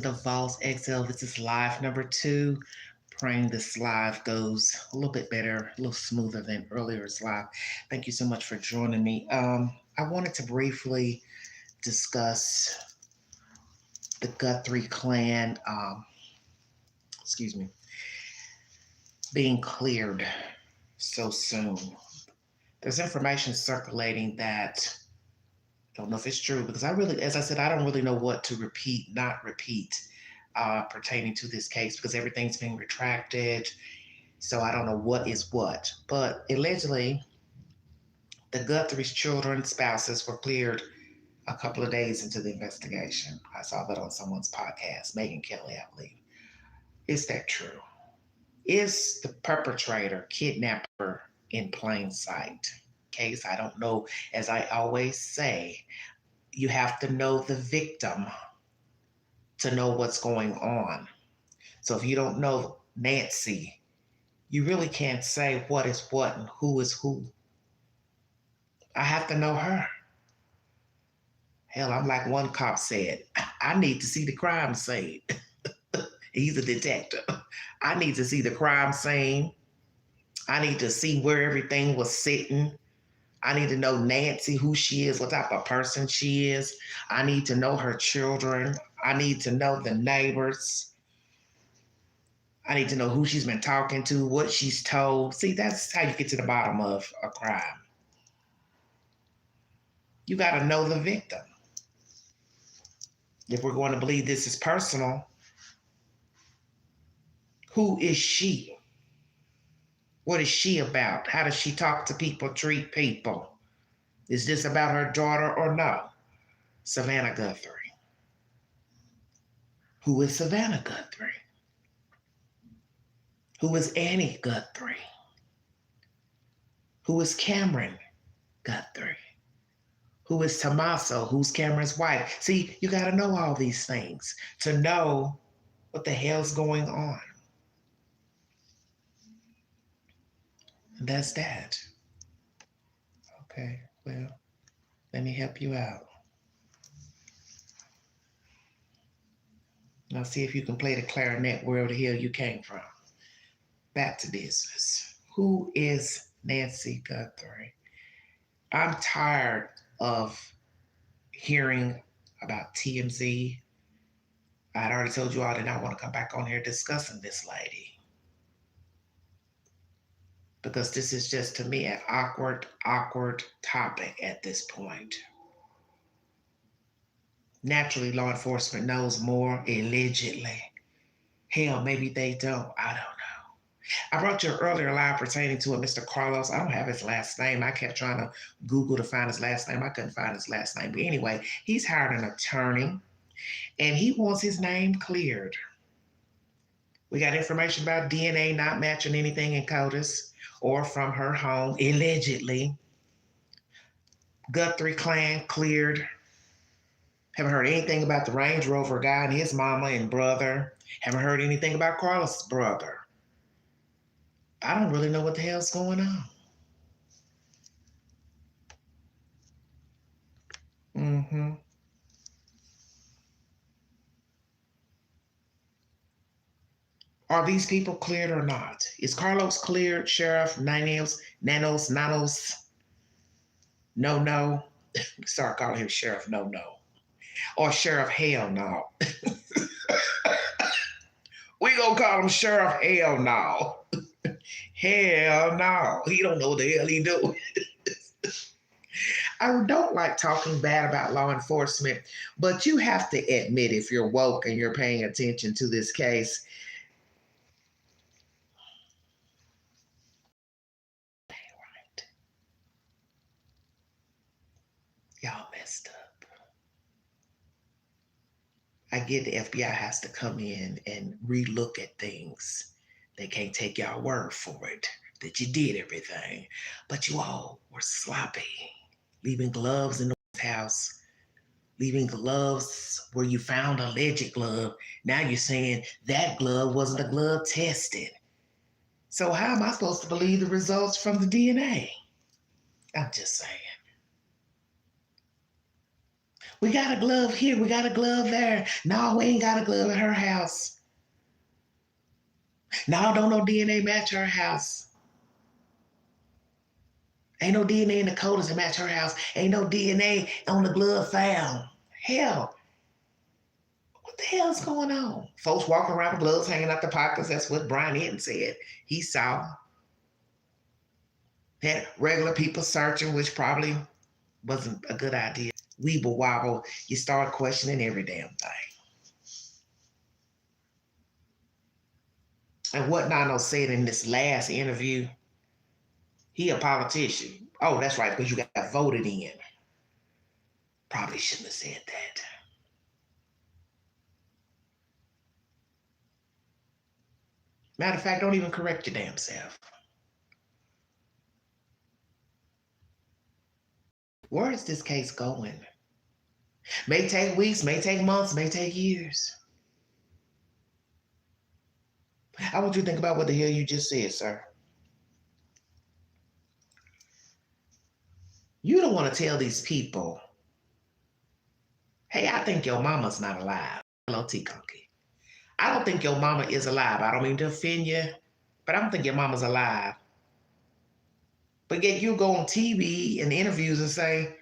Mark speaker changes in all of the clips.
Speaker 1: The False Exhale. This is live number two. Praying this live goes a little bit better, a little smoother than earlier's live. Thank you so much for joining me. I wanted to briefly discuss the Guthrie clan, excuse me, being cleared so soon. There's information circulating that I don't know if it's true because as I said, I don't really know what to repeat, not repeat, pertaining to this case because everything's being retracted. So I don't know what is what. But allegedly, the Guthrie's children, spouses were cleared a couple of days into the investigation. I saw that on someone's podcast, Megan Kelly, I believe. Is that true? Is the perpetrator, kidnapper in plain sight? Case, I don't know. As I always say, you have to know the victim to know what's going on. So if you don't know Nancy, you really can't say what is what and who is who. I have to know her. Hell, I'm like one cop said, I need to see the crime scene. He's a detective. I need to see the crime scene. I need to see where everything was sitting. I need to know Nancy, who she is, what type of person she is. I need to know her children. I need to know the neighbors. I need to know who she's been talking to, what she's told. See, that's how you get to the bottom of a crime. You got to know the victim. If we're going to believe this is personal, who is she? What is she about? How does she talk to people, treat people? Is this about her daughter or no? Savannah Guthrie. Who is Savannah Guthrie? Who is Annie Guthrie? Who is Cameron Guthrie? Who is Tommaso? Who's Cameron's wife? See, you got to know all these things to know what the hell's going on. And that's that. Okay, well, let me help you out. Now see if you can play the clarinet wherever the hell you came from. Back to business. Who is Nancy Guthrie? I'm tired of hearing about TMZ. I had already told you all I did not want to come back on here discussing this lady. Because this is just, to me, an awkward topic at this point. Naturally, law enforcement knows more, allegedly. Hell, maybe they don't. I don't know. I brought you an earlier live pertaining to a Mr. Carlos. I don't have his last name. I kept trying to Google to find his last name. I couldn't find his last name. But anyway, he's hired an attorney, and he wants his name cleared. We got information about DNA not matching anything in CODIS or from her home, allegedly. Guthrie clan cleared. Haven't heard anything about the Range Rover guy and his mama and brother. Haven't heard anything about Carlos' brother. I don't really know what the hell's going on. Mm-hmm. Are these people cleared or not? Is Carlos cleared? Sheriff, Nanos, no. Start calling him Sheriff No. Or Sheriff Hell No. We gonna call him Sheriff Hell No. Hell no. He don't know what the hell he do. I don't like talking bad about law enforcement, but you have to admit if you're woke and you're paying attention to this case, right. Y'all messed up. I get the FBI has to come in and relook at things. They can't take y'all word for it that you did everything, but you all were sloppy, leaving gloves in the house, leaving gloves where you found a alleged glove. Now you're saying that glove wasn't a glove tested. So how am I supposed to believe the results from the DNA? I'm just saying. We got a glove here. We got a glove there. No, we ain't got a glove at her house. No, don't no DNA match her house. Ain't no DNA in the coders that match her house. Ain't no DNA on the glove found. Hell, what the hell is going on? Folks walking around with gloves hanging out the pockets. That's what Brian Hinton said. He saw. Had regular people searching, which probably wasn't a good idea. Weeble wobble. You start questioning every damn thing. And what Nano said in this last interview, he a politician. Oh, that's right, because you got voted in. Probably shouldn't have said that. Matter of fact, don't even correct your damn self. Where is this case going? May take weeks, may take months, may take years. I want you to think about what the hell you just said, sir. You don't want to tell these people, hey, I think your mama's not alive. Hello, T Conky. I don't think your mama is alive. I don't mean to offend you, but I don't think your mama's alive. But yet you go on TV and interviews and say,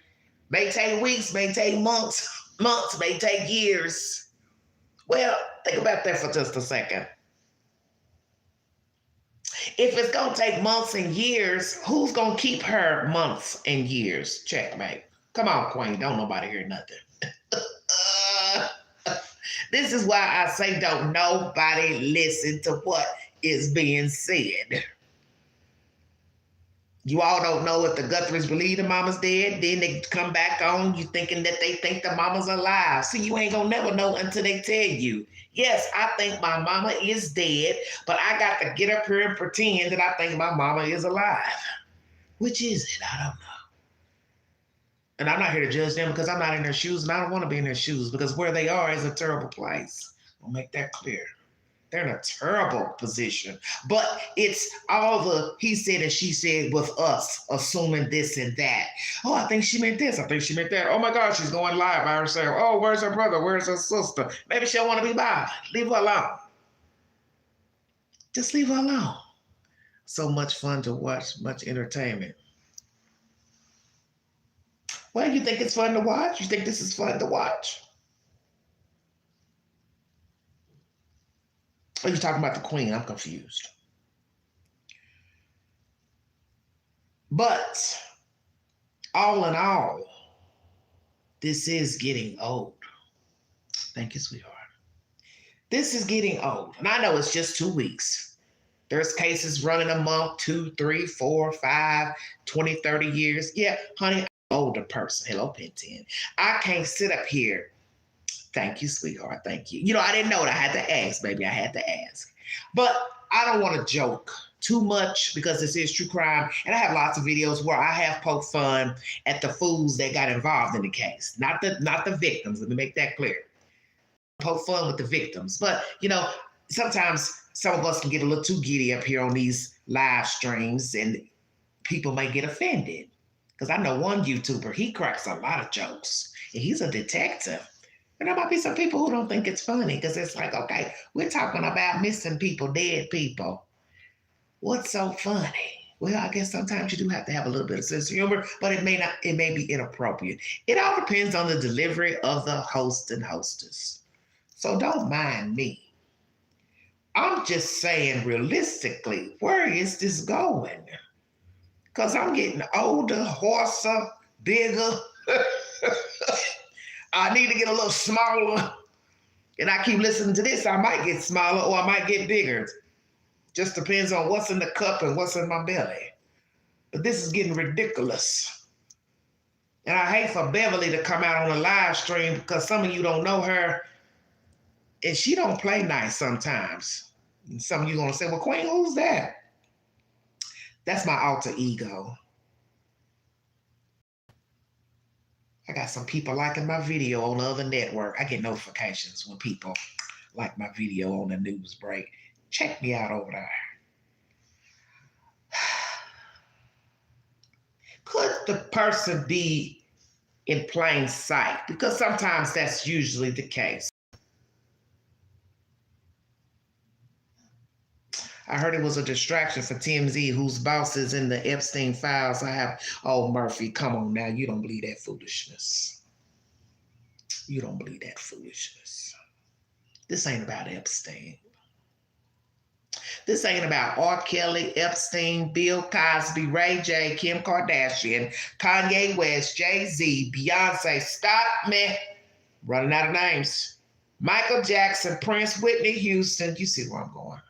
Speaker 1: may take weeks, may take months, may take years. Well, think about that for just a second. If it's going to take months and years, who's going to keep her months and years? Checkmate. Come on, Queen. Don't nobody hear nothing. This is why I say don't nobody listen to what is being said. You all don't know if the Guthries believe the mama's dead. Then they come back on you thinking that they think the mama's alive. See, you ain't gonna never know until they tell you. Yes, I think my mama is dead, but I got to get up here and pretend that I think my mama is alive. Which is it? I don't know. And I'm not here to judge them because I'm not in their shoes and I don't want to be in their shoes because where they are is a terrible place. I'll make that clear. They're in a terrible position. But it's all the he said and she said with us, assuming this and that. Oh, I think she meant this. I think she meant that. Oh my God, she's going live by herself. Oh, where's her brother? Where's her sister? Maybe she don't want to be bothered. Leave her alone. Just leave her alone. So much fun to watch, much entertainment. Well, you think it's fun to watch? You think this is fun to watch? Are you talking about the Queen? I'm confused. But all in all, this is getting old. Thank you, sweetheart. This is getting old. And I know it's just 2 weeks. There's cases running a month, 2, 3, 4, 5, 20, 30 years. Yeah, honey, I'm an older person. Hello, Pentin. I can't sit up here. Thank you, sweetheart. Thank you. You know, I didn't know it. I had to ask, baby. I had to ask. But I don't want to joke too much because this is true crime. And I have lots of videos where I have poked fun at the fools that got involved in the case. Not the victims. Let me make that clear. Poke fun with the victims. But, you know, sometimes some of us can get a little too giddy up here on these live streams and people may get offended. Because I know one YouTuber, he cracks a lot of jokes. And he's a detective. And there might be some people who don't think it's funny because it's like, okay, we're talking about missing people, dead people. What's so funny? Well, I guess sometimes you do have to have a little bit of sense of humor, but it may be inappropriate. It all depends on the delivery of the host and hostess. So don't mind me. I'm just saying realistically, where is this going? Because I'm getting older, hoarser, bigger. I need to get a little smaller. And I keep listening to this, I might get smaller or I might get bigger. Just depends on what's in the cup and what's in my belly. But this is getting ridiculous. And I hate for Beverly to come out on a live stream because some of you don't know her. And she don't play nice sometimes. And some of you gonna say, well, Queen, who's that? That's my alter ego. I got some people liking my video on the other network. I get notifications when people like my video on the news break. Check me out over there. Could the person be in plain sight, because sometimes that's usually the case. I heard it was a distraction for TMZ, whose boss is in the Epstein files. Oh, Murphy, come on now. You don't believe that foolishness. You don't believe that foolishness. This ain't about Epstein. This ain't about R. Kelly, Epstein, Bill Cosby, Ray J, Kim Kardashian, Kanye West, Jay-Z, Beyonce. Stop me. Running out of names. Michael Jackson, Prince, Whitney Houston. You see where I'm going.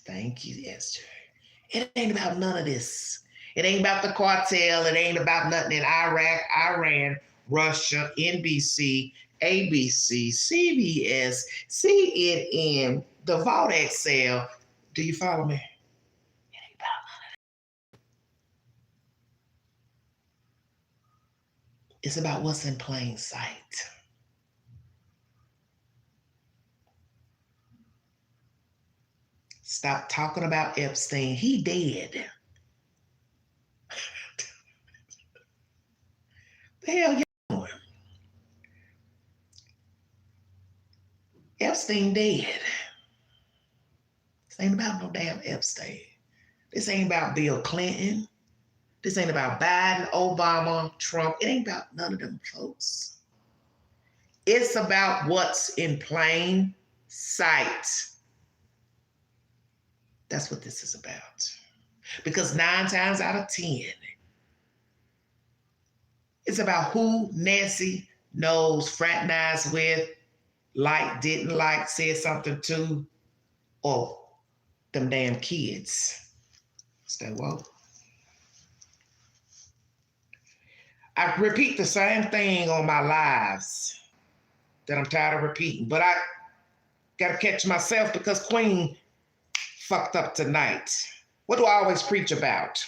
Speaker 1: Thank you, SJ. It ain't about none of this. It ain't about the cartel. It ain't about nothing in Iraq, Iran, Russia, NBC, ABC, CBS, CNN, the Vault Excel. Do you follow me? It ain't about none of that. It's about what's in plain sight. Stop talking about Epstein. He dead. The hell you doing? Epstein dead. This ain't about no damn Epstein. This ain't about Bill Clinton. This ain't about Biden, Obama, Trump. It ain't about none of them folks. It's about what's in plain sight. That's what this is about. Because 9 times out of 10, it's about who Nancy knows, fraternized with, liked, didn't like, said something to, or them damn kids. Stay woke. I repeat the same thing on my lives that I'm tired of repeating, but I gotta catch myself because Queen fucked up tonight. What do I always preach about?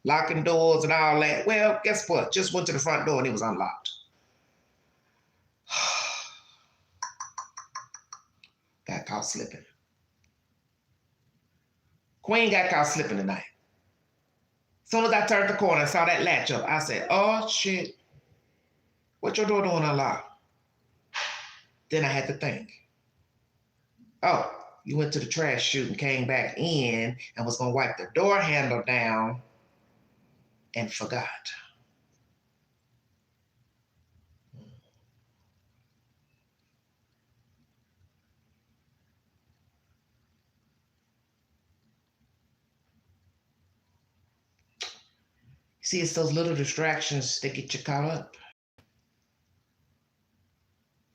Speaker 1: Locking doors and all that. Well, guess what? Just went to the front door and it was unlocked. Got caught slipping. Queen got caught slipping tonight. As soon as I turned the corner and saw that latch up, I said, oh shit, what your door doing unlocked? Then I had to think. Oh, you went to the trash chute and came back in and was gonna wipe the door handle down and forgot. See, it's those little distractions that get you caught up.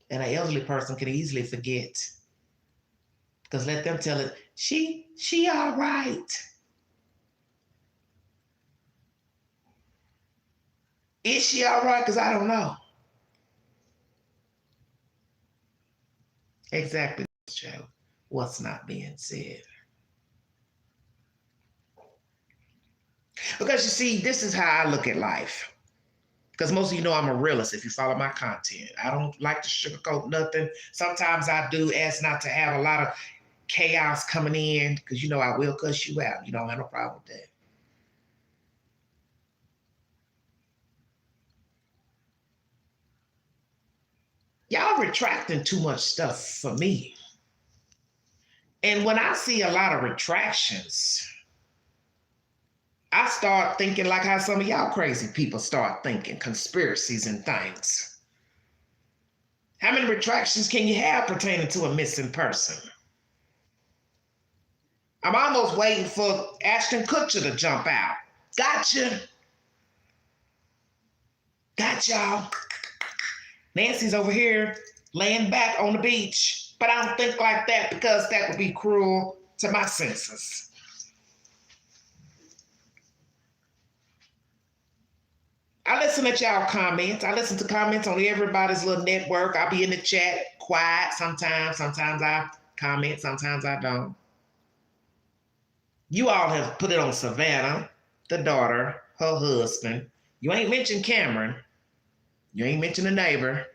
Speaker 1: And an elderly person can easily forget. Because let them tell it, she all right. Is she all right? Because I don't know. Exactly, Joe. What's not being said. Because you see, this is how I look at life. Because most of you know I'm a realist if you follow my content. I don't like to sugarcoat nothing. Sometimes I do ask not to have a lot of chaos coming in because you know I will cuss you out. You don't have no problem with that. Y'all retracting too much stuff for me. And when I see a lot of retractions, I start thinking like how some of y'all crazy people start thinking, conspiracies and things. How many retractions can you have pertaining to a missing person? I'm almost waiting for Ashton Kutcher to jump out. Gotcha. Got y'all. Nancy's over here laying back on the beach, but I don't think like that because that would be cruel to my senses. I listen at y'all comments. I listen to comments on everybody's little network. I'll be in the chat quiet sometimes. Sometimes I comment, sometimes I don't. You all have put it on Savannah, the daughter, her husband. You ain't mentioned Cameron. You ain't mentioned the neighbor.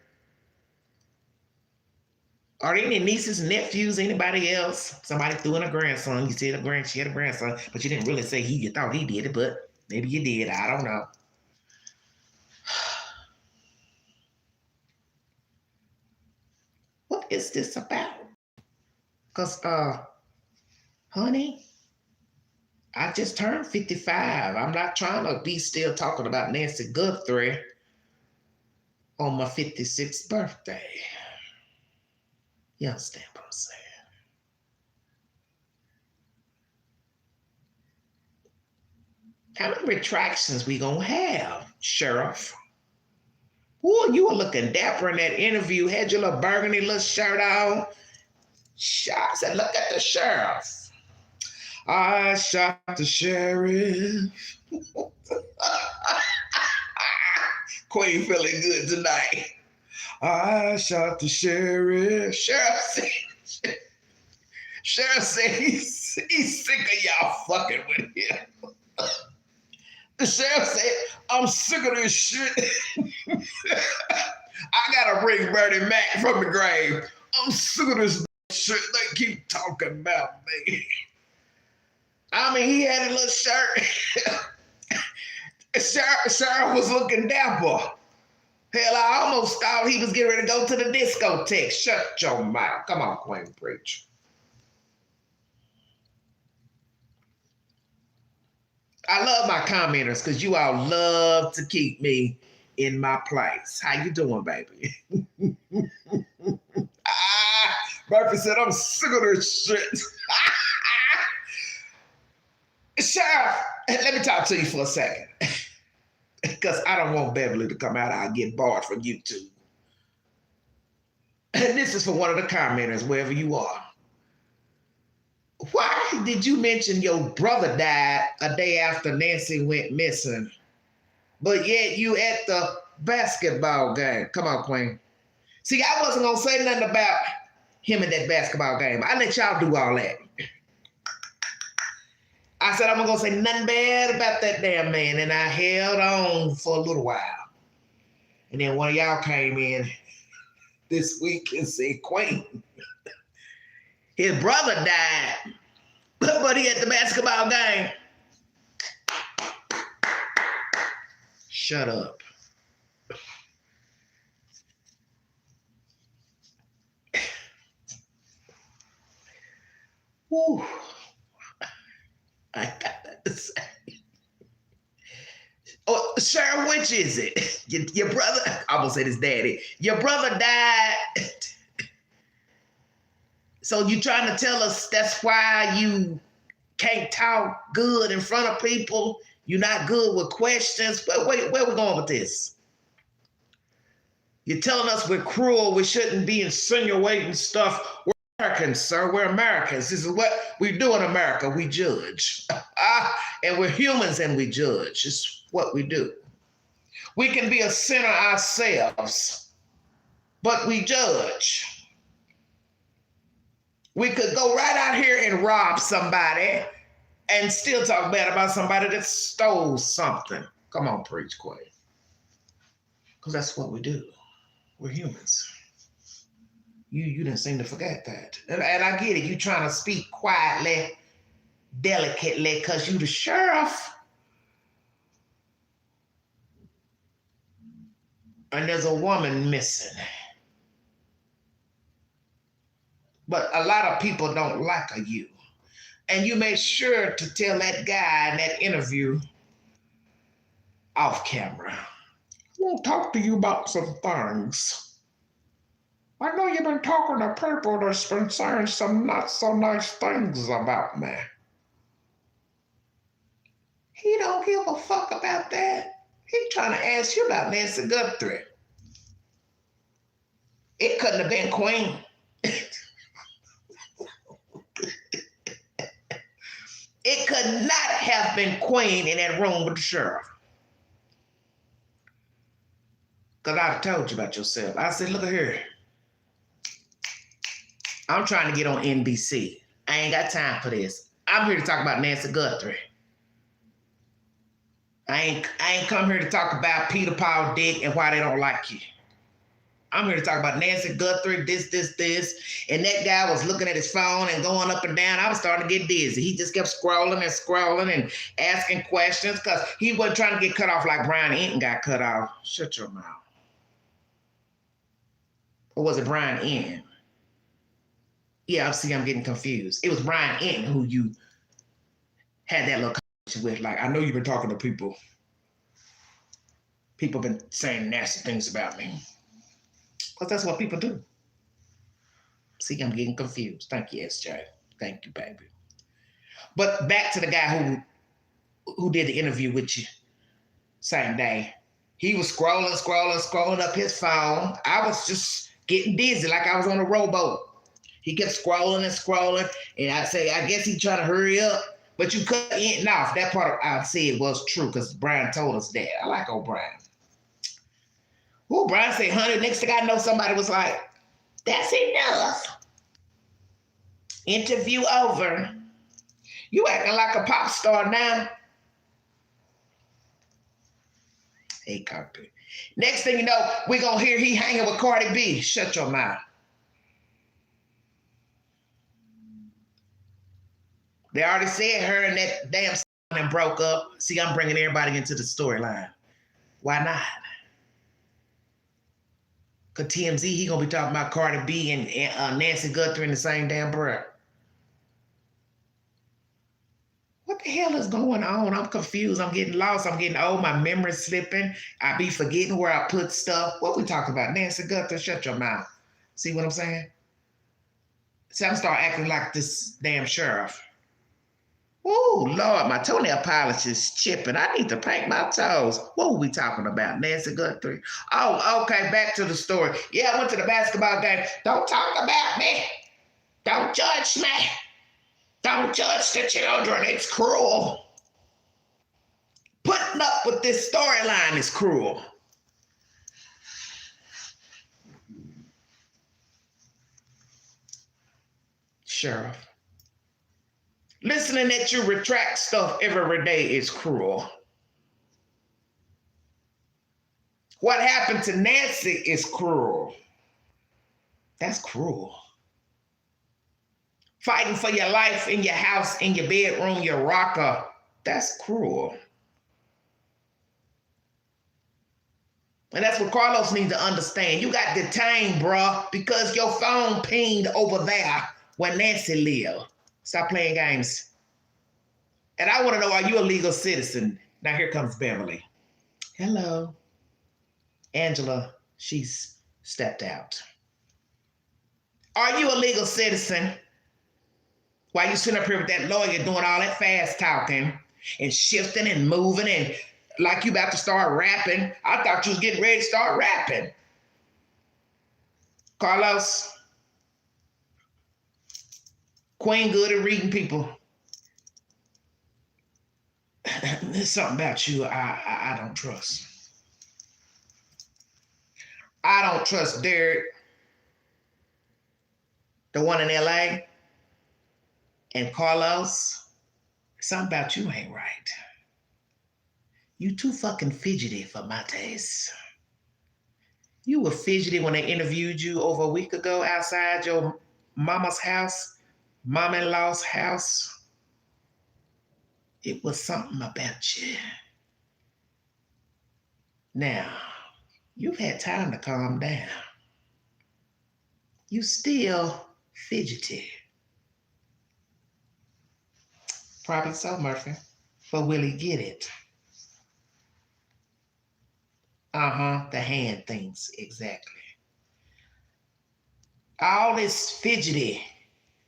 Speaker 1: Are there any nieces, nephews, anybody else? Somebody threw in a grandson. You said she had a grandson, but you didn't really say he. You thought he did it, but Maybe you did. I don't know. What is this about? Because, honey, I just turned 55. I'm not trying to be still talking about Nancy Guthrie on my 56th birthday. You understand what I'm saying? How many retractions we gonna have, Sheriff? Ooh, you were looking dapper in that interview. Had your little burgundy little shirt on. I said, look at the sheriff. I shot the sheriff. Queen feeling good tonight. I shot the sheriff. Sheriff said he's sick of y'all fucking with him. The sheriff said, I'm sick of this shit. I gotta bring Bernie Mac from the grave. I'm sick of this shit they keep talking about me. I mean, he had a little shirt. Sheriff was looking dapper. Hell, I almost thought he was getting ready to go to the discotheque. Shut your mouth. Come on, Queen Preach. I love my commenters because you all love to keep me in my place. How you doing, baby? Murphy said, I'm sick of this shit. Sheriff, let me talk to you for a second. Because I don't want Beverly to come out. I'll get barred from YouTube. And this is for one of the commenters, wherever you are. Why did you mention your brother died a day after Nancy went missing, but yet you at the basketball game? Come on, Queen. See, I wasn't going to say nothing about him at that basketball game. I let y'all do all that. I said, I'm not going to say nothing bad about that damn man, and I held on for a little while. And then one of y'all came in this week and said, Queen, his brother died, but he at the basketball game. Shut up. Woo. I got that to say. Oh, sir, which is it? Your brother, I will say this daddy. Your brother died. So you trying to tell us that's why you can't talk good in front of people? You're not good with questions? Where we going with this? You're telling us we're cruel, we shouldn't be insinuating stuff. We're Americans, sir, we're Americans. This is what we do in America, we judge. And we're humans and we judge, it's what we do. We can be a sinner ourselves, but we judge. We could go right out here and rob somebody and still talk bad about somebody that stole something. Come on, preach, Queen. Because that's what we do. We're humans. You didn't seem to forget that. And I get it. You trying to speak quietly, delicately, because you the sheriff. And there's a woman missing. But a lot of people don't like you. And you made sure to tell that guy in that interview off camera, I want to talk to you about some things. I know you've been talking to people that's been saying some not so nice things about me. He don't give a fuck about that. He's trying to ask you about Nancy Guthrie. It couldn't have been Queen. It could not have been Queen in that room with the sheriff. Because I told you about yourself. I said, look at here. I'm trying to get on NBC. I ain't got time for this. I'm here to talk about Nancy Guthrie. I ain't come here to talk about Peter, Paul, Dick, and why they don't like you. I'm here to talk about Nancy Guthrie, this. And that guy was looking at his phone and going up and down. I was starting to get dizzy. He just kept scrolling and asking questions because he wasn't trying to get cut off like Brian Enton got cut off. Shut your mouth. Or was it Brian Enton? Yeah, see, I'm getting confused. It was Brian Enton who you had that little conversation with. Like, I know you've been talking to people. People have been saying nasty things about me. Because that's what people do. See, I'm getting confused. Thank you, SJ. Thank you, baby. But back to the guy who did the interview with you same day. He was scrolling up his phone. I was just getting dizzy like I was on a rowboat. He kept scrolling. And I say, I guess he trying to hurry up. But you cut in off. That part I said was true because Brian told us that. I like old Brian. Ooh, Brian said, honey, next thing I know, somebody was like, that's enough. Interview over. You acting like a pop star now. Hey, Carter. Next thing you know, we're going to hear he hanging with Cardi B. Shut your mouth. They already said her and that damn and broke up. See, I'm bringing everybody into the storyline. Why not? Because TMZ, he going to be talking about Cardi B and Nancy Guthrie in the same damn breath. What the hell is going on? I'm confused. I'm getting lost. I'm getting old. My memory's slipping. I be forgetting where I put stuff. What we talking about? Nancy Guthrie, shut your mouth. See what I'm saying? See, I'm starting acting like this damn sheriff. Oh, Lord, my toenail polish is chipping. I need to paint my toes. What were we talking about? Nancy Guthrie? Oh, okay, back to the story. Yeah, I went to the basketball game. Don't talk about me. Don't judge me. Don't judge the children. It's cruel. Putting up with this storyline is cruel. Sheriff. Listening that you retract stuff every day is cruel. What happened to Nancy is cruel. That's cruel. Fighting for your life in your house, in your bedroom, your rocker, that's cruel. And that's what Carlos needs to understand. You got detained, bruh, because your phone pinged over there where Nancy lived. Stop playing games. And I want to know, are you a legal citizen? Now here comes Beverly. Hello. Angela, she's stepped out. Are you a legal citizen? While you sitting up here with that lawyer doing all that fast talking and shifting and moving and like you about to start rapping. I thought you was getting ready to start rapping. Carlos, Queen good at reading people. There's something about you I don't trust. I don't trust Derek, the one in LA, and Carlos. Something about you ain't right. You too fucking fidgety for my taste. You were fidgety when they interviewed you over a week ago outside your mama's house, mama-in-law's house. It was something about you. Now, you've had time to calm down. You still fidgety. Probably so, Murphy. But will he get it? The hand things, exactly. All this fidgety,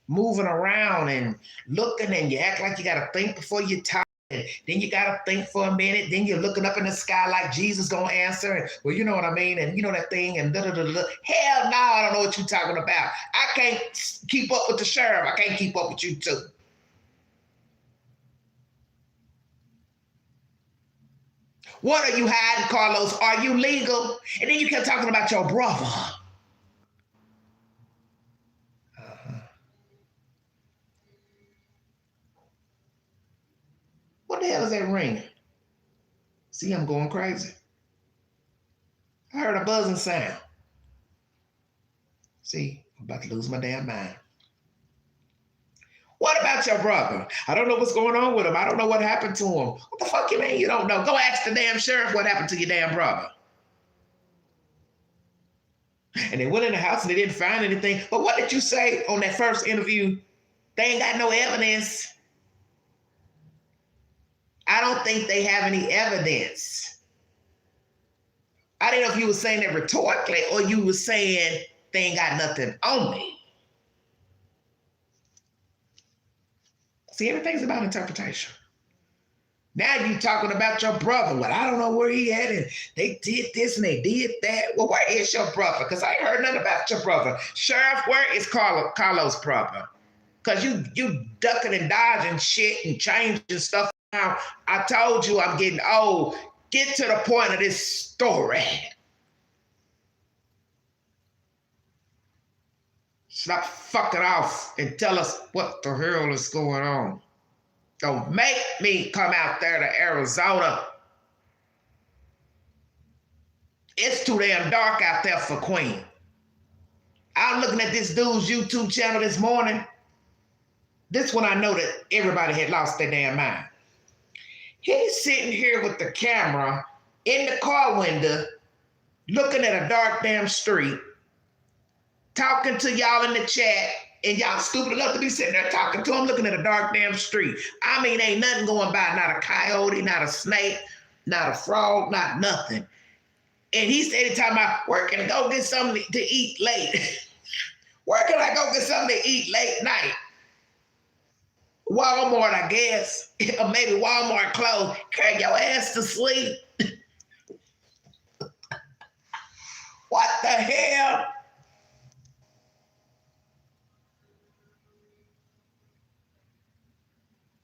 Speaker 1: moving around and looking, and you act like you gotta think before you talk. And then you gotta think for a minute. Then you're looking up in the sky like Jesus gonna answer. And, well, you know what I mean, and you know that thing, and da da da da. Hell no, I don't know what you're talking about. I can't keep up with the sheriff. I can't keep up with you too. What are you hiding, Carlos? Are you legal? And then you kept talking about your brother. What the hell is that ringing? See, I'm going crazy. I heard a buzzing sound. See, I'm about to lose my damn mind. What about your brother? I don't know what's going on with him. I don't know what happened to him. What the fuck you mean you don't know? Go ask the damn sheriff what happened to your damn brother. And they went in the house and they didn't find anything. But what did you say on that first interview? They ain't got no evidence. I don't think they have any evidence. I didn't know if you were saying that rhetorically or you were saying they ain't got nothing on me. See, everything's about interpretation. Now you talking about your brother. Well, I don't know where he at, and they did this and they did that. Well, where is your brother? Because I ain't heard nothing about your brother. Sheriff, where is Carlos' brother? Because you ducking and dodging shit and changing stuff. Now, I told you I'm getting old. Get to the point of this story. Stop fucking off and tell us what the hell is going on. Don't make me come out there to Arizona. It's too damn dark out there for Queen. I'm looking at this dude's YouTube channel this morning. This one I know that everybody had lost their damn mind. He's sitting here with the camera in the car window, looking at a dark damn street, talking to y'all in the chat, and y'all stupid enough to be sitting there talking to him, looking at a dark damn street. I mean, ain't nothing going by, not a coyote, not a snake, not a frog, not nothing. And he said, talking about, where can I go get something to eat late? Where can I go get something to eat late night? Walmart, I guess, or maybe Walmart closed. Carry your ass to sleep. What the hell?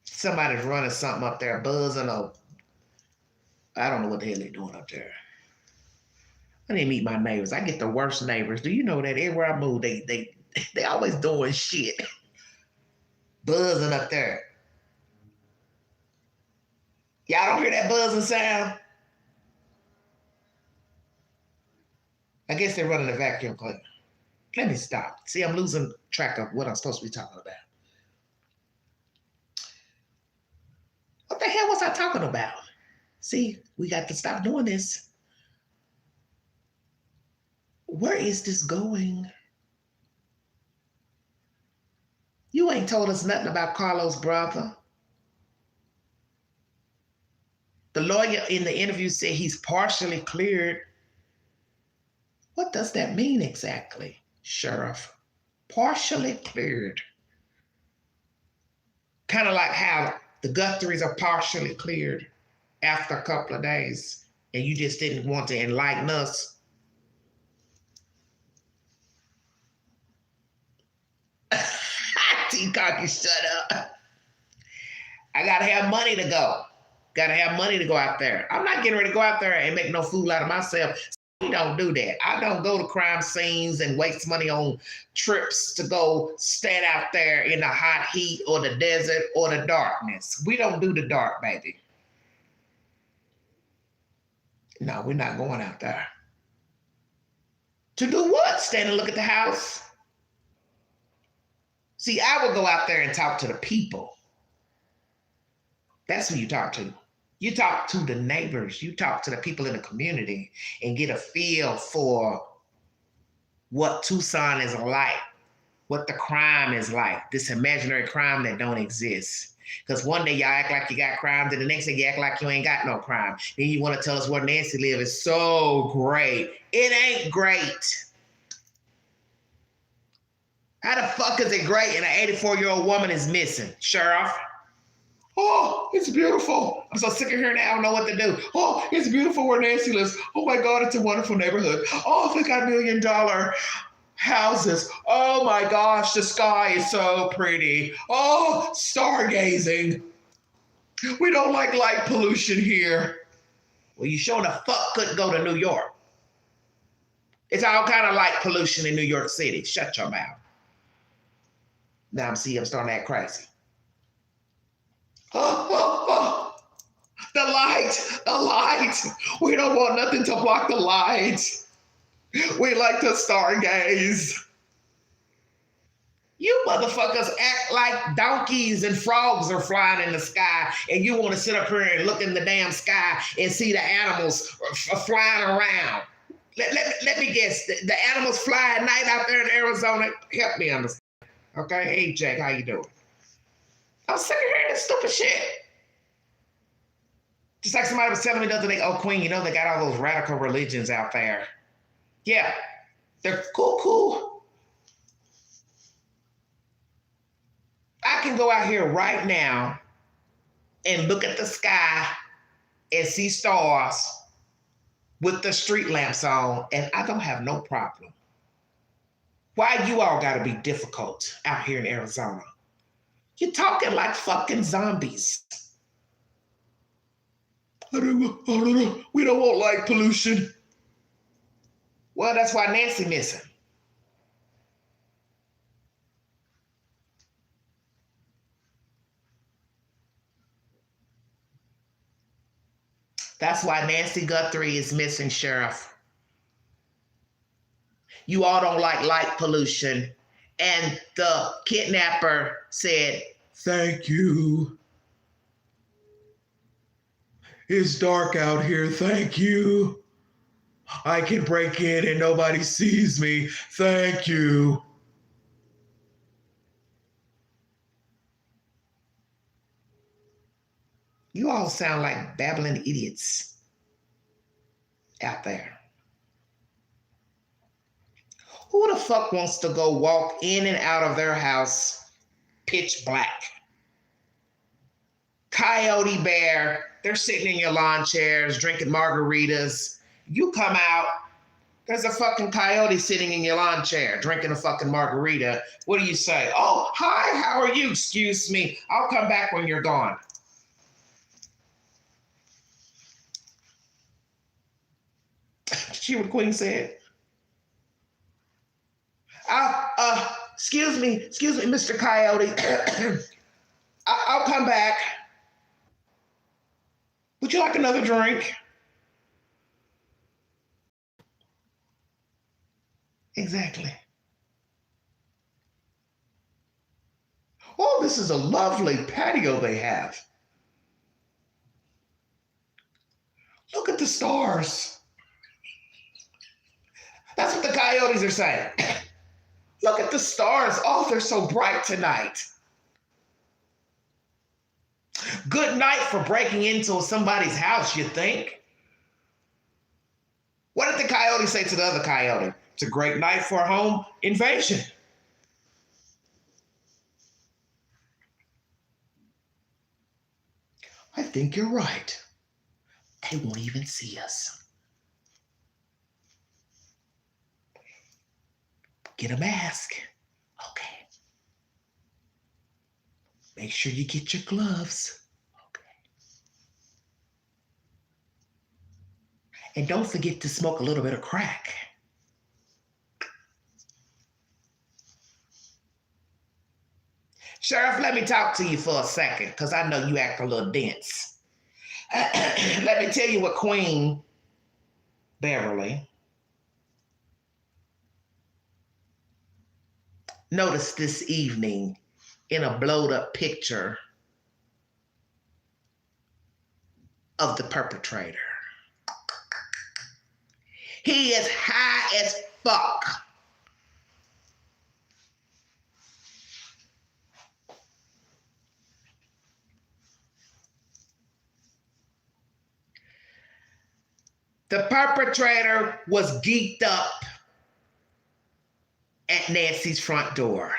Speaker 1: Somebody's running something up there, buzzing up. I don't know what the hell they're doing up there. I didn't meet my neighbors. I get the worst neighbors. Do you know that everywhere I move, they always doing shit. Buzzing up there. Y'all don't hear that buzzing sound? I guess they're running a vacuum cleaner. Let me stop. See, I'm losing track of what I'm supposed to be talking about. What the hell was I talking about? See, we got to stop doing this. Where is this going? You ain't told us nothing about Carlos' brother. The lawyer in the interview said he's partially cleared. What does that mean exactly, Sheriff? Partially cleared. Kind of like how the Guthries are partially cleared after a couple of days, and you just didn't want to enlighten us. T-Cocky, shut up. I gotta have money to go. Gotta have money to go out there. I'm not getting ready to go out there and make no fool out of myself. We don't do that. I don't go to crime scenes and waste money on trips to go stand out there in the hot heat or the desert or the darkness. We don't do the dark, baby. No, we're not going out there. To do what? Stand and look at the house? See, I would go out there and talk to the people. That's who you talk to. You talk to the neighbors. You talk to the people in the community and get a feel for what Tucson is like, what the crime is like, this imaginary crime that don't exist. Because one day y'all act like you got crime, then the next day you act like you ain't got no crime. Then you want to tell us where Nancy lives is so great. It ain't great. How the fuck is it great and an 84-year-old woman is missing, Sheriff? Oh, it's beautiful. I'm so sick of hearing that. I don't know what to do. Oh, it's beautiful where Nancy lives. Oh my God, it's a wonderful neighborhood. Oh, they got $1 million houses. Oh my gosh, the sky is so pretty. Oh, stargazing. We don't like light pollution here. Well, you sure the fuck couldn't go to New York. It's all kind of light pollution in New York City. Shut your mouth. Now I'm starting to act crazy. The light. We don't want nothing to block the light. We like to stargaze. You motherfuckers act like donkeys and frogs are flying in the sky, and you want to sit up here and look in the damn sky and see the animals flying around. Let me guess. The animals fly at night out there in Arizona. Help me understand. Okay? Hey, Jack, how you doing? I'm sick of hearing this stupid shit. Just like somebody was telling me the other day, oh, Queen, you know, they got all those radical religions out there. Yeah, they're cool. I can go out here right now and look at the sky and see stars with the street lamps on, and I don't have no problem. Why you all gotta be difficult out here in Arizona? You're talking like fucking zombies. I don't know. We don't want light pollution. Well, that's why Nancy missing. That's why Nancy Guthrie is missing, Sheriff. You all don't like light pollution. And the kidnapper said, thank you. It's dark out here, thank you. I can break in and nobody sees me, thank you. You all sound like babbling idiots out there. Who the fuck wants to go walk in and out of their house pitch black? Coyote Bear, they're sitting in your lawn chairs, drinking margaritas. You come out, there's a fucking coyote sitting in your lawn chair, drinking a fucking margarita. What do you say? Oh, hi, how are you? Excuse me. I'll come back when you're gone. See what Queen said? Excuse me, Mr. Coyote. I'll come back. Would you like another drink? Exactly. Oh, this is a lovely patio they have. Look at the stars. That's what the coyotes are saying. Look at the stars. Oh, they're so bright tonight. Good night for breaking into somebody's house, you think? What did the coyote say to the other coyote? It's a great night for a home invasion. I think you're right. They won't even see us. Get a mask. Okay. Make sure you get your gloves. Okay. And don't forget to smoke a little bit of crack. Sheriff, let me talk to you for a second, because I know you act a little dense. Let me tell you what Queen Beverly noticed this evening in a blowed up picture of the perpetrator. He is high as fuck. The perpetrator was geeked up at Nancy's front door.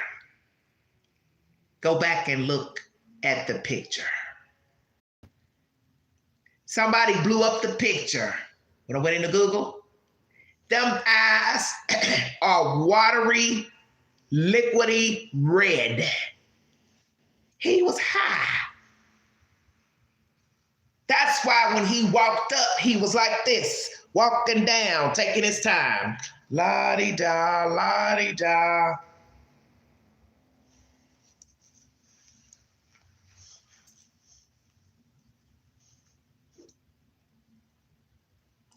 Speaker 1: Go back and look at the picture. Somebody blew up the picture. When I went into Google, them eyes are watery, liquidy red. He was high. That's why when he walked up, he was like this, walking down, taking his time. La-di-da, la-di-da.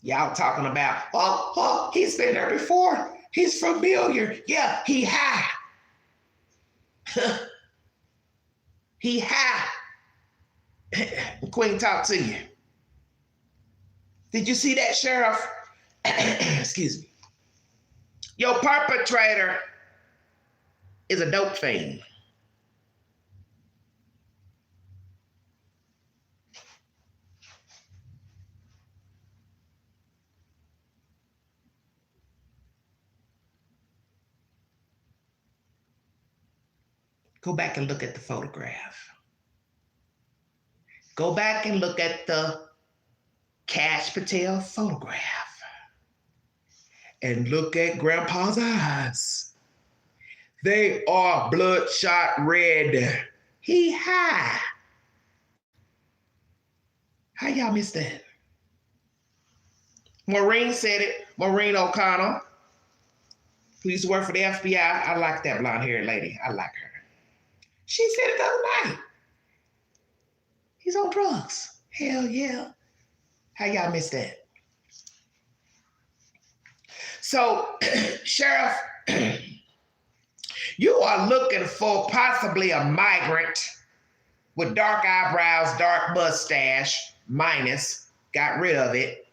Speaker 1: Y'all talking about, oh, he's been there before. He's familiar. Yeah, he high. He high. Queen, talk to you. Did you see that, Sheriff? Excuse me. Your perpetrator is a dope fiend. Go back and look at the photograph. Go back and look at the Cash Patel photograph. And look at Grandpa's eyes. They are bloodshot red. He high. How y'all miss that? Maureen said it. Maureen O'Connell, who used to work for the FBI. I like that blonde-haired lady. I like her. She said it the other night. He's on drugs. Hell yeah. How y'all miss that? So, Sheriff, you are looking for possibly a migrant with dark eyebrows, dark mustache, minus, got rid of it,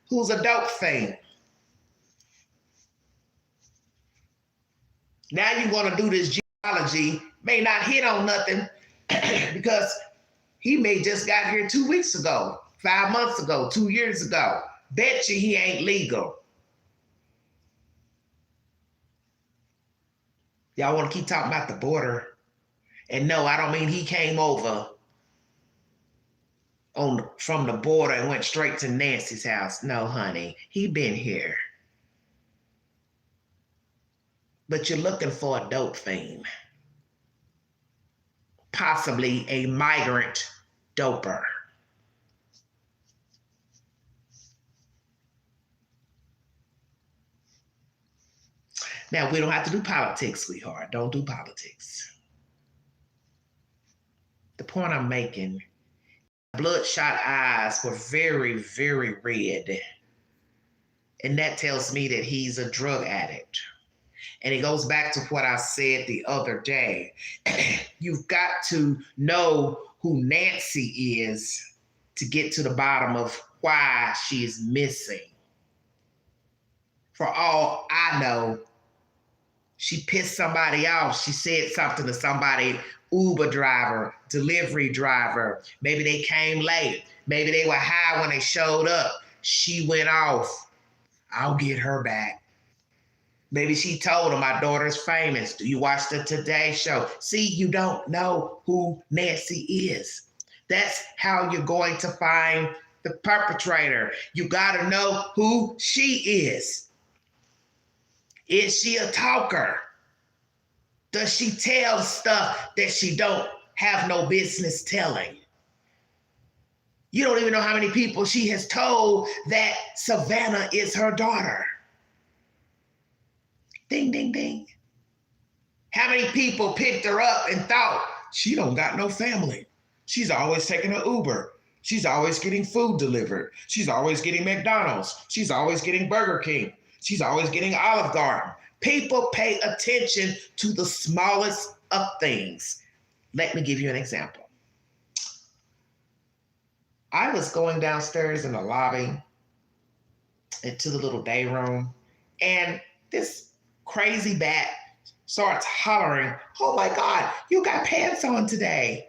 Speaker 1: who's a dope fiend. Now you're going to do this genealogy, may not hit on nothing because he may just got here 2 weeks ago, 5 months ago, 2 years ago. Bet you he ain't legal. Y'all want to keep talking about the border. And no, I don't mean he came over from the border and went straight to Nancy's house. No, honey, he been here. But you're looking for a dope fiend. Possibly a migrant doper. Now, we don't have to do politics, sweetheart. Don't do politics. The point I'm making, bloodshot eyes were very, very red. And that tells me that he's a drug addict. And it goes back to what I said the other day. You've got to know who Nancy is to get to the bottom of why she is missing. For all I know, she pissed somebody off. She said something to somebody, Uber driver, delivery driver. Maybe they came late. Maybe they were high when they showed up. She went off. I'll get her back. Maybe she told him, my daughter's famous. Do you watch the Today Show? See, you don't know who Nancy is. That's how you're going to find the perpetrator. You got to know who she is. Is she a talker? Does she tell stuff that she don't have no business telling? You don't even know how many people she has told that Savannah is her daughter. Ding, ding, ding. How many people picked her up and thought, she don't got no family. She's always taking an Uber. She's always getting food delivered. She's always getting McDonald's. She's always getting Burger King. She's always getting Olive Garden. People pay attention to the smallest of things. Let me give you an example. I was going downstairs in the lobby into the little day room, and this crazy bat starts hollering, oh my God, you got pants on today.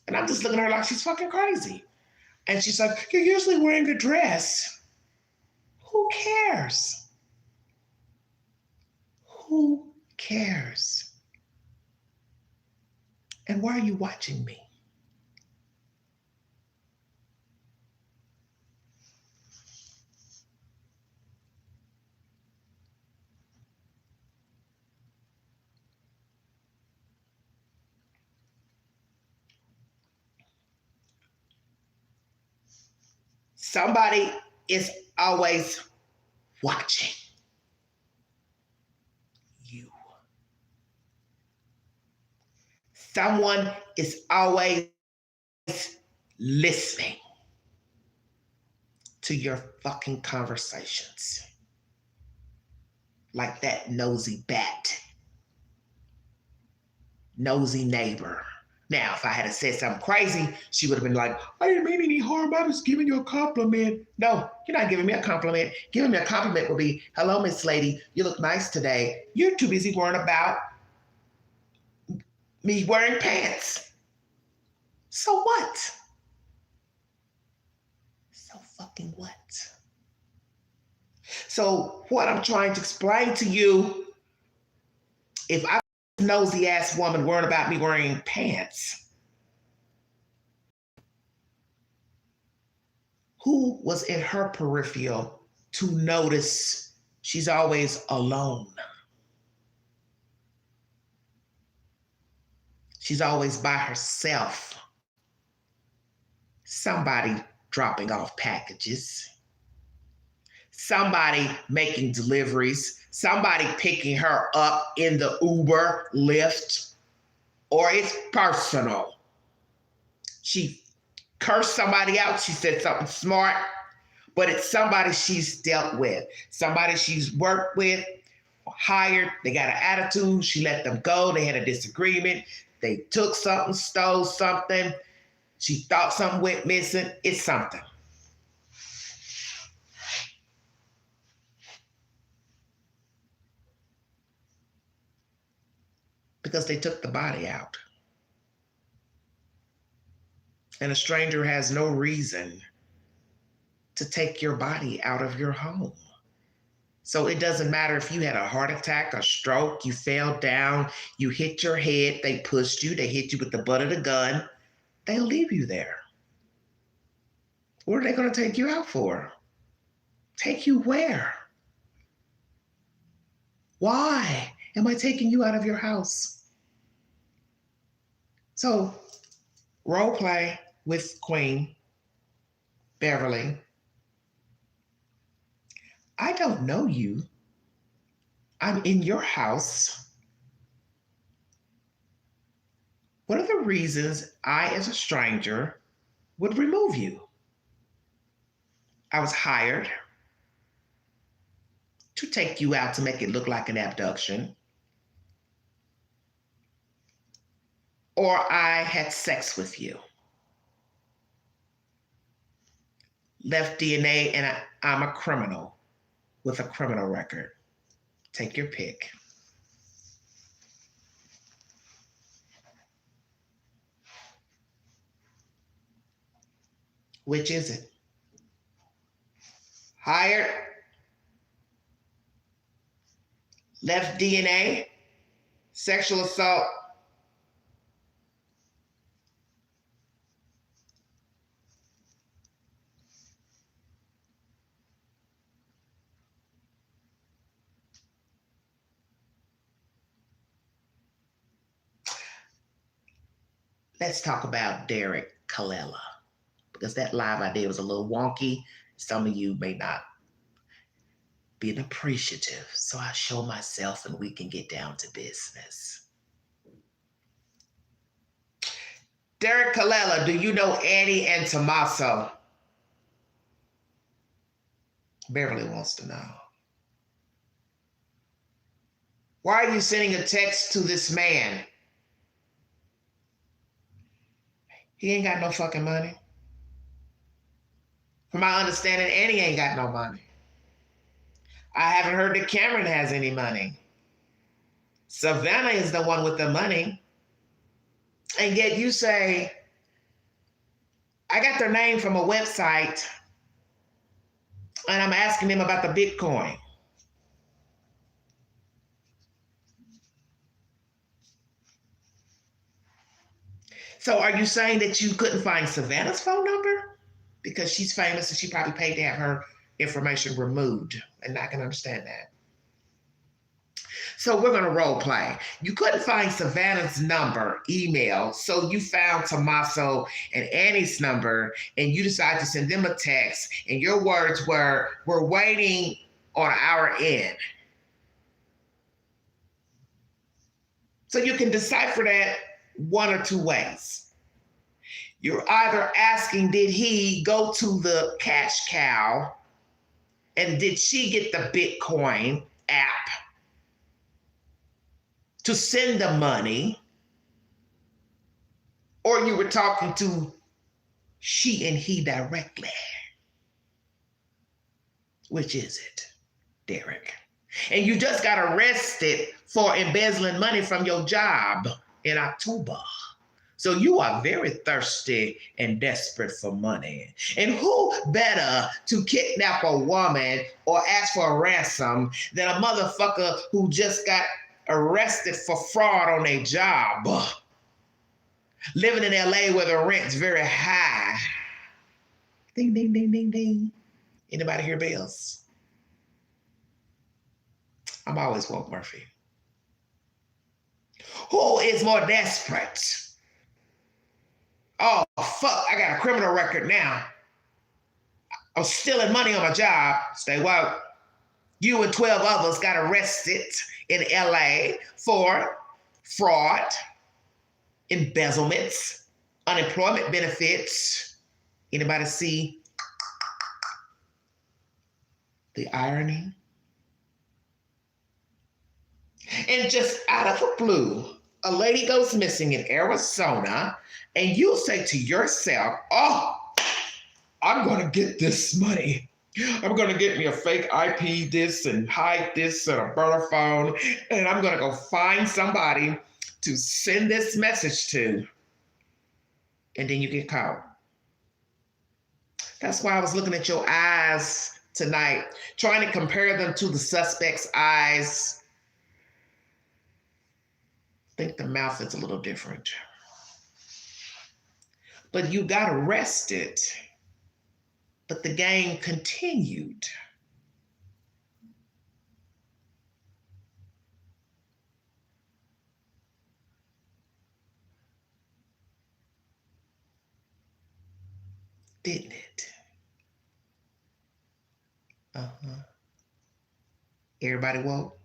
Speaker 1: And I'm just looking at her like she's fucking crazy. And she's like, you're usually wearing a dress. Who cares? Who cares? And why are you watching me? Somebody is always watching you. Someone is always listening to your fucking conversations. Like that nosy bat. nosy neighbor. Now, if I had said something crazy, she would have been like, I didn't mean any harm. I was giving you a compliment. No, you're not giving me a compliment. Giving me a compliment would be, hello, Miss Lady. You look nice today. You're too busy worrying about me wearing pants. So what? So fucking what? So what I'm trying to explain to you, if I nosy ass woman worrying about me wearing pants, who was in her peripheral to notice she's always alone? She's always by herself. Somebody dropping off packages, somebody making deliveries, somebody picking her up in the Uber, Lyft, or it's personal. She cursed somebody out. She said something smart, but it's somebody she's dealt with, somebody she's worked with, hired. They got an attitude. She let them go. They had a disagreement. They took something, stole something. She thought something went missing. It's something. Because they took the body out. And a stranger has no reason to take your body out of your home. So it doesn't matter if you had a heart attack, a stroke, you fell down, you hit your head, they pushed you, they hit you with the butt of the gun, they'll leave you there. What are they going to take you out for? Take you where? Why am I taking you out of your house? So, role play with Queen Beverly. I don't know you. I'm in your house. What are the reasons I, as a stranger, would remove you? I was hired to take you out to make it look like an abduction. Or I had sex with you. Left DNA, and I'm a criminal with a criminal record. Take your pick. Which is it? Hired, left DNA, sexual assault. Let's talk about Derek Kallela, because that live I did was a little wonky. Some of you may not be appreciative, so I show myself and we can get down to business. Derek Kallela, do you know Annie and Tommaso? Beverly wants to know. Why are you sending a text to this man? He ain't got no fucking money. From my understanding, Annie ain't got no money. I haven't heard that Cameron has any money. Savannah is the one with the money. And yet you say, I got their name from a website and I'm asking them about the Bitcoin. So are you saying that you couldn't find Savannah's phone number? Because she's famous and she probably paid to have her information removed. And I can understand that. So we're going to role play. You couldn't find Savannah's number, email, so you found Tommaso and Annie's number, and you decided to send them a text, and your words were, we're waiting on our end. So you can decipher that one or two ways. You're either asking, did he go to the cash cow, and did she get the Bitcoin app to send the money? or you were talking to she and he directly? Which is it, Derek? And you just got arrested for embezzling money from your job in October. So you are very thirsty and desperate for money. And who better to kidnap a woman or ask for a ransom than a motherfucker who just got arrested for fraud on a job, living in LA where the rent's very high? Ding, ding, ding, ding, ding. Anybody hear bells? I'm always woke, Murphy. Who is more desperate? Oh, fuck, I got a criminal record now. I'm stealing money on my job. Stay woke. You and 12 others got arrested in LA for fraud, embezzlements, unemployment benefits. Anybody see the irony? And just out of the blue, a lady goes missing in Arizona, and you'll say to yourself, oh, I'm going to get this money. I'm going to get me a fake IP this and hide this and a burner phone, and I'm going to go find somebody to send this message to. And then you get caught. That's why I was looking at your eyes tonight, trying to compare them to the suspect's eyes. I think the mouth is a little different. But you got arrested, but the game continued. Didn't it? Everybody woke?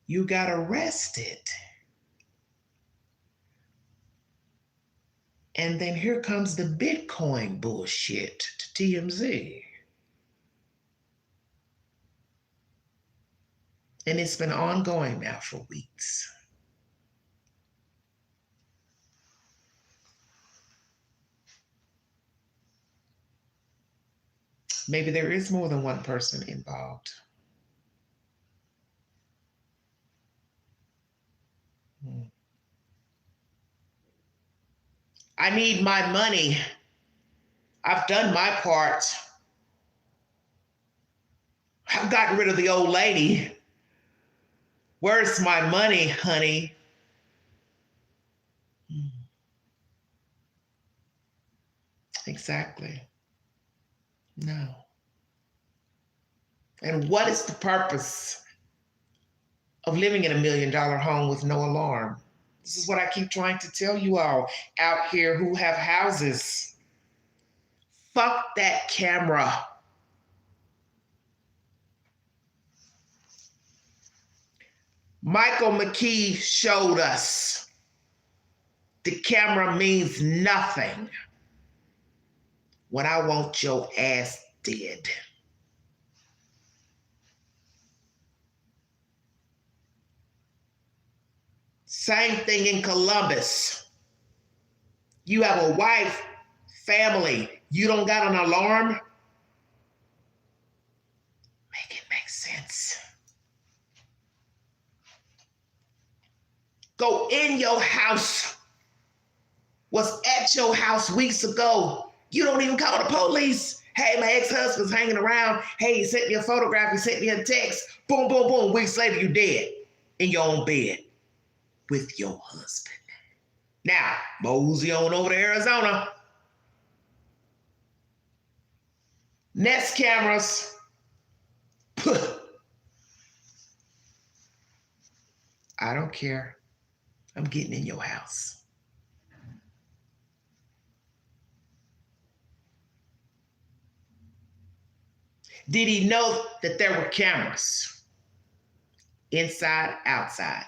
Speaker 1: You got arrested. And then here comes the Bitcoin bullshit to TMZ. And it's been ongoing now for weeks. Maybe there is more than one person involved. I need my money. I've done my part. I've gotten rid of the old lady. Where's my money, honey? Exactly. No. And what is the purpose of living in $1 million home with no alarm? This is what I keep trying to tell you all out here who have houses. Fuck that camera. Michael McKee showed us the camera means nothing when I want your ass dead. Same thing in Columbus. You have a wife, family, you don't got an alarm? Make it make sense. Go in your house. Was at your house weeks ago. You don't even call the police. Hey, my ex-husband's hanging around. Hey, he sent me a photograph. He sent me a text. Boom, boom, boom. Weeks later, you're dead in your own bed with your husband. Now, mosey on over to Arizona. Nest cameras. I don't care. I'm getting in your house. Did he know that there were cameras? Inside, outside.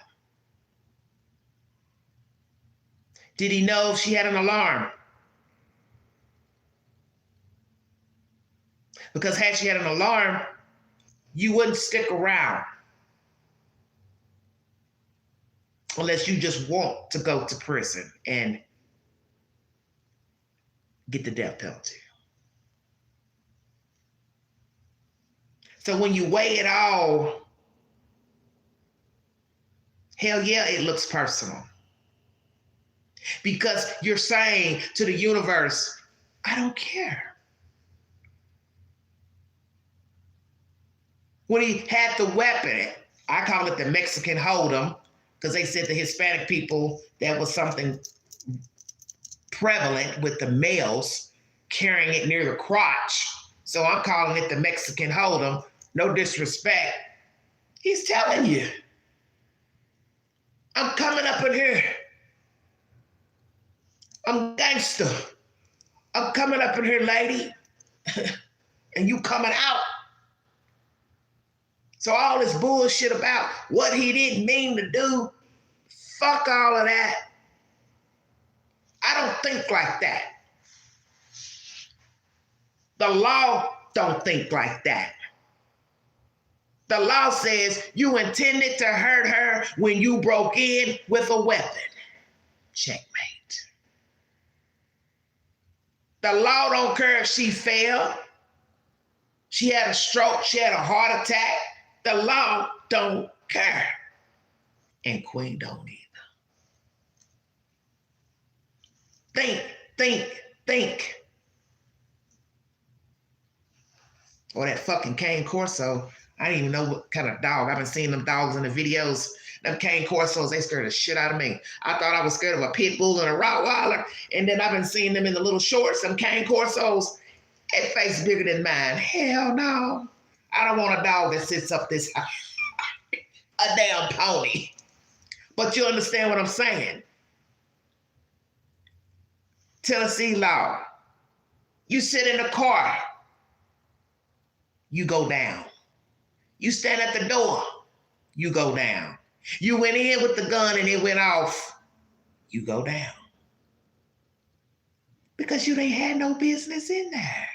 Speaker 1: Did he know she had an alarm? Because had she had an alarm, you wouldn't stick around. unless you just want to go to prison and get the death penalty. So when you weigh it all, hell yeah, it looks personal. Because you're saying to the universe, I don't care. When he had the weapon, I call it the Mexican hold'em, because they said the Hispanic people, that was something prevalent with the males carrying it near the crotch. So I'm calling it the Mexican hold'em. No disrespect. He's telling you, I'm coming up in here. I'm gangster. I'm coming up in here, lady. And you coming out. So all this bullshit about what he didn't mean to do, fuck all of that. I don't think like that. The law don't think like that. The law says you intended to hurt her when you broke in with a weapon. Checkmate. The law don't care if she fell, she had a stroke, she had a heart attack. The law don't care. And Queen don't either. Think. Or that fucking cane corso. I didn't even know what kind of dog. I've been seeing them dogs in the videos. Them cane corsos, they scared the shit out of me. I thought I was scared of a pit bull and a Rottweiler. And then I've been seeing them in the little shorts, them cane corsos. That face bigger than mine. Hell no. I don't want a dog that sits up this high. A damn pony. But you understand what I'm saying? Tennessee law. You sit in the car. You go down. You stand at the door, you go down. You went in with the gun and it went off, you go down. Because you ain't had no business in there.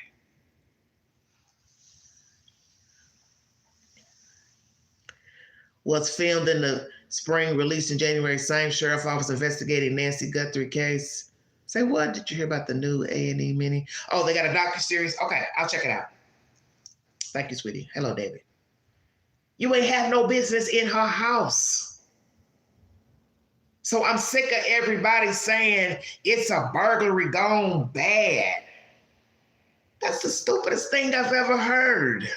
Speaker 1: Was filmed in the spring, released in January. Same sheriff office investigating Nancy Guthrie case. Say what? Did you hear about the new A&E mini? Oh, they got a docuseries? Okay, I'll check it out. Thank you, sweetie. Hello, David. You ain't have no business in her house. So I'm sick of everybody saying it's a burglary gone bad. That's the stupidest thing I've ever heard.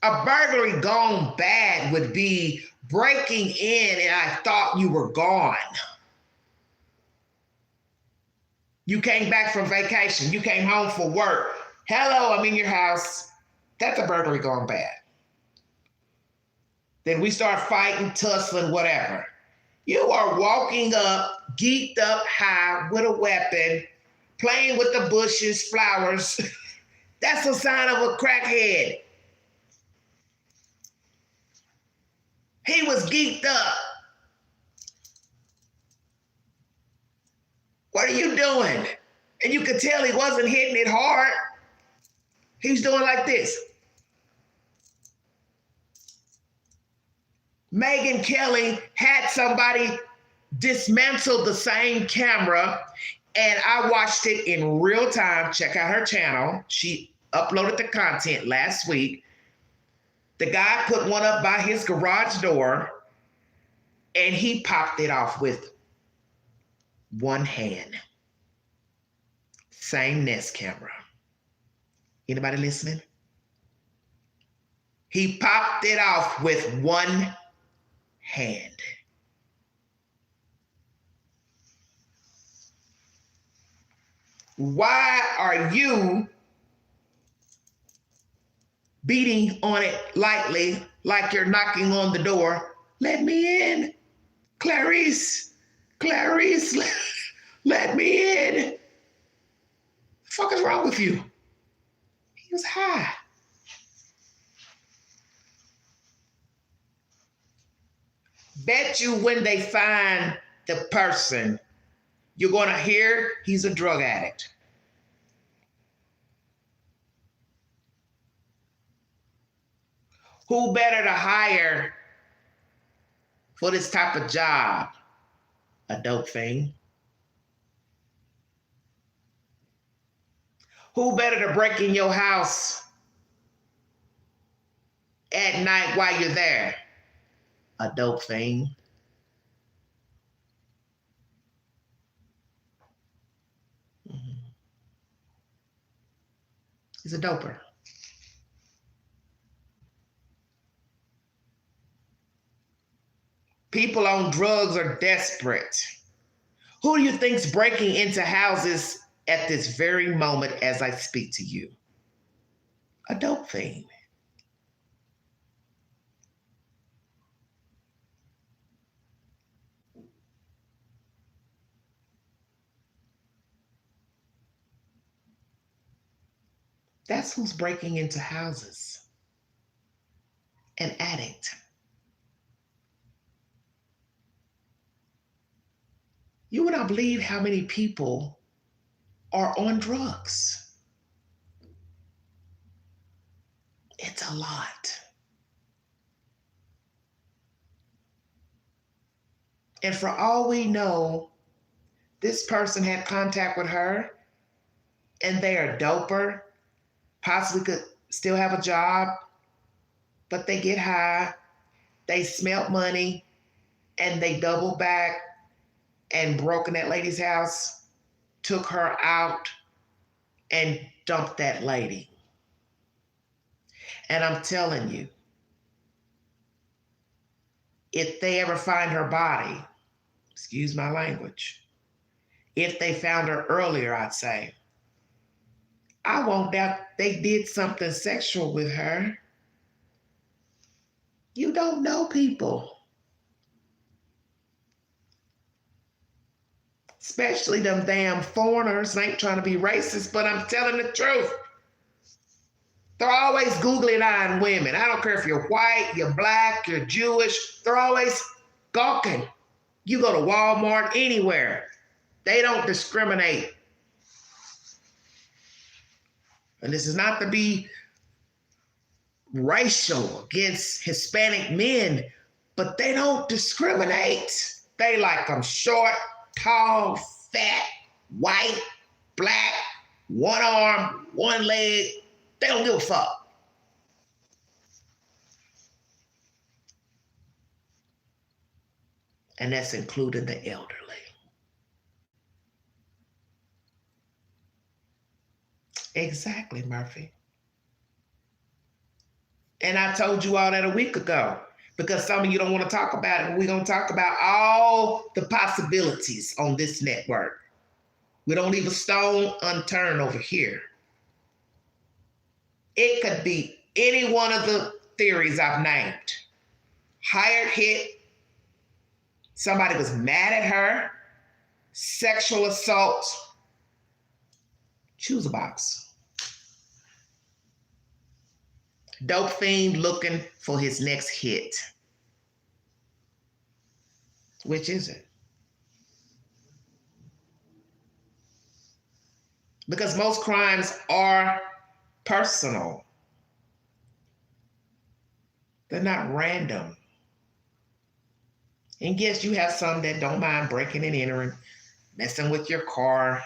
Speaker 1: A burglary gone bad would be breaking in and I thought you were gone. You came back from vacation. You came home for work. Hello, I'm in your house. That's a burglary gone bad. Then we start fighting, tussling, whatever. You are walking up, geeked up high with a weapon, playing with the bushes, flowers. That's a sign of a crackhead. He was geeked up. What are you doing? And you could tell he wasn't hitting it hard. He's doing like this. Megyn Kelly had somebody dismantle the same camera, and I watched it in real time. Check out her channel. She uploaded the content last week. The guy put one up by his garage door, and he popped it off with one hand. Same Nest camera. Anybody listening? He popped it off with one hand. Why are you beating on it lightly like you're knocking on the door? Let me in. Clarice, let me in. The fuck is wrong with you? He was high. Bet you when they find the person, you're going to hear he's a drug addict. Who better to hire for this type of job? A dope fiend. Who better to break in your house at night while you're there? A dope fiend. He's a doper. People on drugs are desperate. Who do you think's breaking into houses at this very moment as I speak to you? A dope fiend. That's who's breaking into houses. An addict. You would not believe how many people are on drugs. It's a lot. And for all we know, this person had contact with her and they are doper, possibly could still have a job, but they get high, they smelt money, and they double back and broke in that lady's house, took her out, and dumped that lady. And I'm telling you, if they ever find her body, excuse my language, if they found her earlier, I'd say, I won't doubt they did something sexual with her. You don't know people. Especially them damn foreigners. I ain't trying to be racist, but I'm telling the truth. They're always googly eyeing women. I don't care if you're white, you're black, you're Jewish. They're always gawking. You go to Walmart, anywhere. They don't discriminate. And this is not to be racial against Hispanic men, but they don't discriminate. They like them short, tall, fat, white, black, one arm, one leg. They don't give a fuck. And that's including the elderly. Exactly, Murphy. And I told you all that a week ago because some of you don't want to talk about it. We're going to talk about all the possibilities on this network. We don't leave a stone unturned over here. It could be any one of the theories I've named. Hired hit, somebody was mad at her, sexual assault. Choose a box. Dope fiend looking for his next hit. Which is it? Because most crimes are personal. They're not random. And yes, you have some that don't mind breaking and entering, messing with your car,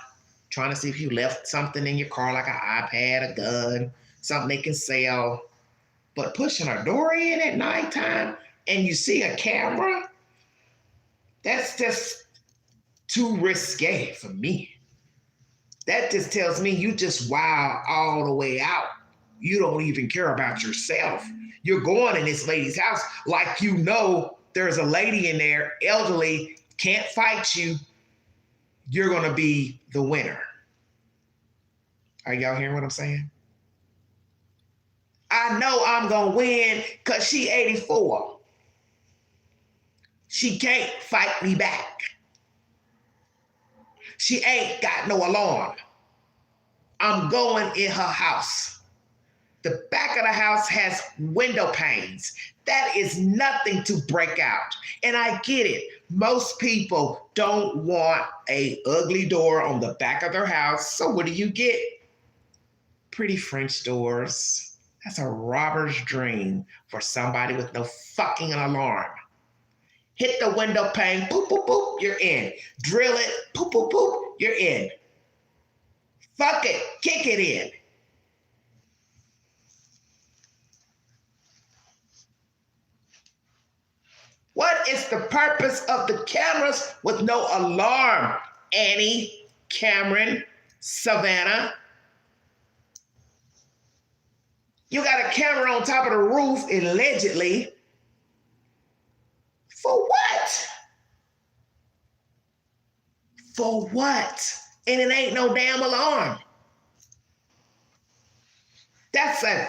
Speaker 1: trying to see if you left something in your car like an iPad, a gun, something they can sell. But pushing a door in at nighttime and you see a camera, that's just too risque for me. That just tells me you just wild all the way out. You don't even care about yourself. You're going in this lady's house like you know there's a lady in there, elderly, can't fight you. You're going to be the winner. Are y'all hearing what I'm saying? I know I'm going to win because she 84. She can't fight me back. She ain't got no alarm. I'm going in her house. The back of the house has window panes. That is nothing to break out. And I get it. Most people don't want an ugly door on the back of their house. So what do you get? Pretty French doors. That's a robber's dream for somebody with no fucking alarm. Hit the window pane, boop, boop, boop, you're in. Drill it, boop, boop, boop, you're in. Fuck it, kick it in. What is the purpose of the cameras with no alarm? Annie, Cameron, Savannah. You got a camera on top of the roof, allegedly. For what? For what? And it ain't no damn alarm. That's a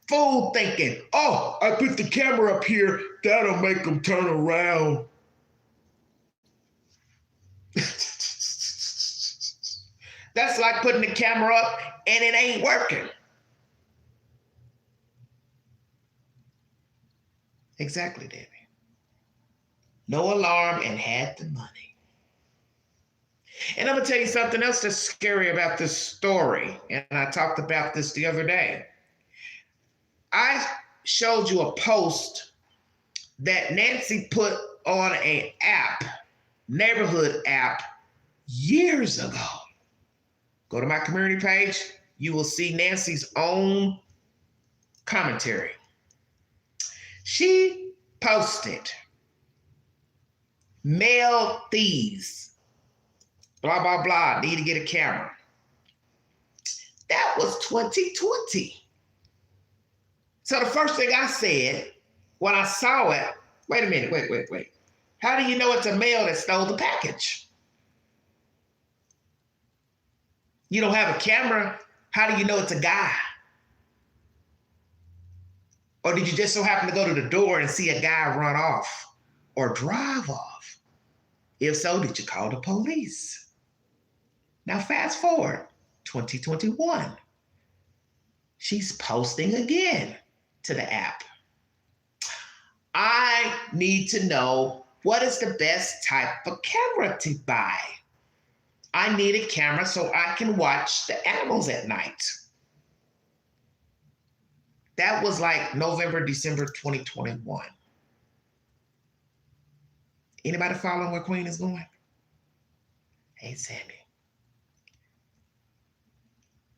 Speaker 1: fool thinking, oh, I put the camera up here, that'll make them turn around. That's like putting the camera up and it ain't working. Exactly, Debbie. No alarm and had the money. And I'm going to tell you something else that's scary about this story. And I talked about this the other day. I showed you a post that Nancy put on an app, neighborhood app, years ago. Go to my community page. You will see Nancy's own commentary. She posted, male thieves, blah, blah, blah, need to get a camera. That was 2020. So the first thing I said when I saw it, wait a minute, wait. How do you know it's a male that stole the package? You don't have a camera. How do you know it's a guy? Or did you just so happen to go to the door and see a guy run off or drive off? If so, did you call the police? Now fast forward, 2021. She's posting again to the app. I need to know what is the best type of camera to buy. I need a camera so I can watch the animals at night. That was like November, December 2021. Anybody following where Queen is going? Hey, Sammy.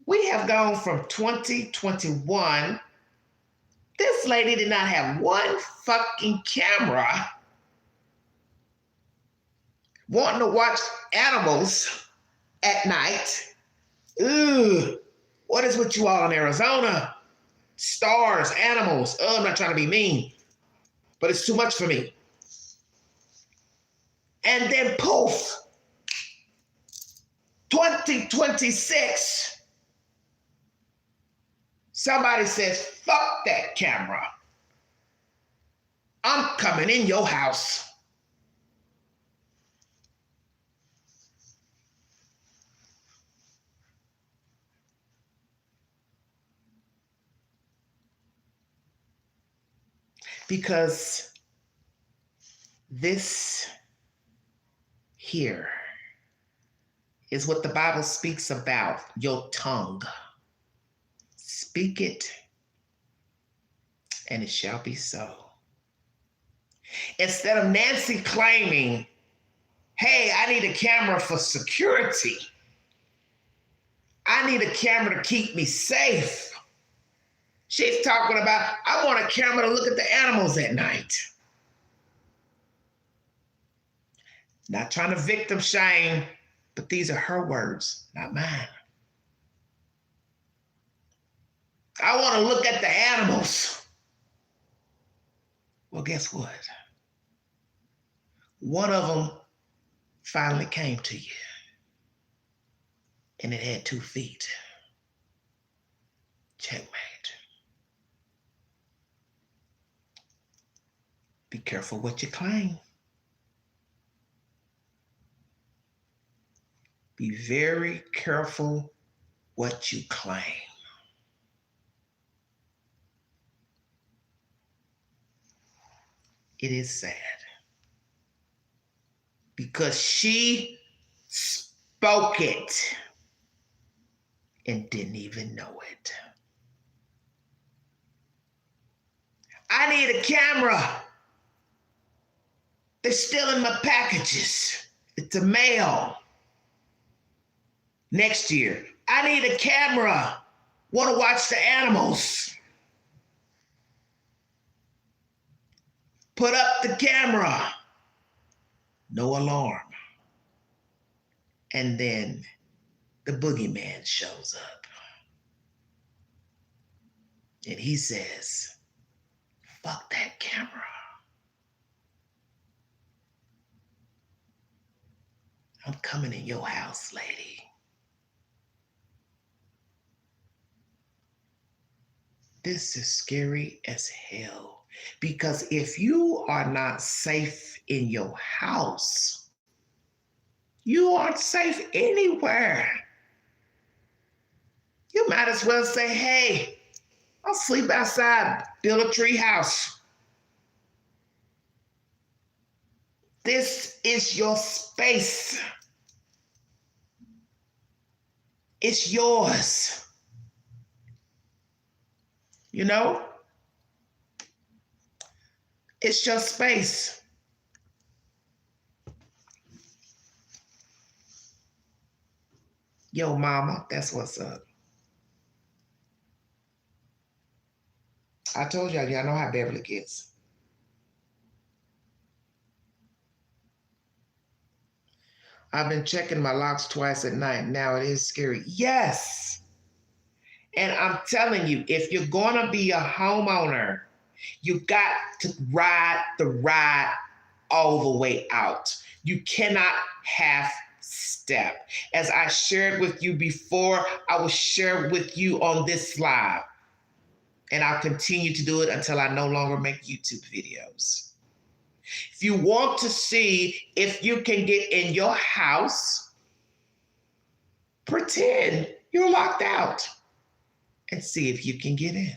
Speaker 1: We have gone from 2021. This lady did not have one fucking camera wanting to watch animals at night. Ugh. What is with you all in Arizona? Stars, animals. Oh, I'm not trying to be mean, but it's too much for me. And then poof, 2026, somebody says, fuck that camera. I'm coming in your house. Because this here is what the Bible speaks about, your tongue. Speak it, and it shall be so. Instead of Nancy claiming, hey, I need a camera for security. I need a camera to keep me safe. She's talking about, I want a camera to look at the animals at night. Not trying to victim shame, but these are her words, not mine. I want to look at the animals. Well, guess what? One of them finally came to you, and it had 2 feet. Checkmate. Be careful what you claim. Be very careful what you claim. It is sad. Because she spoke it and didn't even know it. I need a camera. They're stealing my packages. It's a mail. Next year, I need a camera. Want to watch the animals. Put up the camera. No alarm. And then the boogeyman shows up. And he says, fuck that camera. I'm coming in your house, lady. This is scary as hell. Because if you are not safe in your house, you aren't safe anywhere. You might as well say, hey, I'll sleep outside, build a tree house. This is your space. It's yours. You know? It's your space. Yo, mama, that's what's up. I told y'all know how Beverly gets. I've been checking my locks twice at night. Now it is scary. Yes. And I'm telling you, if you're going to be a homeowner, you got to ride the ride all the way out. You cannot half step. As I shared with you before, I will share with you on this live. And I'll continue to do it until I no longer make YouTube videos. If you want to see if you can get in your house, pretend you're locked out and see if you can get in.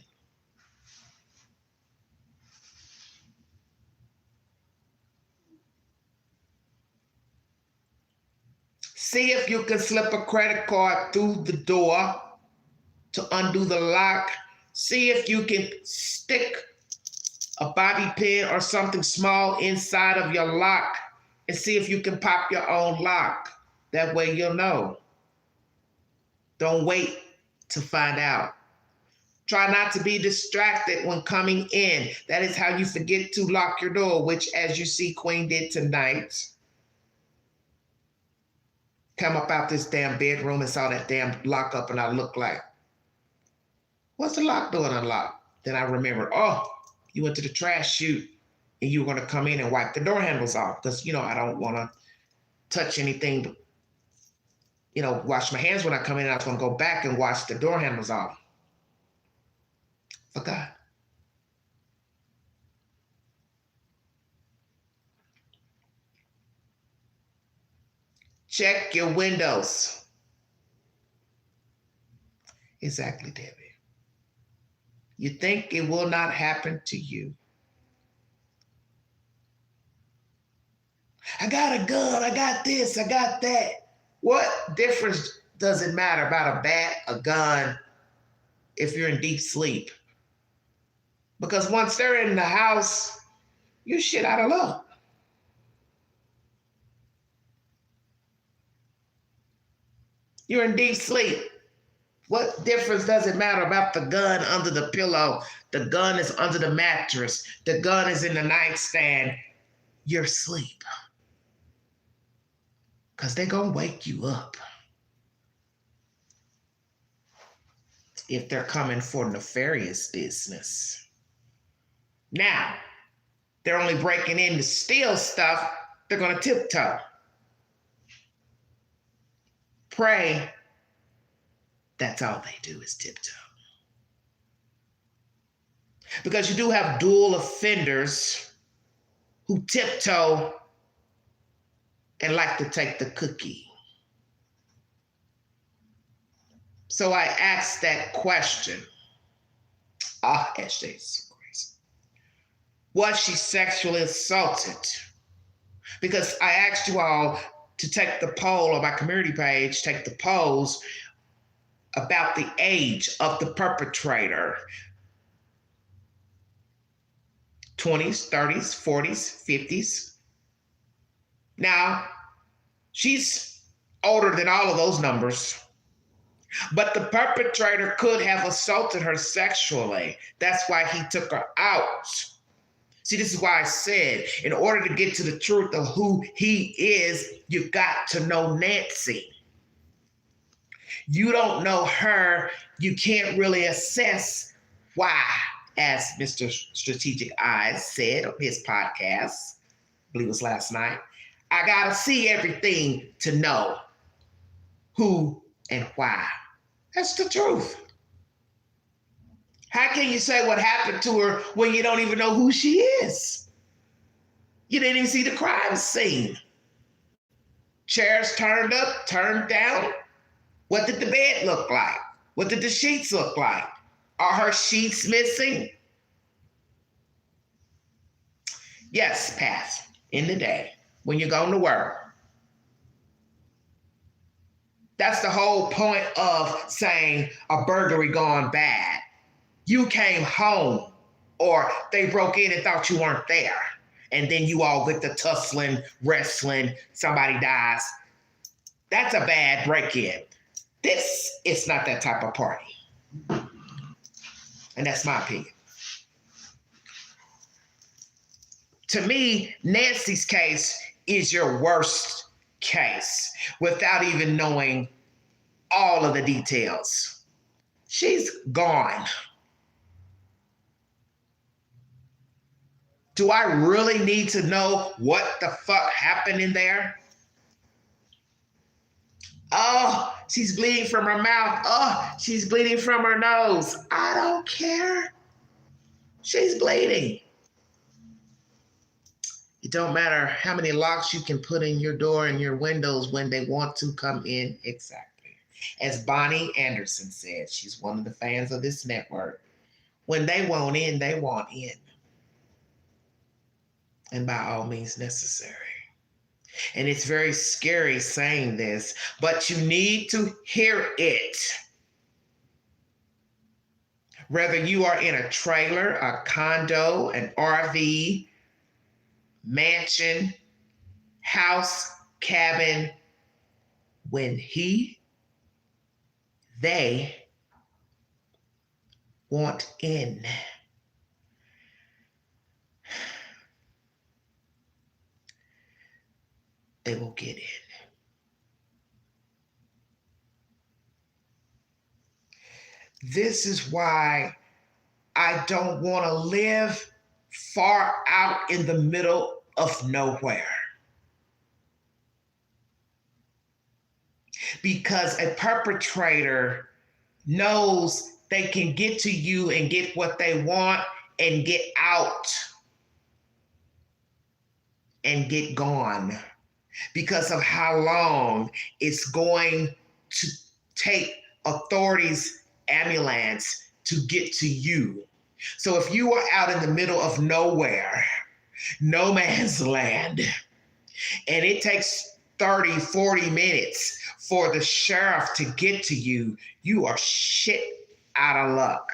Speaker 1: See if you can slip a credit card through the door to undo the lock. See if you can stick a bobby pin or something small inside of your lock and see if you can pop your own lock. That way you'll know. Don't wait to find out. Try not to be distracted when coming in. That is how you forget to lock your door, which, as you see, Queen did tonight. Come up out this damn bedroom and saw that damn lock up, and I looked like, what's the lock doing unlocked? Then I remember, oh, you went to the trash chute and you were going to come in and wipe the door handles off because, I don't want to touch anything but, wash my hands when I come in. I was going to go back and wash the door handles off. Forgot. Check your windows. Exactly, Debbie. You think it will not happen to you. I got a gun, I got this, I got that. What difference does it matter about a bat, a gun, if you're in deep sleep? Because once they're in the house, you shit out of luck. You're in deep sleep. What difference does it matter about the gun under the pillow? The gun is under the mattress. The gun is in the nightstand. You're asleep. Because they're going to wake you up. If they're coming for nefarious business. Now, they're only breaking in to steal stuff. They're going to tiptoe. Pray. That's all they do is tiptoe. Because you do have dual offenders who tiptoe and like to take the cookie. So I asked that question. SJ is so crazy. Was she sexually assaulted? Because I asked you all to take the poll on my community page, take the polls about the age of the perpetrator. 20s, 30s, 40s, 50s. Now, she's older than all of those numbers. But the perpetrator could have assaulted her sexually. That's why he took her out. See, this is why I said, in order to get to the truth of who he is, you've got to know Nancy. You don't know her, you can't really assess why, as Mr. Strategic Eyes said on his podcast, I believe it was last night, I gotta see everything to know who and why. That's the truth. How can you say what happened to her when you don't even know who she is? You didn't even see the crime scene. Chairs turned up, turned down. What did the bed look like? What did the sheets look like? Are her sheets missing? Yes, Pat, in the day when you're going to work. That's the whole point of saying a burglary gone bad. You came home, or they broke in and thought you weren't there. And then you all get the tussling, wrestling, somebody dies. That's a bad break-in. This is not that type of party. And that's my opinion. To me, Nancy's case is your worst case without even knowing all of the details. She's gone. Do I really need to know what the fuck happened in there? Oh, she's bleeding from her mouth. Oh, she's bleeding from her nose. I don't care. She's bleeding. It don't matter how many locks you can put in your door and your windows when they want to come in. Exactly. As Bonnie Anderson said, she's one of the fans of this network. When they want in, they want in. And by all means necessary. And it's very scary saying this, but you need to hear it. Whether you are in a trailer, a condo, an RV, mansion, house, cabin, when they want in. They will get in. This is why I don't want to live far out in the middle of nowhere. Because a perpetrator knows they can get to you and get what they want and get out and get gone. Because of how long it's going to take authorities' ambulance to get to you. So if you are out in the middle of nowhere, no man's land, and it takes 30, 40 minutes for the sheriff to get to you, you are shit out of luck.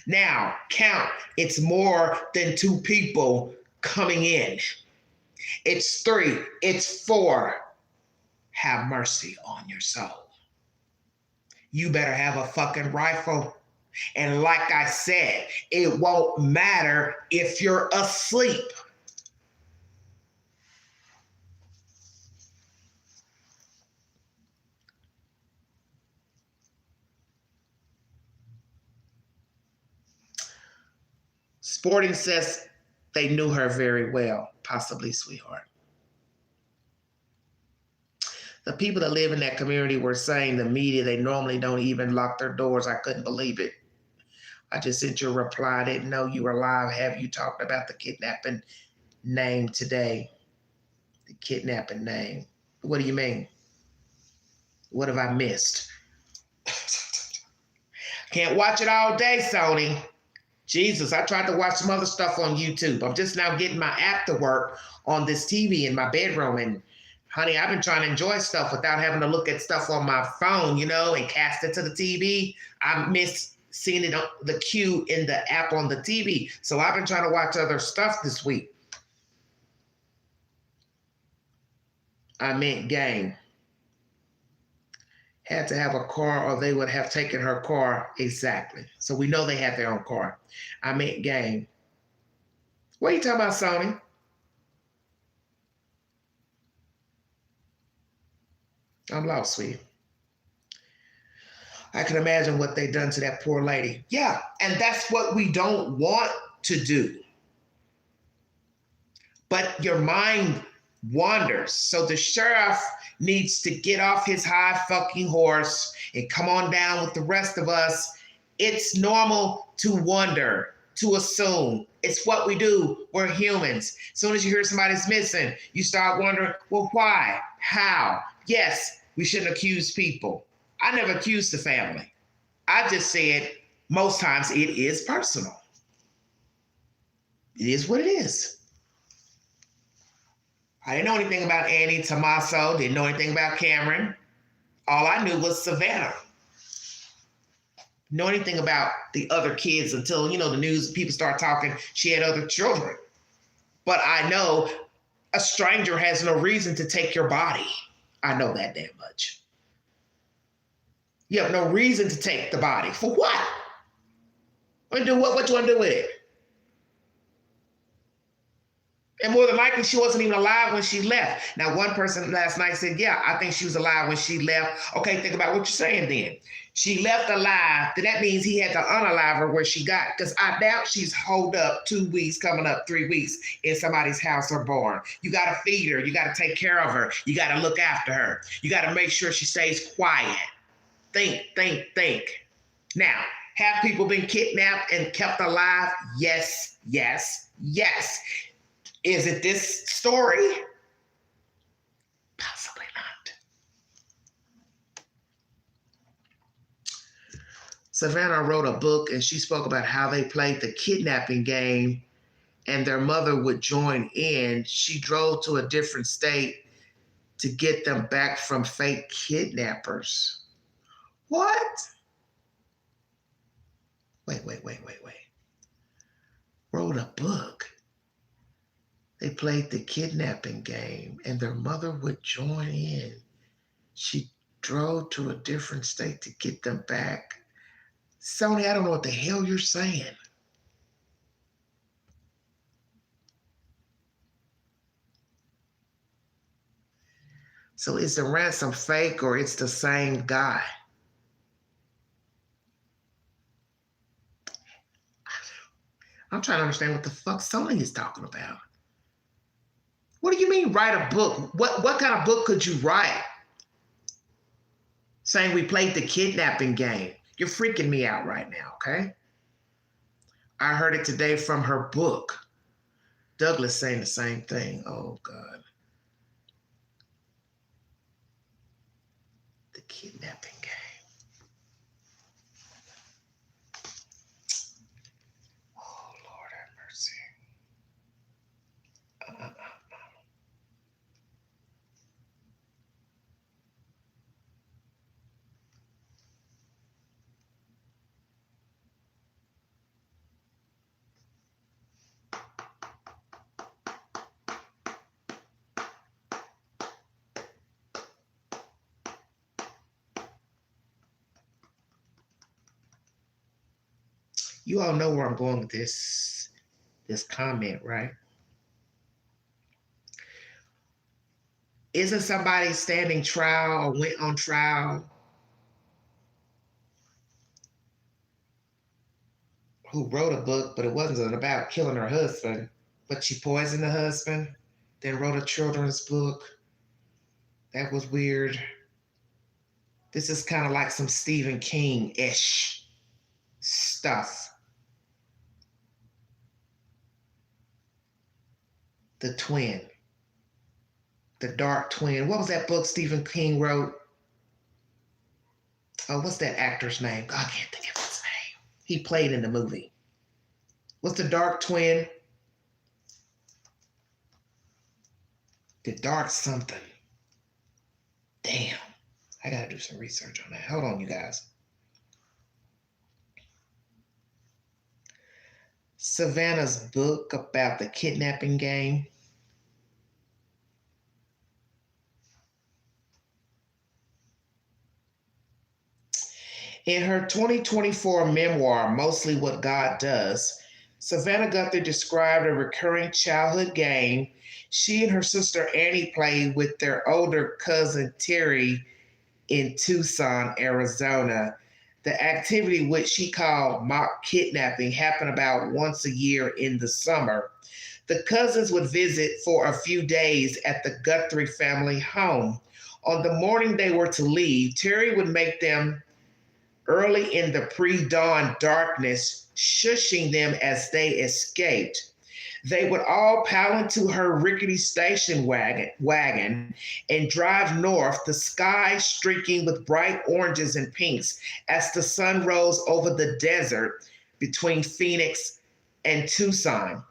Speaker 1: Now, count, it's more than 2 people coming in. It's 3, it's 4. Have mercy on your soul. You better have a fucking rifle. And like I said, it won't matter if you're asleep. Sporting says they knew her very well, possibly sweetheart. The people that live in that community were saying the media, they normally don't even lock their doors. I couldn't believe it. I just sent you a reply. I didn't know you were live. Have you talked about the kidnapping name today? The kidnapping name. What do you mean? What have I missed? Can't watch it all day, Sony. Jesus, I tried to watch some other stuff on YouTube. I'm just now getting my app to work on this TV in my bedroom. And honey, I've been trying to enjoy stuff without having to look at stuff on my phone, and cast it to the TV. I miss seen it on the cue in the app on the TV. So I've been trying to watch other stuff this week. I meant game. Had to have a car or they would have taken her car. Exactly. So we know they had their own car. I meant game. What are you talking about, Sony? I'm lost, sweetie. I can imagine what they done to that poor lady. Yeah, and that's what we don't want to do. But your mind wanders. So the sheriff needs to get off his high fucking horse and come on down with the rest of us. It's normal to wonder, to assume. It's what we do. We're humans. As soon as you hear somebody's missing, you start wondering, well, why? How? Yes, we shouldn't accuse people. I never accused the family. I just said most times it is personal. It is what it is. I didn't know anything about Annie, Tommaso, didn't know anything about Cameron. All I knew was Savannah. Know anything about the other kids until, the news, people start talking, she had other children. But I know a stranger has no reason to take your body. I know that damn much. You have no reason to take the body. For what? What you want to do with it? And more than likely, she wasn't even alive when she left. Now, one person last night said, yeah, I think she was alive when she left. Okay, think about what you're saying then. She left alive, then that means he had to unalive her where she got, because I doubt she's holed up 2 weeks, coming up 3 weeks in somebody's house or barn. You got to feed her. You got to take care of her. You got to look after her. You got to make sure she stays quiet. Think. Now, have people been kidnapped and kept alive? Yes. Is it this story? Possibly not. Savannah wrote a book and she spoke about how they played the kidnapping game and their mother would join in. She drove to a different state to get them back from fake kidnappers. What? Wait. Wrote a book. They played the kidnapping game and their mother would join in. She drove to a different state to get them back. Sony, I don't know what the hell you're saying. So is the ransom fake or it's the same guy? I'm trying to understand what the fuck Sony is talking about. What do you mean write a book? What kind of book could you write? Saying we played the kidnapping game. You're freaking me out right now, okay? I heard it today from her book. Douglas saying the same thing. Oh, God. The kidnapping game. Oh, Lord have mercy. You all know where I'm going with this comment, right? Isn't somebody standing trial or went on trial who wrote a book, but it wasn't about killing her husband, but she poisoned the husband, then wrote a children's book? That was weird. This is kind of like some Stephen King-ish stuff. The Twin. The Dark Twin. What was that book Stephen King wrote? Oh, what's that actor's name? God, I can't think of his name. He played in the movie. What's the Dark Twin? The Dark something. Damn. I gotta do some research on that. Hold on, you guys. Savannah's book about the kidnapping game. In her 2024 memoir, Mostly What God Does, Savannah Guthrie described a recurring childhood game she and her sister Annie played with their older cousin Terry in Tucson, Arizona. The activity, which she called mock kidnapping, happened about once a year in the summer. The cousins would visit for a few days at the Guthrie family home. On the morning they were to leave, Terry would make them early in the pre dawn darkness, shushing them as they escaped. They would all pile into her rickety station wagon and drive north, the sky streaking with bright oranges and pinks as the sun rose over the desert between Phoenix and Tucson.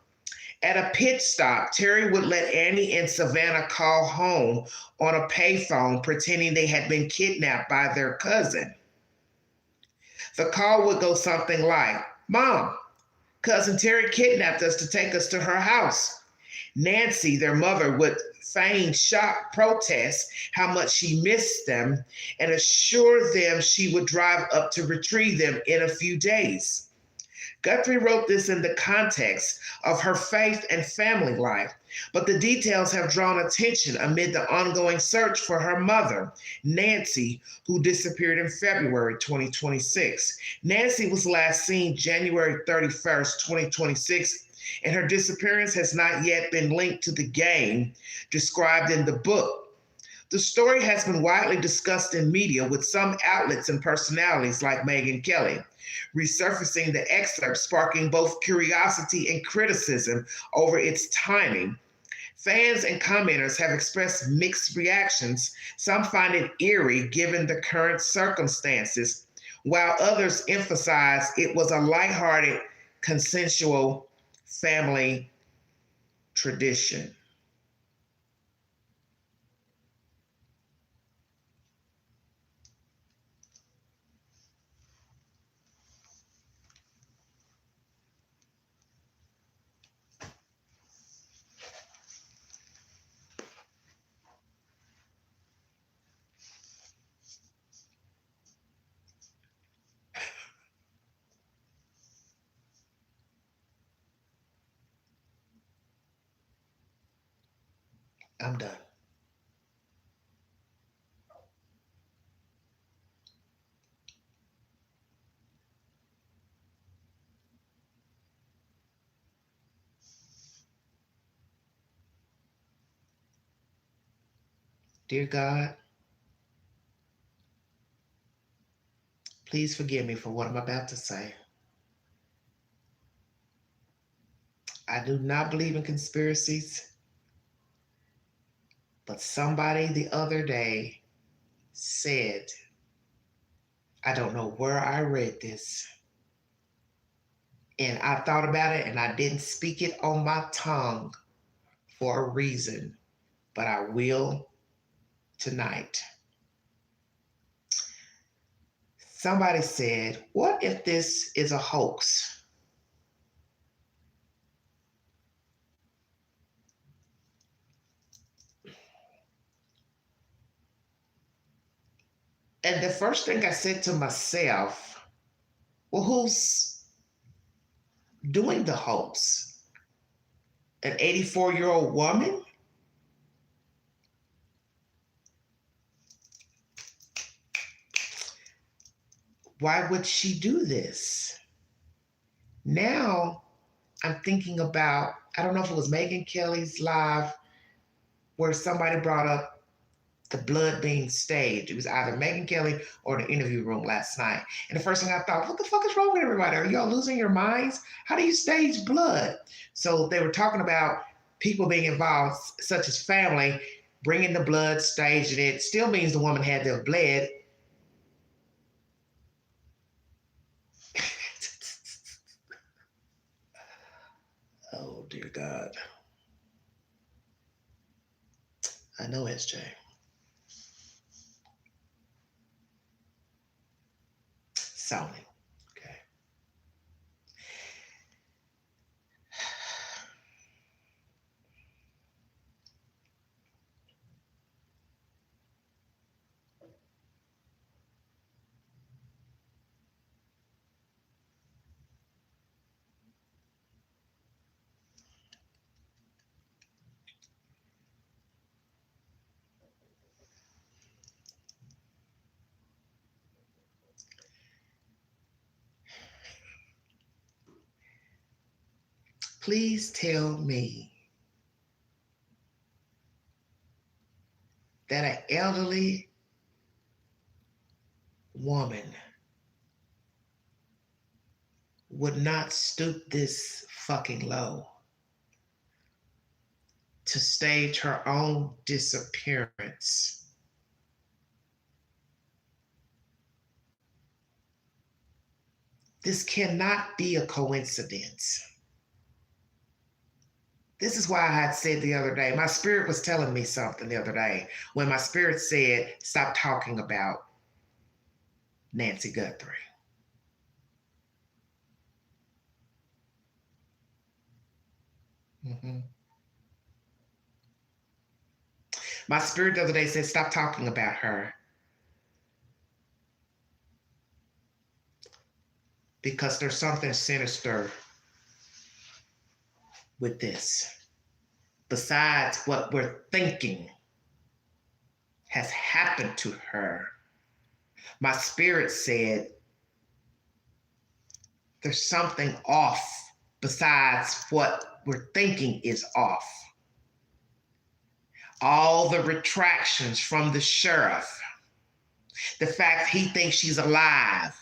Speaker 1: At a pit stop, Terry would let Annie and Savannah call home on a payphone, pretending they had been kidnapped by their cousin. The call would go something like, "Mom, Cousin Terry kidnapped us to take us to her house." Nancy, their mother, would feign shocked protest how much she missed them and assure them she would drive up to retrieve them in a few days. Guthrie wrote this in the context of her faith and family life, but the details have drawn attention amid the ongoing search for her mother, Nancy, who disappeared in February 2026. Nancy was last seen January 31st, 2026, and her disappearance has not yet been linked to the game described in the book. The story has been widely discussed in media, with some outlets and personalities like Megyn Kelly resurfacing the excerpt, sparking both curiosity and criticism over its timing. Fans and commenters have expressed mixed reactions. Some find it eerie given the current circumstances, while others emphasize it was a lighthearted, consensual family tradition. I'm done. Dear God, please forgive me for what I'm about to say. I do not believe in conspiracies, but somebody the other day said, I don't know where I read this, and I thought about it and I didn't speak it on my tongue for a reason, but I will tonight. Somebody said, what if this is a hoax? And the first thing I said to myself, well, who's doing the hoax? An 84-year-old woman? Why would she do this? Now I'm thinking about, I don't know if it was Megyn Kelly's live where somebody brought up the blood being staged. It was either Megyn Kelly or the interview room last night. And the first thing I thought, what the fuck is wrong with everybody? Are y'all losing your minds? How do you stage blood? So they were talking about people being involved, such as family, bringing the blood, staging it. Still means the woman had to have bled. Oh, dear God. I know, SJ. Sounding. Okay. Please tell me that an elderly woman would not stoop this fucking low to stage her own disappearance. This cannot be a coincidence. This is why I had said the other day, my spirit was telling me something the other day when my spirit said, stop talking about Nancy Guthrie. Mm-hmm. My spirit the other day said, stop talking about her. Because there's something sinister with this. Besides what we're thinking has happened to her, my spirit said, there's something off besides what we're thinking is off. All the retractions from the sheriff, the fact he thinks she's alive.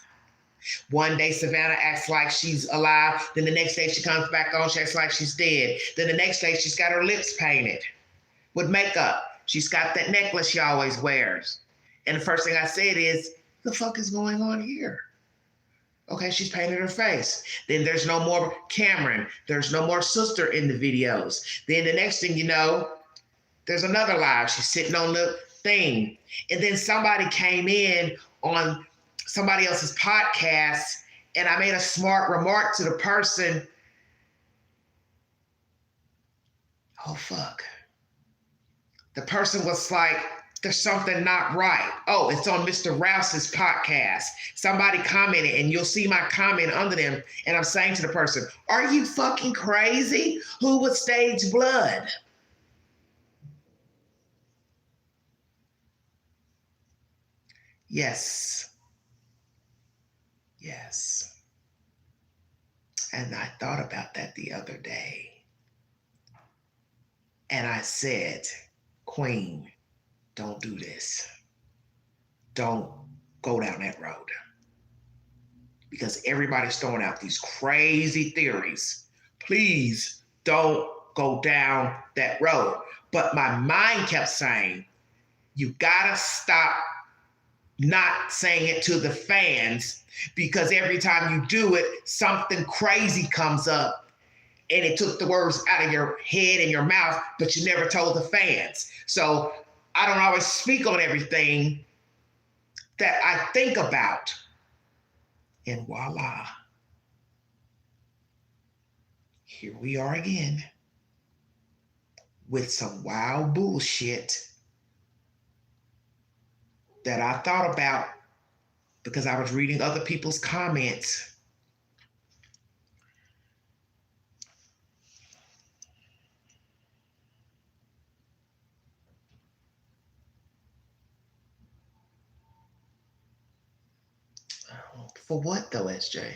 Speaker 1: One day Savannah acts like she's alive, then the next day she comes back on, she acts like she's dead. Then the next day she's got her lips painted with makeup. She's got that necklace she always wears. And the first thing I said is, the fuck is going on here? Okay, she's painted her face. Then there's no more Cameron. There's no more sister in the videos. Then the next thing you know, there's another live. She's sitting on the thing. And then somebody came in on somebody else's podcast and I made a smart remark to the person. Oh, fuck. The person was like, there's something not right. Oh, it's on Mr. Rouse's podcast. Somebody commented, and you'll see my comment under them. And I'm saying to the person, are you fucking crazy? Who would stage blood? Yes. Yes. And I thought about that the other day. And I said, Queen, don't do this. Don't go down that road. Because everybody's throwing out these crazy theories. Please don't go down that road. But my mind kept saying, you gotta stop not saying it to the fans, because every time you do it, something crazy comes up and it took the words out of your head and your mouth, but you never told the fans. So I don't always speak on everything that I think about. And voila, here we are again with some wild bullshit that I thought about because I was reading other people's comments. For what though, SJ?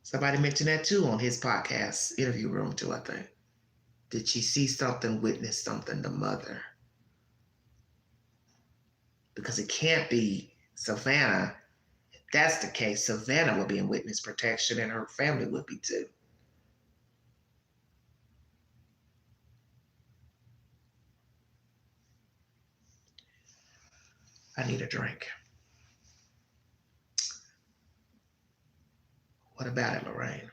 Speaker 1: Somebody mentioned that too on his podcast, Interview Room too, I think. Did she see something, witness something, the mother? Because it can't be Savannah. If that's the case, Savannah will be in witness protection and her family would be too. I need a drink. What about it, Lorraine?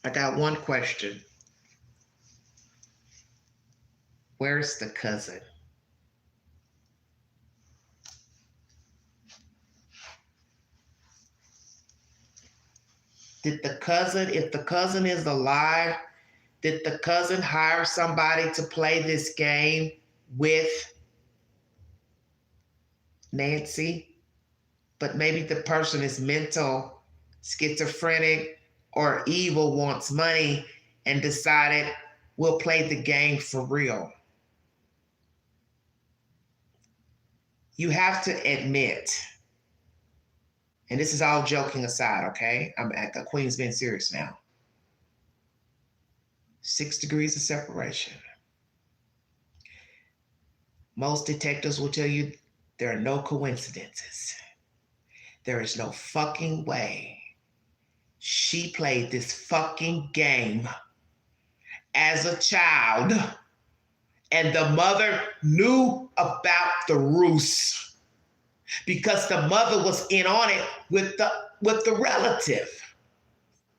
Speaker 1: I got one question. Where's the cousin? Did the cousin, if the cousin is alive, did the cousin hire somebody to play this game with Nancy? But maybe the person is mental, schizophrenic, or evil, wants money, and decided we'll play the game for real. You have to admit, and this is all joking aside, okay? I'm at the Queen's being serious now. 6 degrees of separation. Most detectives will tell you there are no coincidences. There is no fucking way she played this fucking game as a child and the mother knew about the ruse because the mother was in on it with the relative.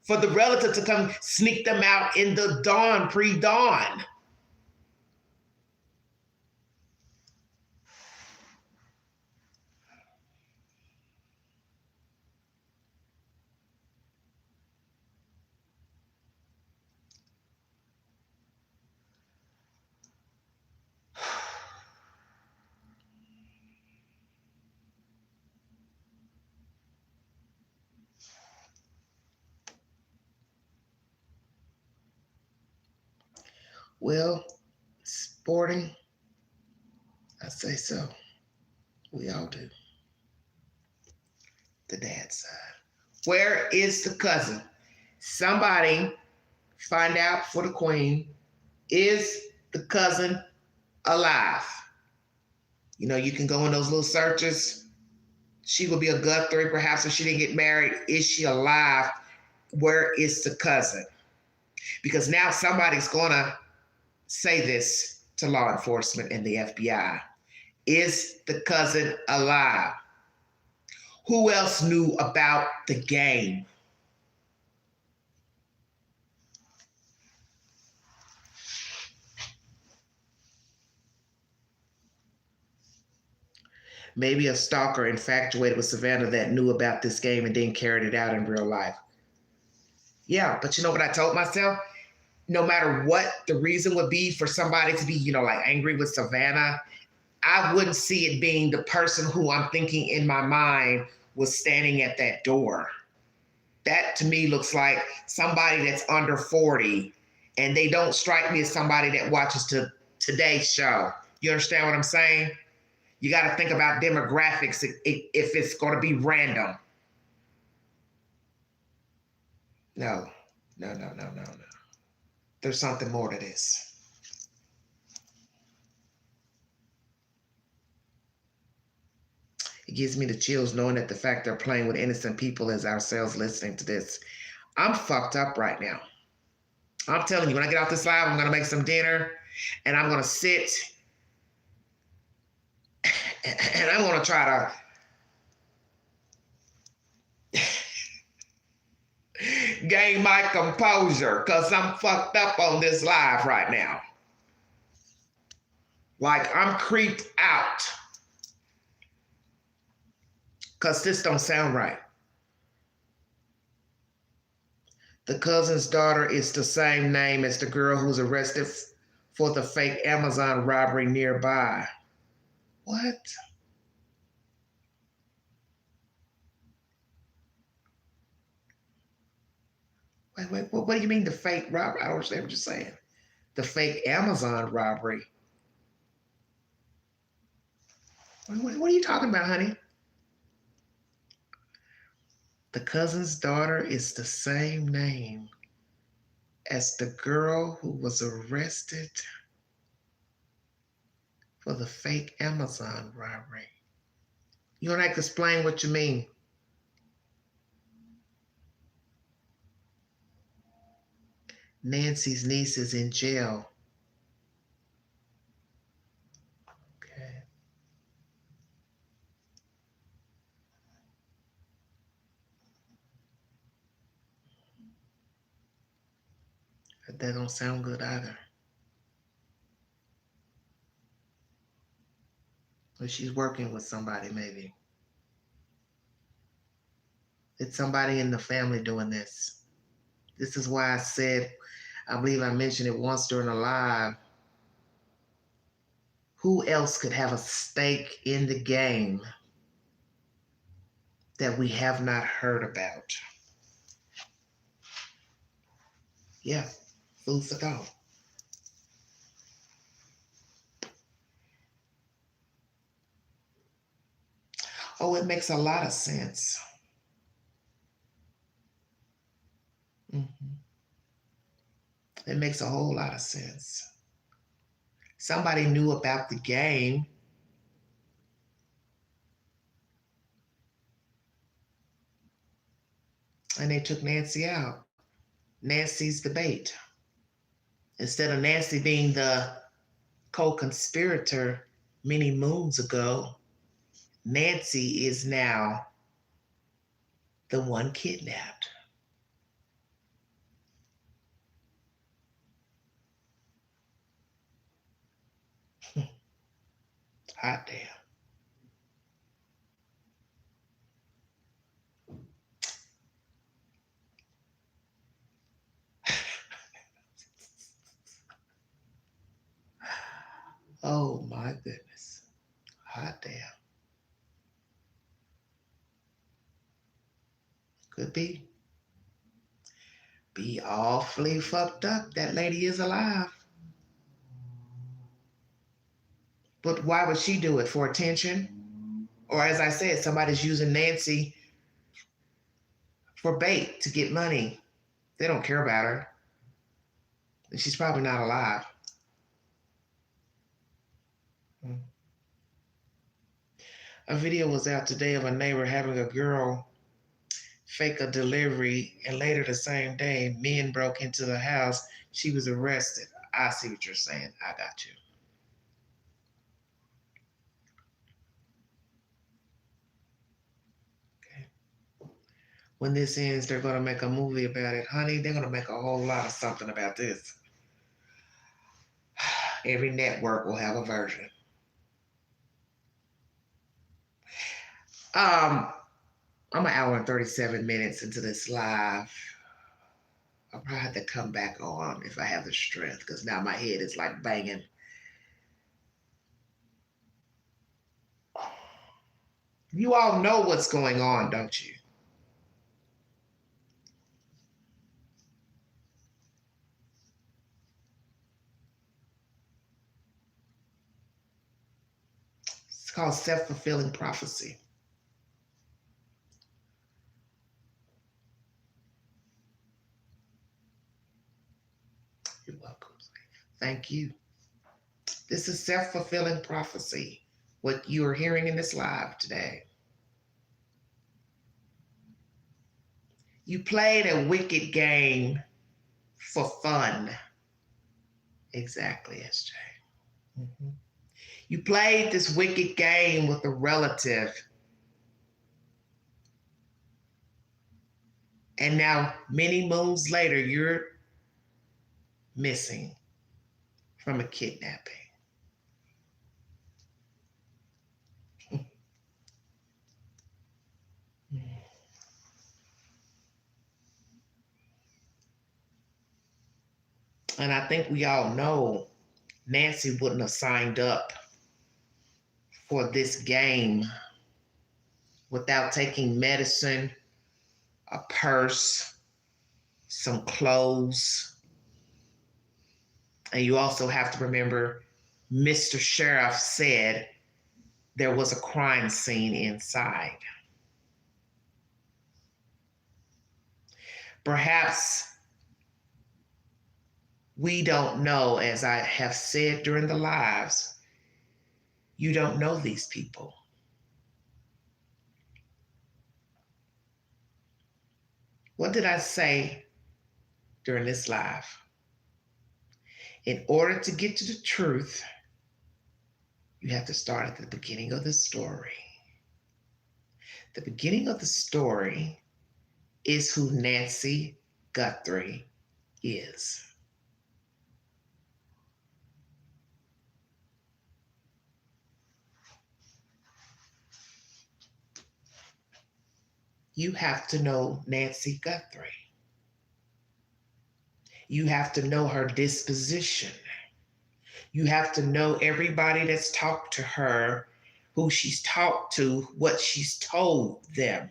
Speaker 1: For the relative to come sneak them out in the dawn, pre-dawn. Well, sporting, I say so. We all do. The dad side. Where is the cousin? Somebody find out for the Queen. Is the cousin alive? You know, you can go in those little searches. She will be a Guthrie, perhaps if she didn't get married. Is she alive? Where is the cousin? Because now somebody's gonna say this to law enforcement and the FBI. Is the cousin alive? Who else knew about the game? Maybe a stalker infatuated with Savannah that knew about this game and then carried it out in real life. Yeah, but you know what I told myself? No matter what the reason would be for somebody to be, like angry with Savannah, I wouldn't see it being the person who I'm thinking in my mind was standing at that door. That to me looks like somebody that's under 40, and they don't strike me as somebody that watches today's show. You understand what I'm saying? You got to think about demographics if it's going to be random. No. There's something more to this. It gives me the chills knowing that the fact they're playing with innocent people is ourselves listening to this. I'm fucked up right now. I'm telling you, when I get off this live, I'm going to make some dinner and I'm going to sit and I'm going to try to gain my composure because I'm fucked up on this live right now. Like I'm creeped out because this don't sound right. The cousin's daughter is the same name as the girl who was arrested for the fake Amazon robbery nearby. What? Wait, what do you mean the fake robbery? I don't understand what you're saying. The fake Amazon robbery. What are you talking about, honey? The cousin's daughter is the same name as the girl who was arrested for the fake Amazon robbery. You don't have to explain what you mean. Nancy's niece is in jail. Okay. That don't sound good either. Or she's working with somebody, maybe. It's somebody in the family doing this. This is why I said, I believe I mentioned it once during a live. Who else could have a stake in the game that we have not heard about? Yeah, food for thought. Oh, it makes a lot of sense. Mhm. It makes a whole lot of sense. Somebody knew about the game and they took Nancy out. Nancy's the bait. Instead of Nancy being the co-conspirator many moons ago, Nancy is now the one kidnapped. Hot damn. Oh my goodness. Hot damn. Could be awfully fucked up. That lady is alive. But why would she do it? For attention? Or as I said, somebody's using Nancy for bait to get money. They don't care about her. And she's probably not alive. A video was out today of a neighbor having a girl fake a delivery, and later the same day, men broke into the house. She was arrested. I see what you're saying. I got you. Okay. When this ends, they're going to make a movie about it. Honey, they're going to make a whole lot of something about this. Every network will have a version. I'm an hour and 37 minutes into this live. I'll probably have to come back on if I have the strength, because now my head is like banging. You all know what's going on, don't you? It's called self-fulfilling prophecy. You're welcome. Thank you. This is self-fulfilling prophecy, what you are hearing in this live today. You played a wicked game for fun. Exactly, SJ. Mm-hmm. You played this wicked game with a relative, and now many moons later, you're missing from a kidnapping. And I think we all know Nancy wouldn't have signed up for this game without taking medicine, a purse, some clothes. And you also have to remember, Mr. Sheriff said there was a crime scene inside. Perhaps we don't know, as I have said during the lives, you don't know these people. What did I say during this live? In order to get to the truth, you have to start at the beginning of the story. The beginning of the story is who Nancy Guthrie is. You have to know Nancy Guthrie. You have to know her disposition. You have to know everybody that's talked to her, who she's talked to, what she's told them,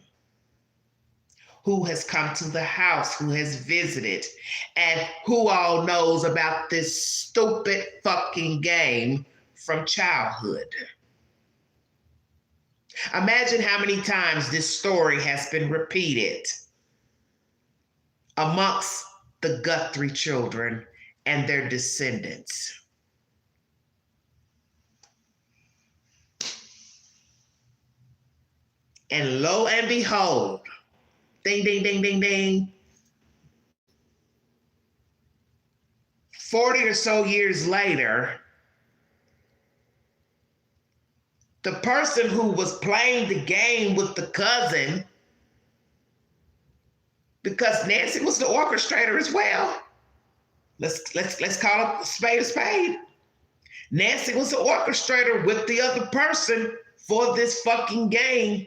Speaker 1: who has come to the house, who has visited, and who all knows about this stupid fucking game from childhood. Imagine how many times this story has been repeated amongst the Guthrie children and their descendants. And lo and behold, ding, ding, ding, ding, ding, 40 or so years later, the person who was playing the game with the cousin, because Nancy was the orchestrator as well. Let's call it spade a spade. Nancy was the orchestrator with the other person for this fucking game.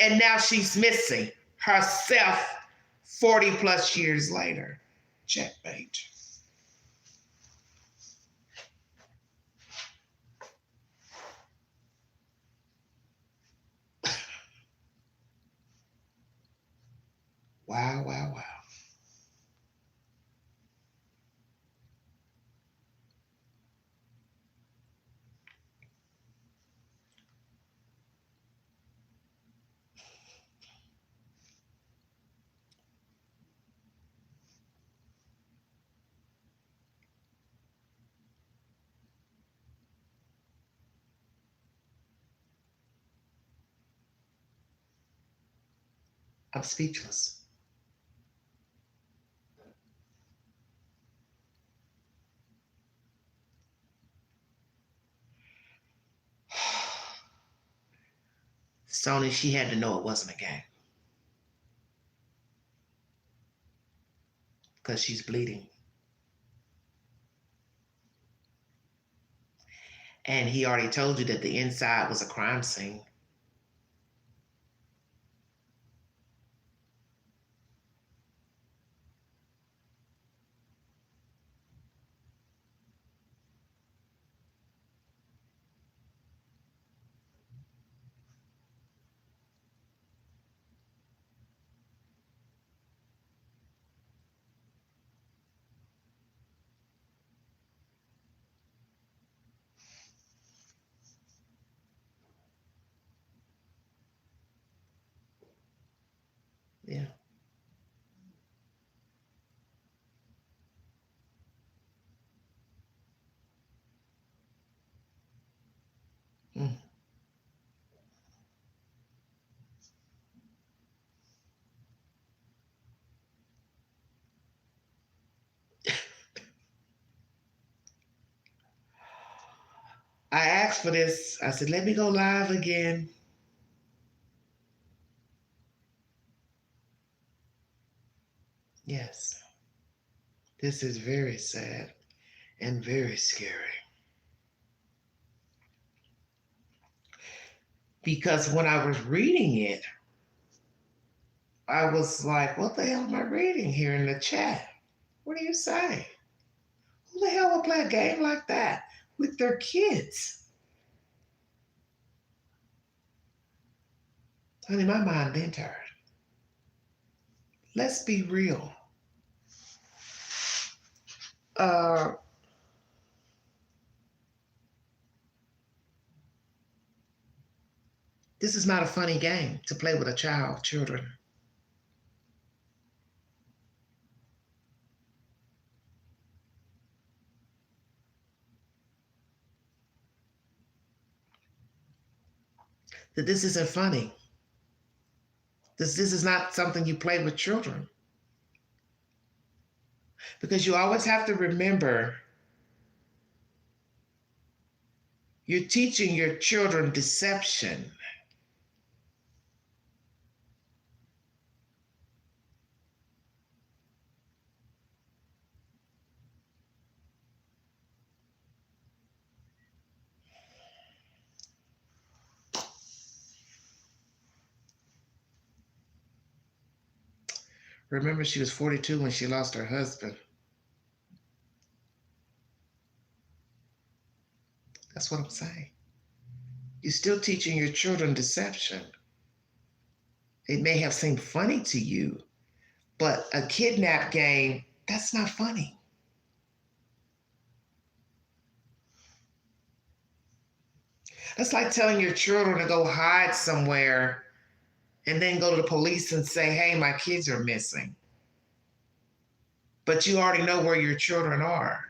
Speaker 1: And now she's missing herself 40 plus years later. Checkmate. Wow, wow, wow. I'm speechless. Sony, she had to know it wasn't a game. Because she's bleeding. And he already told you that the inside was a crime scene. Yeah. Mm. I asked for this. I said, let me go live again. Yes. This is very sad and very scary. Because when I was reading it, I was like, what the hell am I reading here in the chat? What are you saying? Who the hell would play a game like that with their kids? Honey, my mind been tired. Let's be real. Uh, this is not a funny game to play with a child, children. That this isn't funny. This is not something you play with children. Because you always have to remember you're teaching your children deception. Remember, she was 42 when she lost her husband. That's what I'm saying. You're still teaching your children deception. It may have seemed funny to you, but a kidnap game, that's not funny. That's like telling your children to go hide somewhere and then go to the police and say, hey, my kids are missing. But you already know where your children are.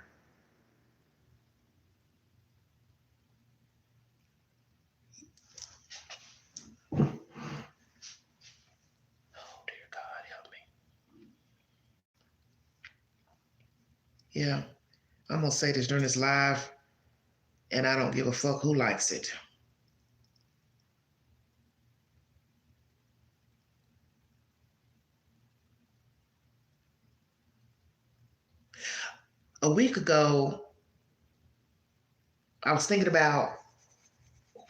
Speaker 1: Oh, dear God, help me. Yeah, I'm going to say this during this live, and I don't give a fuck who likes it. A week ago, I was thinking about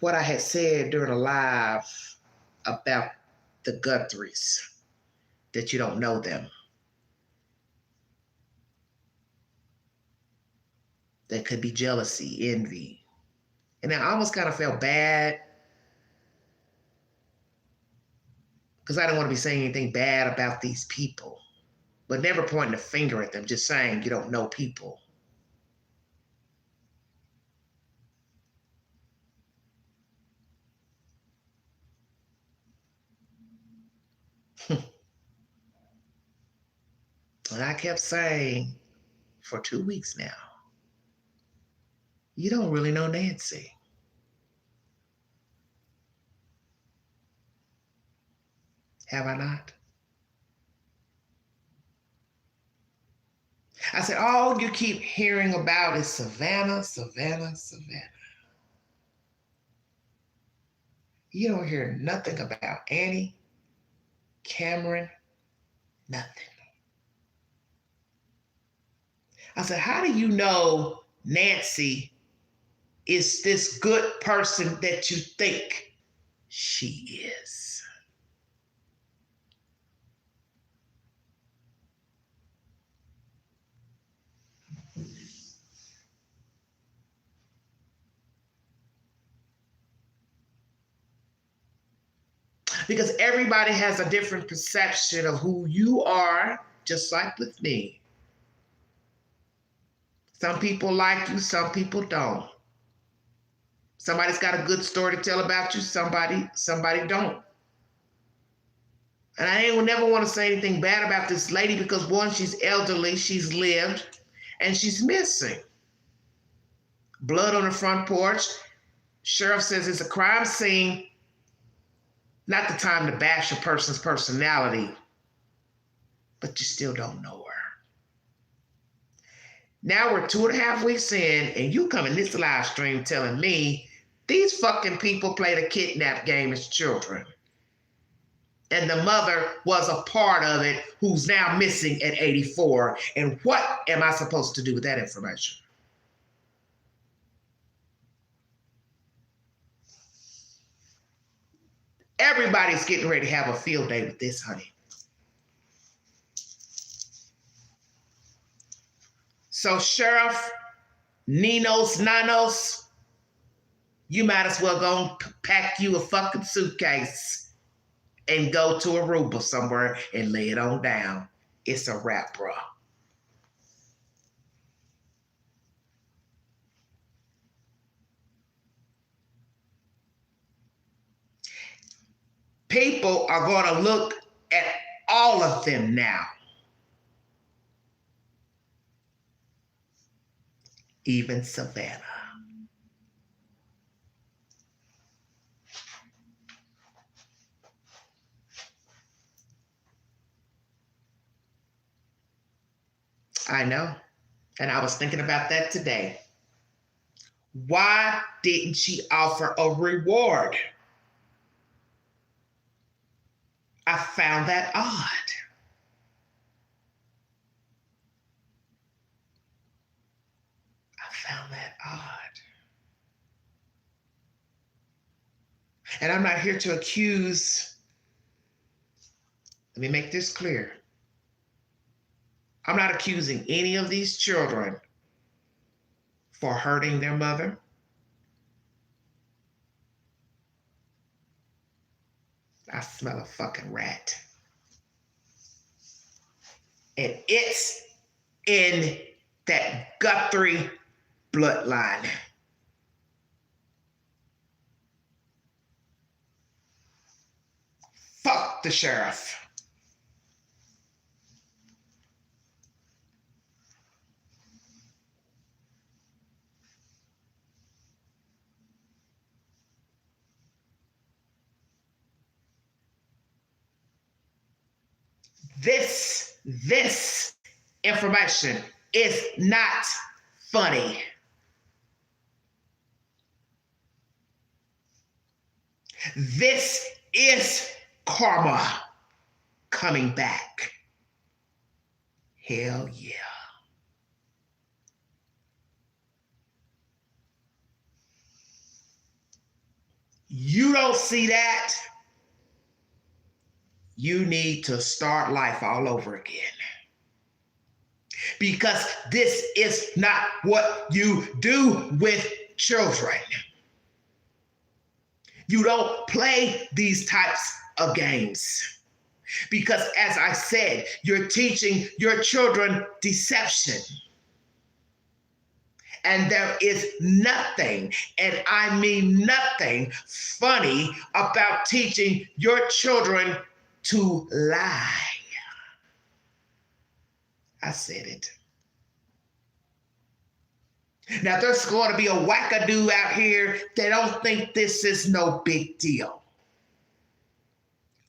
Speaker 1: what I had said during a live about the Guthries, that you don't know them. That could be jealousy, envy. And I almost kind of felt bad because I didn't want to be saying anything bad about these people, but never pointing a finger at them, just saying you don't know people. And I kept saying for 2 weeks now, you don't really know Nancy. Have I not? I said, all you keep hearing about is Savannah, Savannah, Savannah. You don't hear nothing about Annie, Cameron, nothing. I said, how do you know Nancy is this good person that you think she is? Because everybody has a different perception of who you are, just like with me. Some people like you, some people don't. Somebody's got a good story to tell about you, somebody don't. And I ain't never want to say anything bad about this lady because one, she's elderly, she's lived, and she's missing. Blood on the front porch. Sheriff says it's a crime scene. Not the time to bash a person's personality, but you still don't know her. Now we're 2.5 weeks in, and you come in this live stream telling me these fucking people played a kidnap game as children. And the mother was a part of it, who's now missing at 84. And what am I supposed to do with that information? Everybody's getting ready to have a field day with this, honey. So, Sheriff Ninos Nanos, you might as well go and pack you a fucking suitcase and go to Aruba somewhere and lay it on down. It's a wrap, bro. People are going to look at all of them now. Even Savannah. I know. And I was thinking about that today. Why didn't she offer a reward? I found that odd. I found that odd. And I'm not here to accuse. Let me make this clear. I'm not accusing any of these children for hurting their mother. I smell a fucking rat. And it's in that Guthrie bloodline. Fuck the sheriff. This information is not funny. This is karma coming back. Hell yeah. You don't see that, you need to start life all over again. Because this is not what you do with children. You don't play these types of games. Because as I said, you're teaching your children deception. And there is nothing, and I mean nothing, funny about teaching your children to lie. I said it. Now, there's going to be a wackadoo out here that don't think this is no big deal.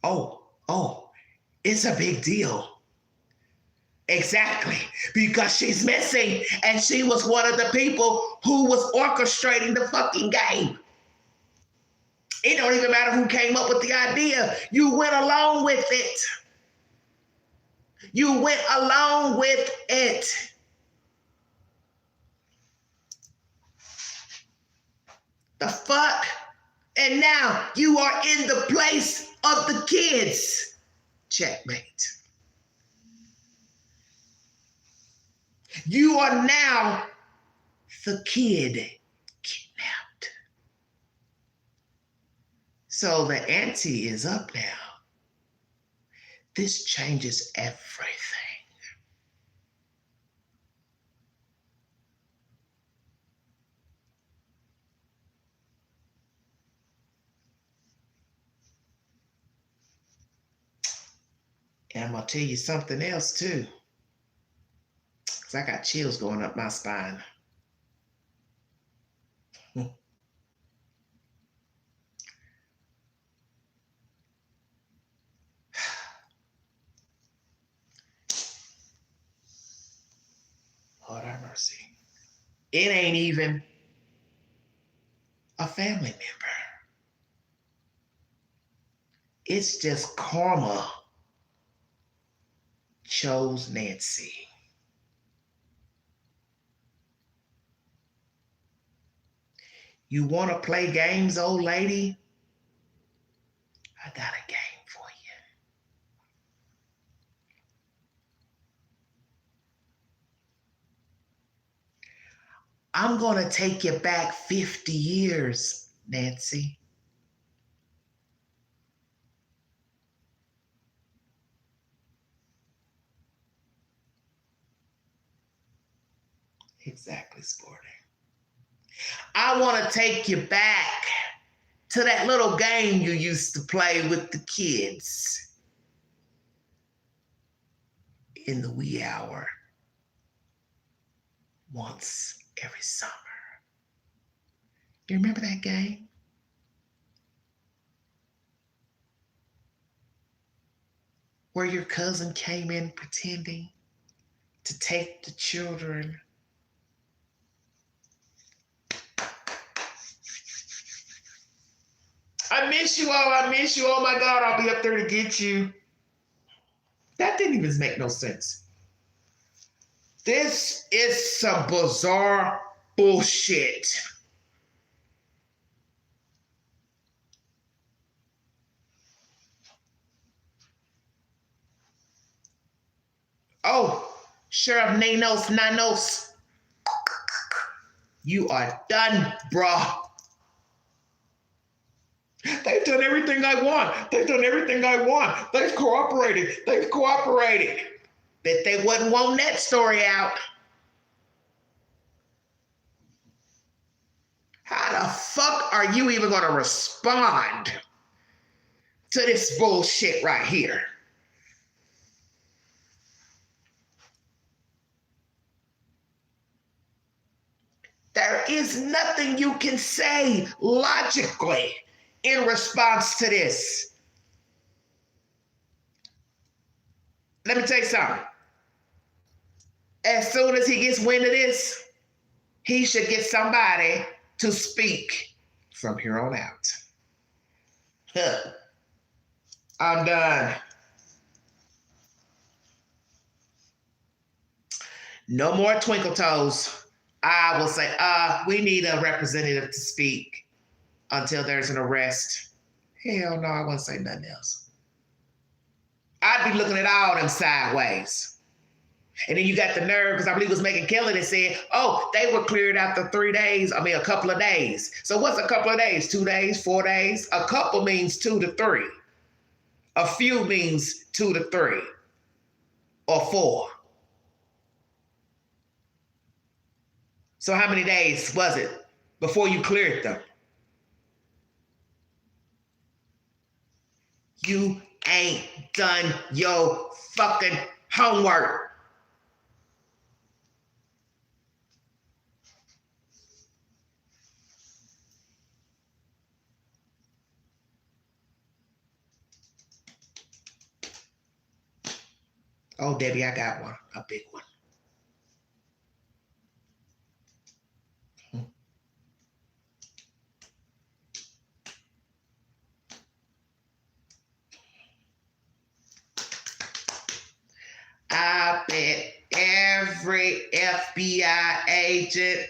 Speaker 1: Oh, it's a big deal. Exactly, because she's missing, and she was one of the people who was orchestrating the fucking game. It don't even matter who came up with the idea. You went along with it. You went along with it. The fuck? And now you are in the place of the kids. Checkmate. You are now the kid kidnapped. So the ante is up now. This changes everything. And I'm going to tell you something else too. Because I got chills going up my spine. Lord have mercy. It ain't even a family member. It's just karma chose Nancy. You want to play games, old lady? I got a game for you. I'm going to take you back 50 years, Nancy. Exactly, Sporting. I want to take you back to that little game you used to play with the kids in the wee hour once every summer. You remember that game? Where your cousin came in pretending to take the children. I miss you all. I miss you. Oh my God, I'll be up there to get you. That didn't even make no sense. This is some bizarre bullshit. Oh, Sheriff Nanos, you are done, bruh. They've done everything I want. They've cooperated. Bet they wasn't wanting that story out. How the fuck are you even going to respond to this bullshit right here. There is nothing you can say logically in response to this. Let me tell you something. As soon as he gets wind of this, he should get somebody to speak from here on out. I'm done. No more twinkle toes. I will say, we need a representative to speak until there's an arrest. Hell no, I wouldn't say nothing else. I'd be looking at all them sideways. And then you got the nerve, because I believe it was Megan Kelly that said, oh, they were cleared after 3 days. I mean, a couple of days. So what's a couple of days? 2 days, 4 days? A couple means 2 to 3. A few means 2 to 3 or 4. So how many days was it before you cleared them? You ain't done your fucking homework. Oh, Debbie, I got one, a big one. I bet every FBI agent,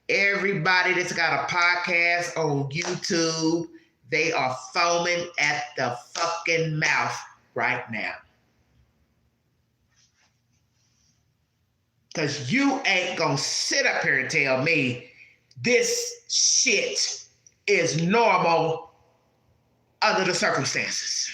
Speaker 1: everybody that's got a podcast on YouTube, they are foaming at the fucking mouth right now. Because you ain't gonna sit up here and tell me this shit is normal under the circumstances.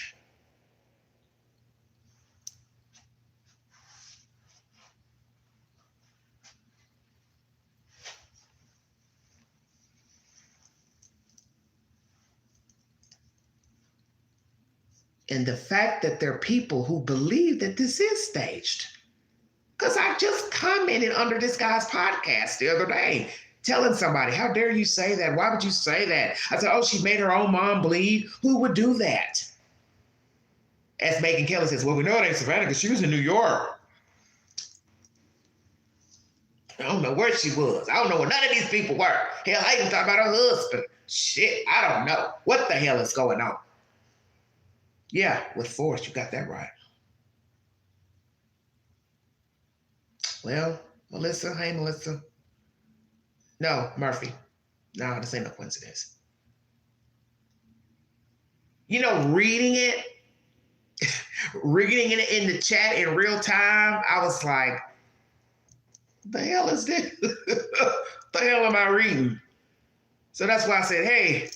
Speaker 1: And the fact that there are people who believe that this is staged. Because I just commented under this guy's podcast the other day, telling somebody, how dare you say that? Why would you say that? I said, oh, she made her own mom bleed. Who would do that? As Megan Kelly says, well, we know it ain't Savannah because she was in New York. I don't know where she was. I don't know where none of these people were. Hell, I even talk about her husband. Shit, I don't know. What the hell is going on? Yeah, with force, you got that right. Well, Melissa, hey, Melissa. No, Murphy. No, this ain't no coincidence. You know, reading it in the chat in real time, I was like, the hell is this? The hell am I reading? So that's why I said, hey,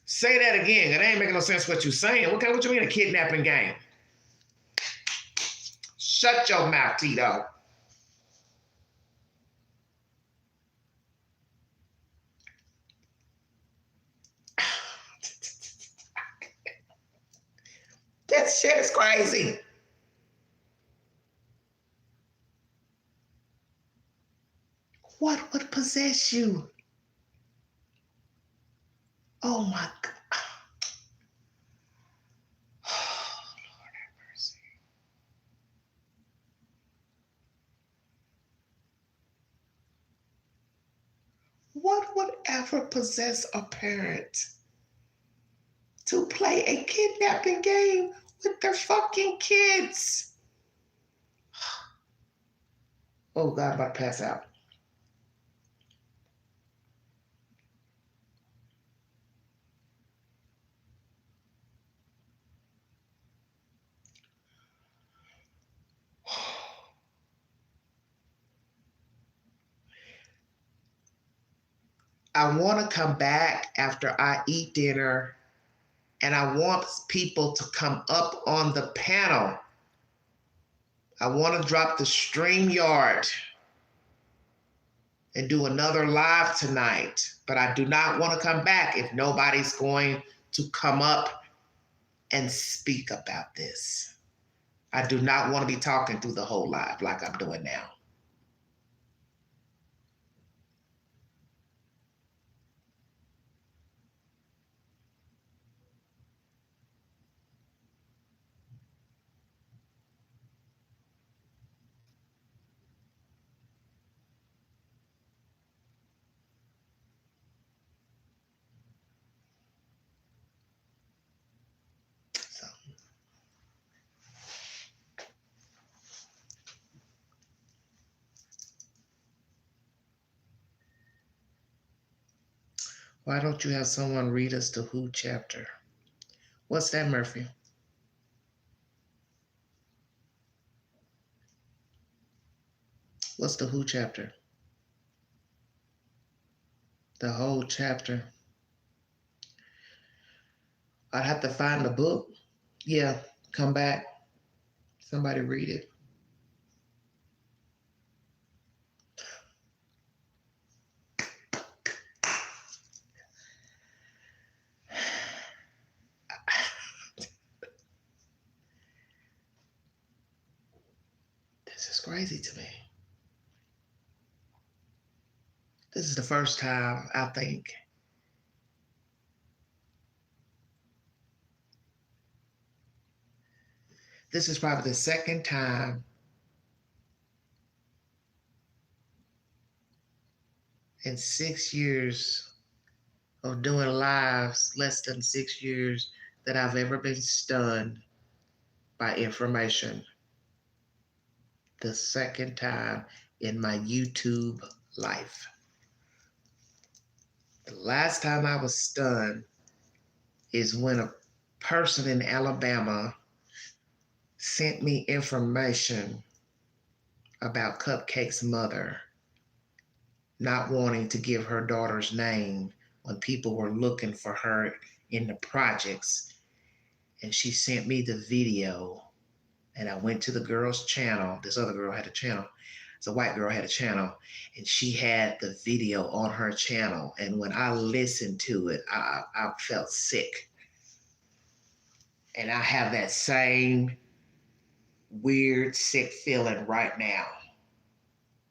Speaker 1: say that again. It ain't making no sense what you're saying. Okay, what you mean a kidnapping game? Shut your mouth, Tito. That shit is crazy. What would possess you? Oh my God. Oh, Lord have mercy. What would ever possess a parent to play a kidnapping game with their fucking kids? Oh God, I'm about to pass out. I want to come back after I eat dinner, and I want people to come up on the panel. I want to drop the StreamYard and do another live tonight, but I do not want to come back if nobody's going to come up and speak about this. I do not want to be talking through the whole live like I'm doing now. So, why don't you have someone read us the Who chapter? What's that, Murphy? What's the Who chapter? The whole chapter. I'd have to find the book. Yeah, come back. Somebody read it. This is crazy to me. This is the first time, I think, this is probably the second time in 6 years of doing lives, less than 6 years, that I've ever been stunned by information. The second time in my YouTube life. The last time I was stunned is when a person in Alabama sent me information about Cupcake's mother not wanting to give her daughter's name when people were looking for her in the projects. And she sent me the video, and I went to the girl's channel. This other girl had a channel. It's a white girl had a channel, and she had the video on her channel. And when I listened to it, I felt sick. And I have that same weird, sick feeling right now.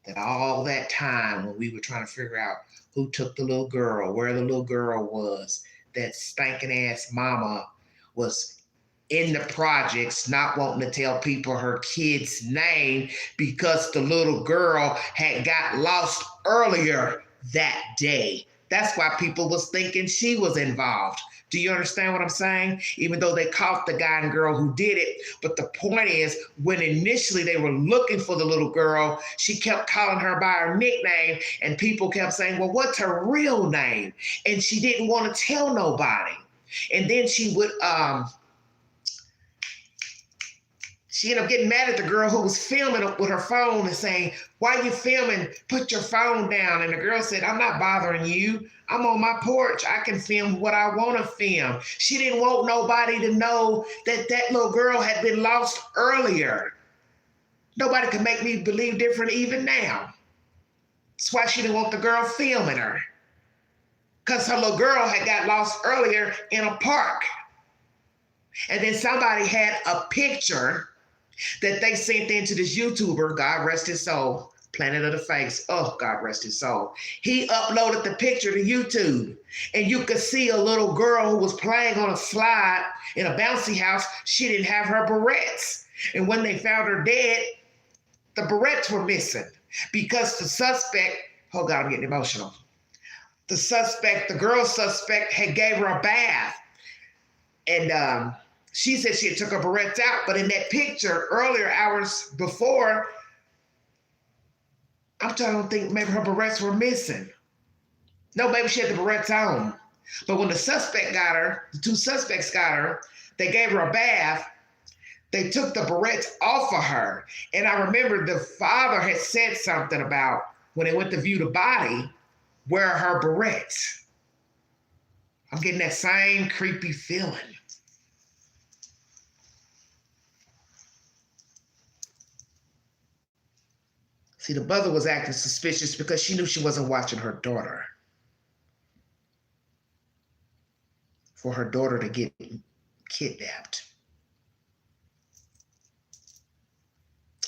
Speaker 1: That all that time when we were trying to figure out who took the little girl, where the little girl was, that stinking ass mama was in the projects not wanting to tell people her kid's name because the little girl had got lost earlier that day. That's why people was thinking she was involved. Do you understand what I'm saying? Even though they caught the guy and girl who did it. But the point is, when initially they were looking for the little girl, she kept calling her by her nickname, and people kept saying, well, what's her real name? And she didn't want to tell nobody. And then she would she ended up getting mad at the girl who was filming with her phone and saying, why are you filming? Put your phone down. And the girl said, I'm not bothering you. I'm on my porch. I can film what I want to film. She didn't want nobody to know that that little girl had been lost earlier. Nobody could make me believe different even now. That's why she didn't want the girl filming her. Because her little girl had got lost earlier in a park. And then somebody had a picture that they sent in to this YouTuber, God rest his soul, Planet of the Fakes. Oh, God rest his soul. He uploaded the picture to YouTube, and you could see a little girl who was playing on a slide in a bouncy house. She didn't have her barrettes. And when they found her dead, the barrettes were missing because the suspect, oh God, I'm getting emotional. The girl suspect had gave her a bath. And she said she had took her barrettes out, but in that picture earlier, hours before, I'm trying to think maybe her barrettes were missing. No, maybe she had the barrettes on. But when the suspect got her, the two suspects got her, they gave her a bath, they took the barrettes off of her. And I remember the father had said something about when they went to view the body, where are her barrettes? I'm getting that same creepy feeling. See, the mother was acting suspicious because she knew she wasn't watching her daughter. For her daughter to get kidnapped.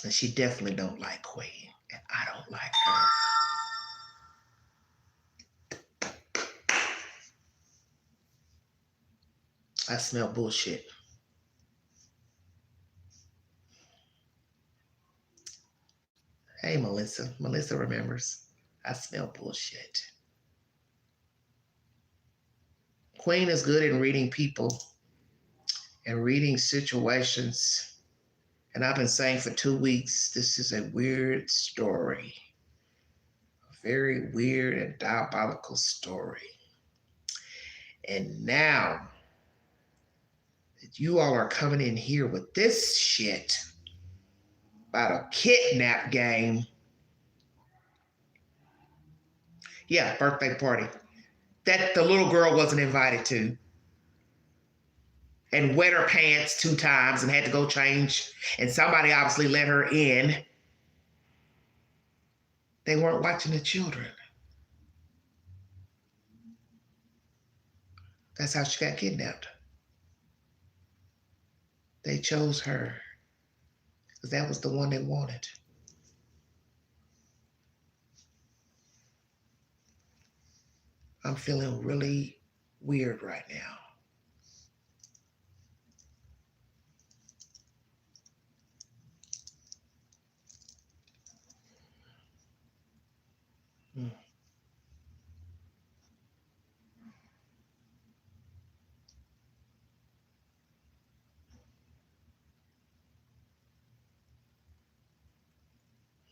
Speaker 1: And she definitely don't like Queen. And I don't like her. I smell bullshit. Hey, Melissa. Melissa remembers. I smell bullshit. Queen is good in reading people and reading situations. And I've been saying for 2 weeks, this is a weird story. A very weird and diabolical story. And now that you all are coming in here with this shit about a kidnap game. Yeah, birthday party. That the little girl wasn't invited to. And wet her pants 2 times and had to go change. And somebody obviously let her in. They weren't watching the children. That's how she got kidnapped. They chose her because that was the one they wanted. I'm feeling really weird right now. Mm.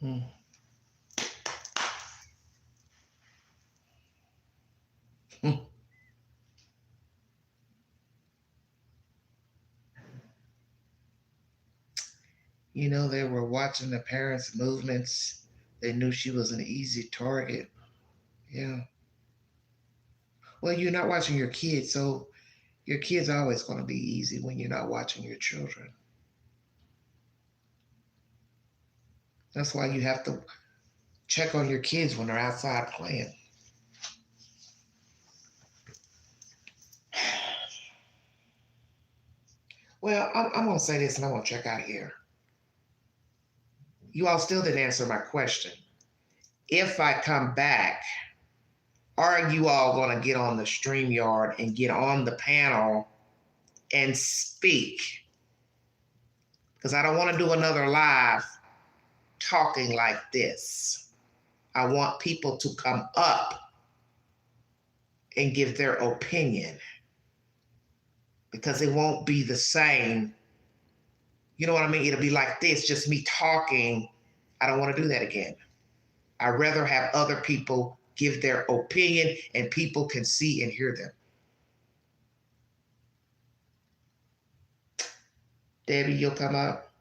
Speaker 1: Mm. Mm. You know, they were watching the parents' movements. They knew she was an easy target. Yeah. Well, you're not watching your kids, so your kids are always going to be easy when you're not watching your children. That's why you have to check on your kids when they're outside playing. Well, I'm going to say this and I'm going to check out here. You all still didn't answer my question. If I come back, are you all going to get on the StreamYard and get on the panel and speak? Because I don't want to do another live talking like this. I want people to come up and give their opinion because it won't be the same. You know what I mean? It'll be like this, just me talking. I don't want to do that again. I'd rather have other people give their opinion and people can see and hear them. Debbie, you'll come up.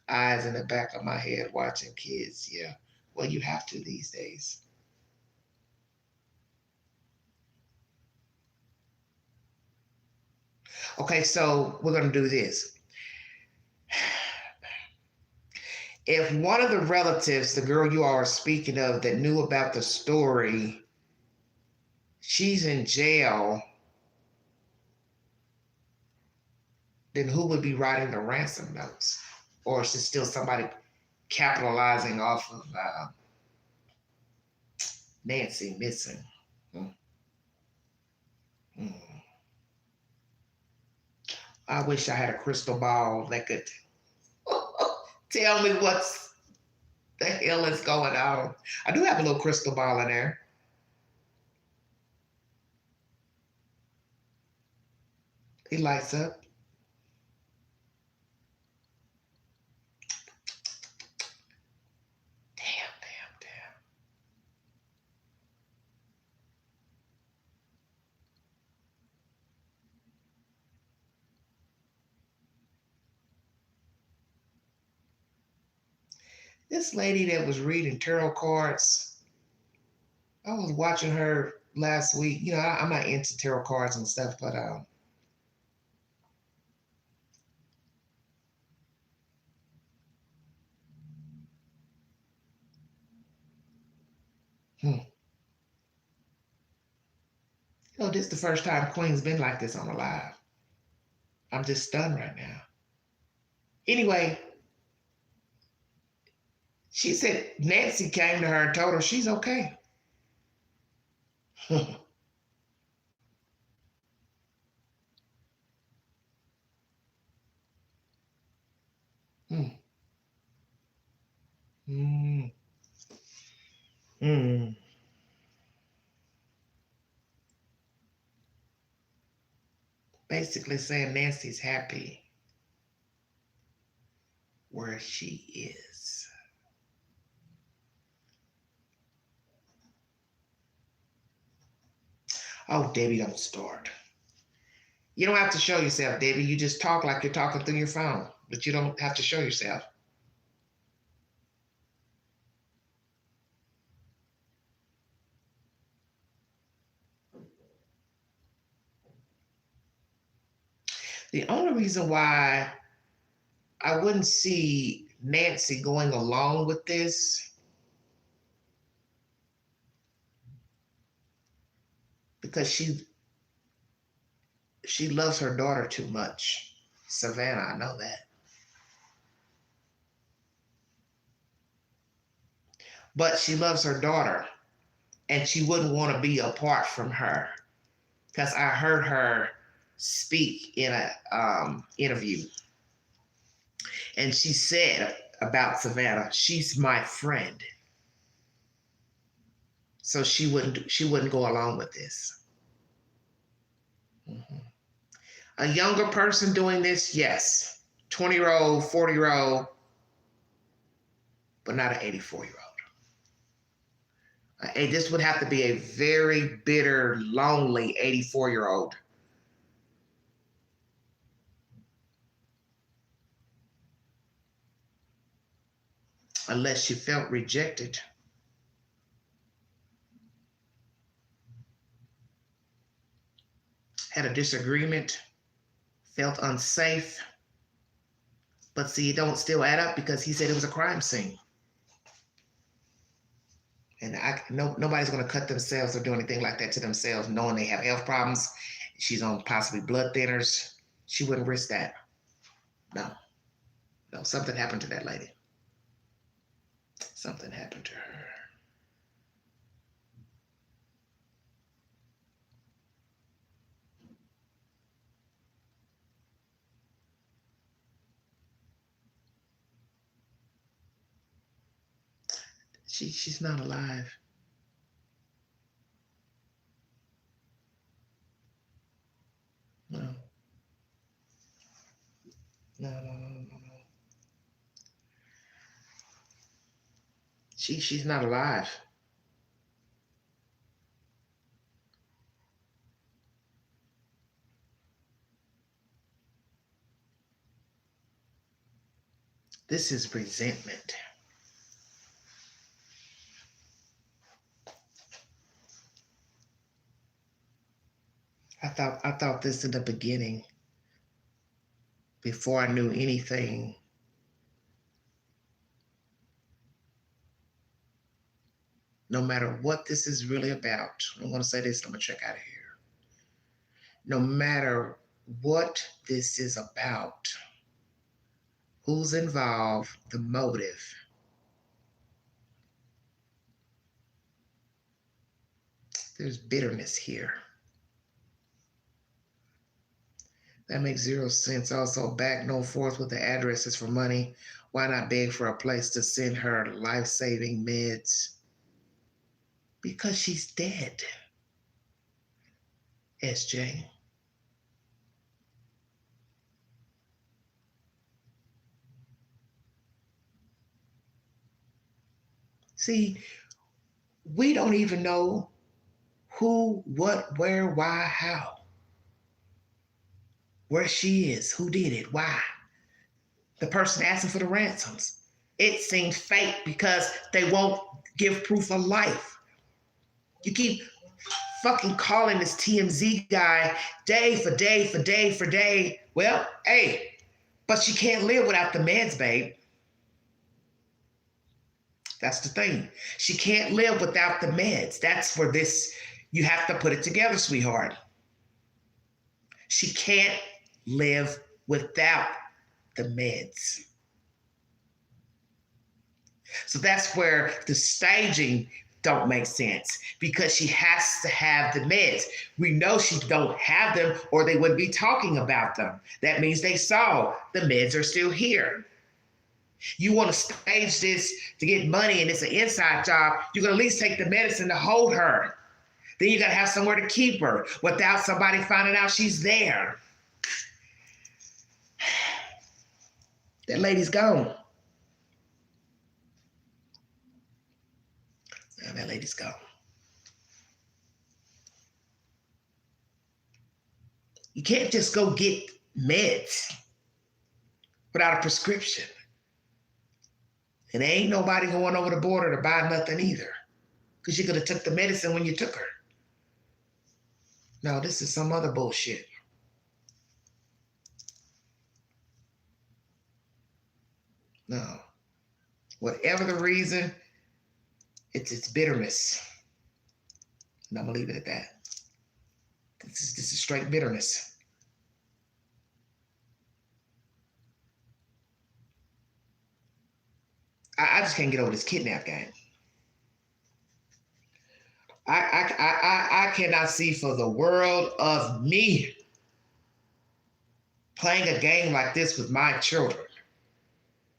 Speaker 1: Eyes in the back of my head watching kids. Yeah. Well, you have to these days. Okay, so we're going to do this. If one of the relatives, the girl you all are speaking of that knew about the story, she's in jail, then who would be writing the ransom notes? Or is it still somebody capitalizing off of Nancy missing? Hmm. Hmm. I wish I had a crystal ball that could tell me what's the hell is going on. I do have a little crystal ball in there. He lights up. Damn, damn, damn. This lady that was reading tarot cards, I was watching her last week. You know, I'm not into tarot cards and stuff, but No, this is the first time Queen's been like this on a live. I'm just stunned right now. Anyway, she said Nancy came to her and told her she's okay. Hmm. Mm. Mm. Basically saying Nancy's happy where she is. Oh, Debbie, don't start. You don't have to show yourself, Debbie. You just talk like you're talking through your phone, but you don't have to show yourself. The only reason why I wouldn't see Nancy going along with this, because she loves her daughter too much. Savannah, I know that. But she loves her daughter, and she wouldn't want to be apart from her. Because I heard her speak in a interview, and she said about Savannah, she's my friend. So she wouldn't go along with this. Mm-hmm. A younger person doing this, yes. 20-year-old, 40-year-old, but not an 84-year-old. This would have to be a very bitter, lonely 84-year-old. Unless she felt rejected. Had a disagreement, felt unsafe. But see, it don't still add up because he said it was a crime scene. And nobody's going to cut themselves or do anything like that to themselves, knowing they have health problems. She's on possibly blood thinners. She wouldn't risk that. No, no, something happened to that lady. Something happened to her. She's not alive. No. No, no, no, no, no. She's not alive. This is resentment. I thought this in the beginning, before I knew anything. No matter what this is really about, I'm going to say this, I'm going to check out of here. No matter what this is about, who's involved, the motive, there's bitterness here. That makes zero sense. Also, back no forth with the addresses for money. Why not beg for a place to send her life-saving meds? Because she's dead, SJ. See, we don't even know who, what, where, why, how. Where she is, who did it, why. The person asking for the ransoms. It seems fake because they won't give proof of life. You keep fucking calling this TMZ guy day for day for day for day. Well, hey, but she can't live without the meds, babe. That's the thing. She can't live without the meds. That's where this You have to put it together, sweetheart. She can't live without the meds. So that's where the staging don't make sense, because she has to have the meds. We know she don't have them or they wouldn't be talking about them. That means they saw the meds are still here. You want to stage this to get money and it's an inside job, you're going to at least take the medicine to hold her. Then you got to have somewhere to keep her without somebody finding out she's there. That lady's gone. Now that lady's gone. You can't just go get meds without a prescription. And there ain't nobody going over the border to buy nothing either, because you could have took the medicine when you took her. No, this is some other bullshit. No. Whatever the reason, it's bitterness. And I'm going to leave it at that. This is straight bitterness. I just can't get over this kidnap game. I cannot see for the world of me playing a game like this with my children,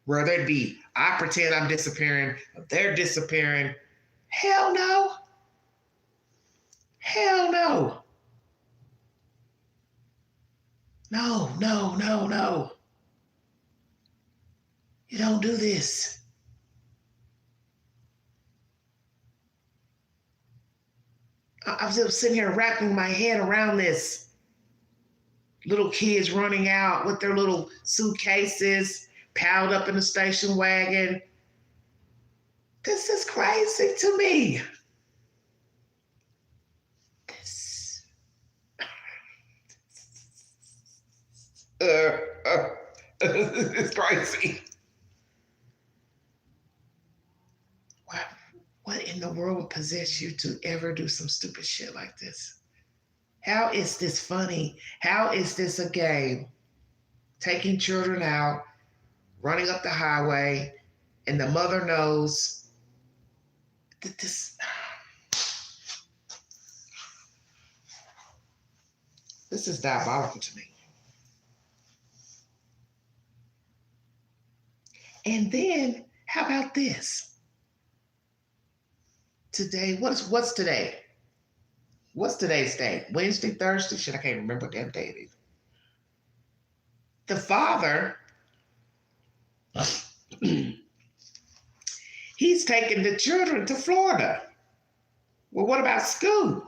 Speaker 1: where there'd be, I pretend I'm disappearing, they're disappearing. Hell no. Hell no. No, no, no, no. You don't do this. I was just sitting here wrapping my head around this. Little kids running out with their little suitcases piled up in the station wagon. This is crazy to me. It's crazy. What in the world would possess you to ever do some stupid shit like this? How is this funny? How is this a game? Taking children out, running up the highway, and the mother knows that this is diabolical to me. And then, how about this? Today, what's today? What's today's day? Wednesday, Thursday? Shit, I can't remember what damn day it is. The father, he's taking the children to Florida. Well, what about school?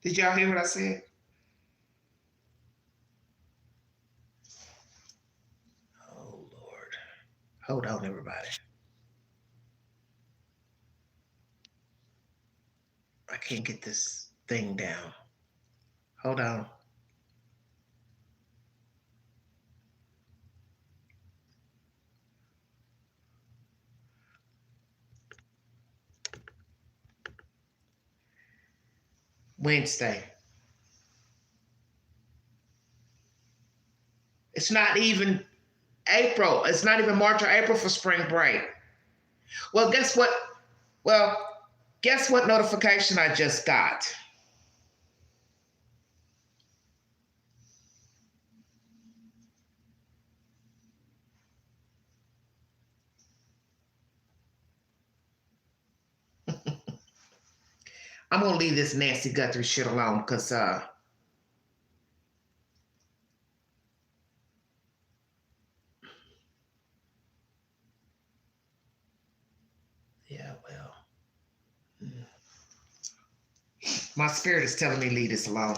Speaker 1: Did y'all hear what I said? Oh, Lord. Hold on, everybody. I can't get this thing down. Hold on. Wednesday. It's not even April. It's not even March or April for spring break. Well, guess what? Guess what notification I just got? I'm going to leave this Nancy Guthrie shit alone because, yeah, well, my spirit is telling me leave this alone.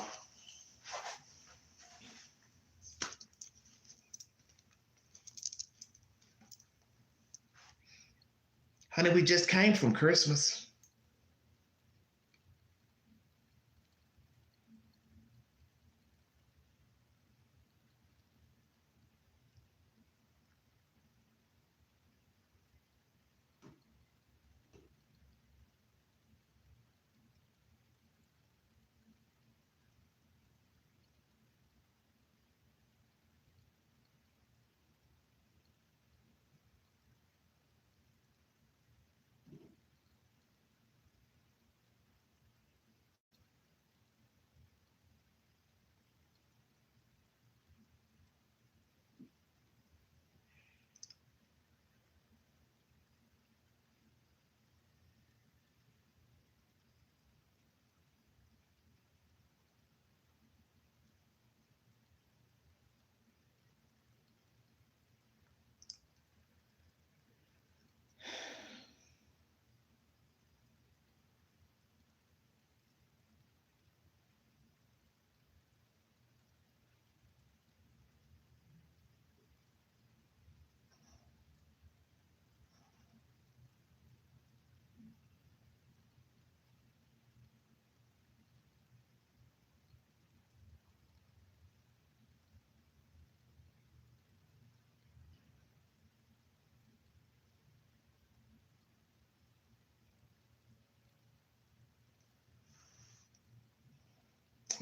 Speaker 1: Honey, we just came from Christmas.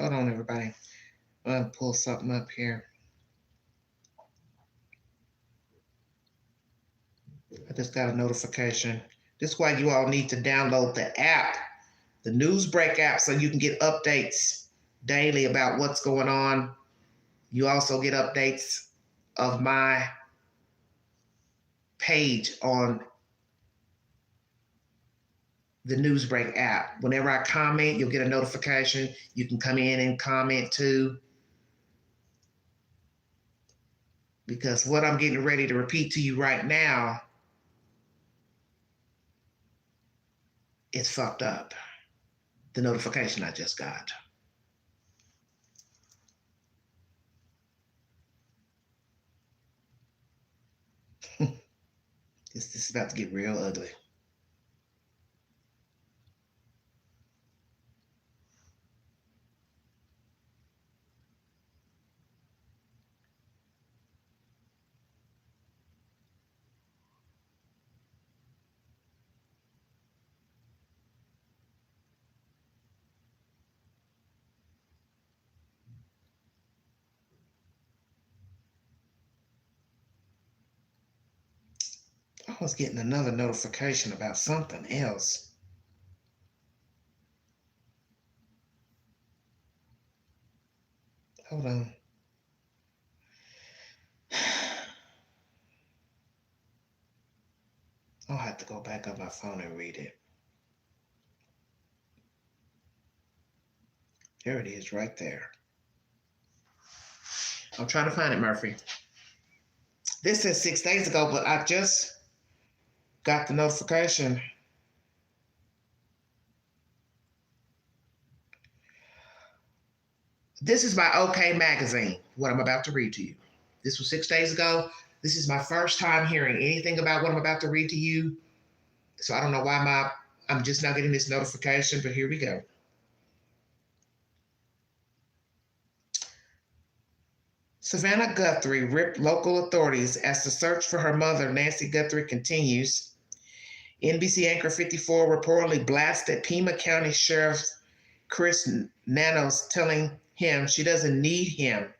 Speaker 1: Hold on, everybody. I'm going to pull something up here. I just got a notification. This is why you all need to download the app, the Newsbreak app, so you can get updates daily about what's going on. You also get updates of my page on the Newsbreak app. Whenever I comment, you'll get a notification. You can come in and comment too. Because what I'm getting ready to repeat to you right now is fucked up. The notification I just got. This is about to get real ugly. I was getting another notification about something else. Hold on. I'll have to go back on my phone and read it. There it is, right there. I'm trying to find it, Murphy. This says 6 days ago, but I just got the notification. This is by OK Magazine, what I'm about to read to you. This was 6 days ago. This is my first time hearing anything about what I'm about to read to you. So I don't know why I'm just now getting this notification, but here we go. Savannah Guthrie ripped local authorities as the search for her mother, Nancy Guthrie, continues. NBC Anchor 54 reportedly blasted Pima County Sheriff Chris Nanos, telling him she doesn't need him,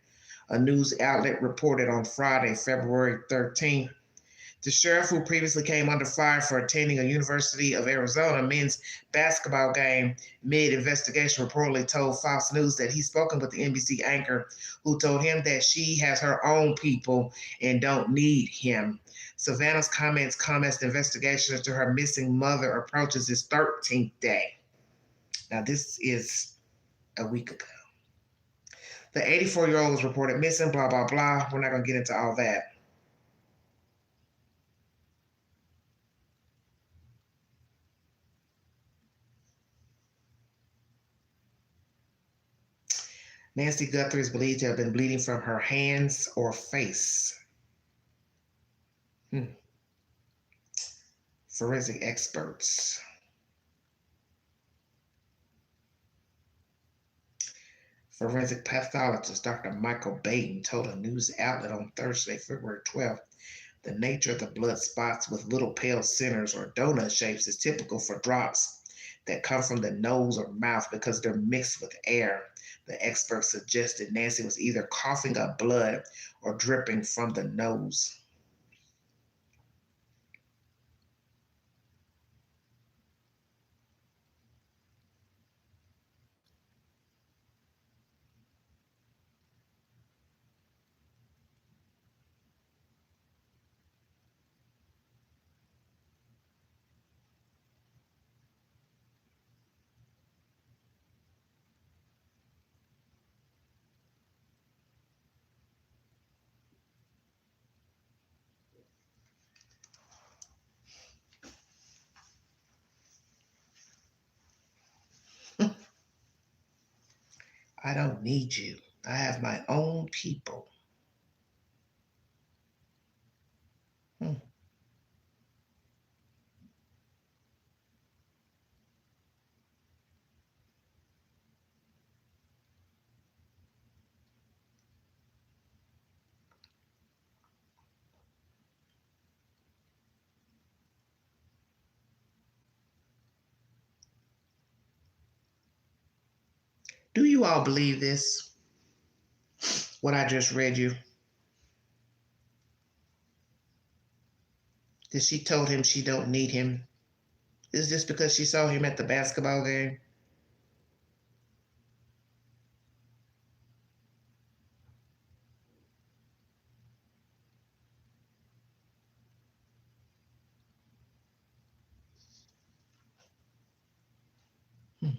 Speaker 1: a news outlet reported on Friday, February 13th. The sheriff, who previously came under fire for attending a University of Arizona men's basketball game mid-investigation, reportedly told Fox News that he's spoken with the NBC anchor, who told him that she has her own people and don't need him. Savannah's comments come as the investigation into her missing mother approaches its 13th day. Now, this is a week ago. The 84-year-old was reported missing, blah, blah, blah. We're not going to get into all that. Nancy Guthrie is believed to have been bleeding from her hands or face. Forensic experts. Forensic pathologist Dr. Michael Baden told a news outlet on Thursday, February 12th, the nature of the blood spots with little pale centers or donut shapes is typical for drops that come from the nose or mouth because they're mixed with air. The expert suggested Nancy was either coughing up blood or dripping from the nose. I don't need you. I have my own people. Hmm. Do you all believe this? What I just read you? That she told him she don't need him? Is this because she saw him at the basketball game? Hmm.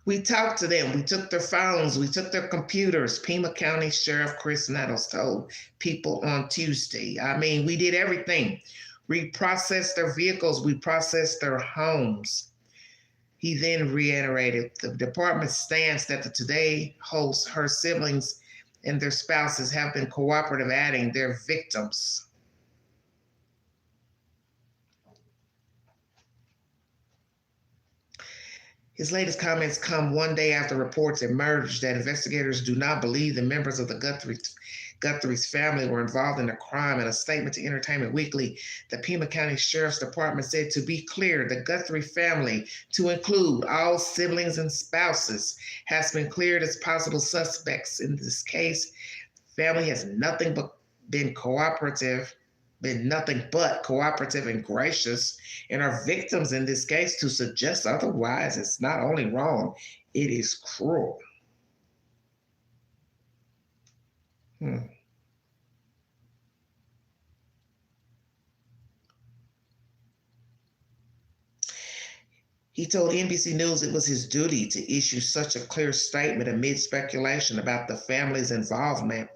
Speaker 1: We talked to them. We took their phones. We took their computers. Pima County Sheriff Chris Nettles told people on Tuesday. I mean, we did everything. We processed their vehicles. We processed their homes. He then reiterated the department's stance that the today hosts, her siblings, and their spouses have been cooperative, adding their victims. His latest comments come one day after reports emerged that investigators do not believe the members of the Guthrie's family were involved in the crime. In a statement to Entertainment Weekly, the Pima County Sheriff's Department said, to be clear, the Guthrie family, to include all siblings and spouses, has been cleared as possible suspects in this case. Family has been nothing but cooperative and gracious, and are victims in this case. To suggest otherwise is not only wrong, it is cruel. Hmm. He told NBC News it was his duty to issue such a clear statement amid speculation about the family's involvement.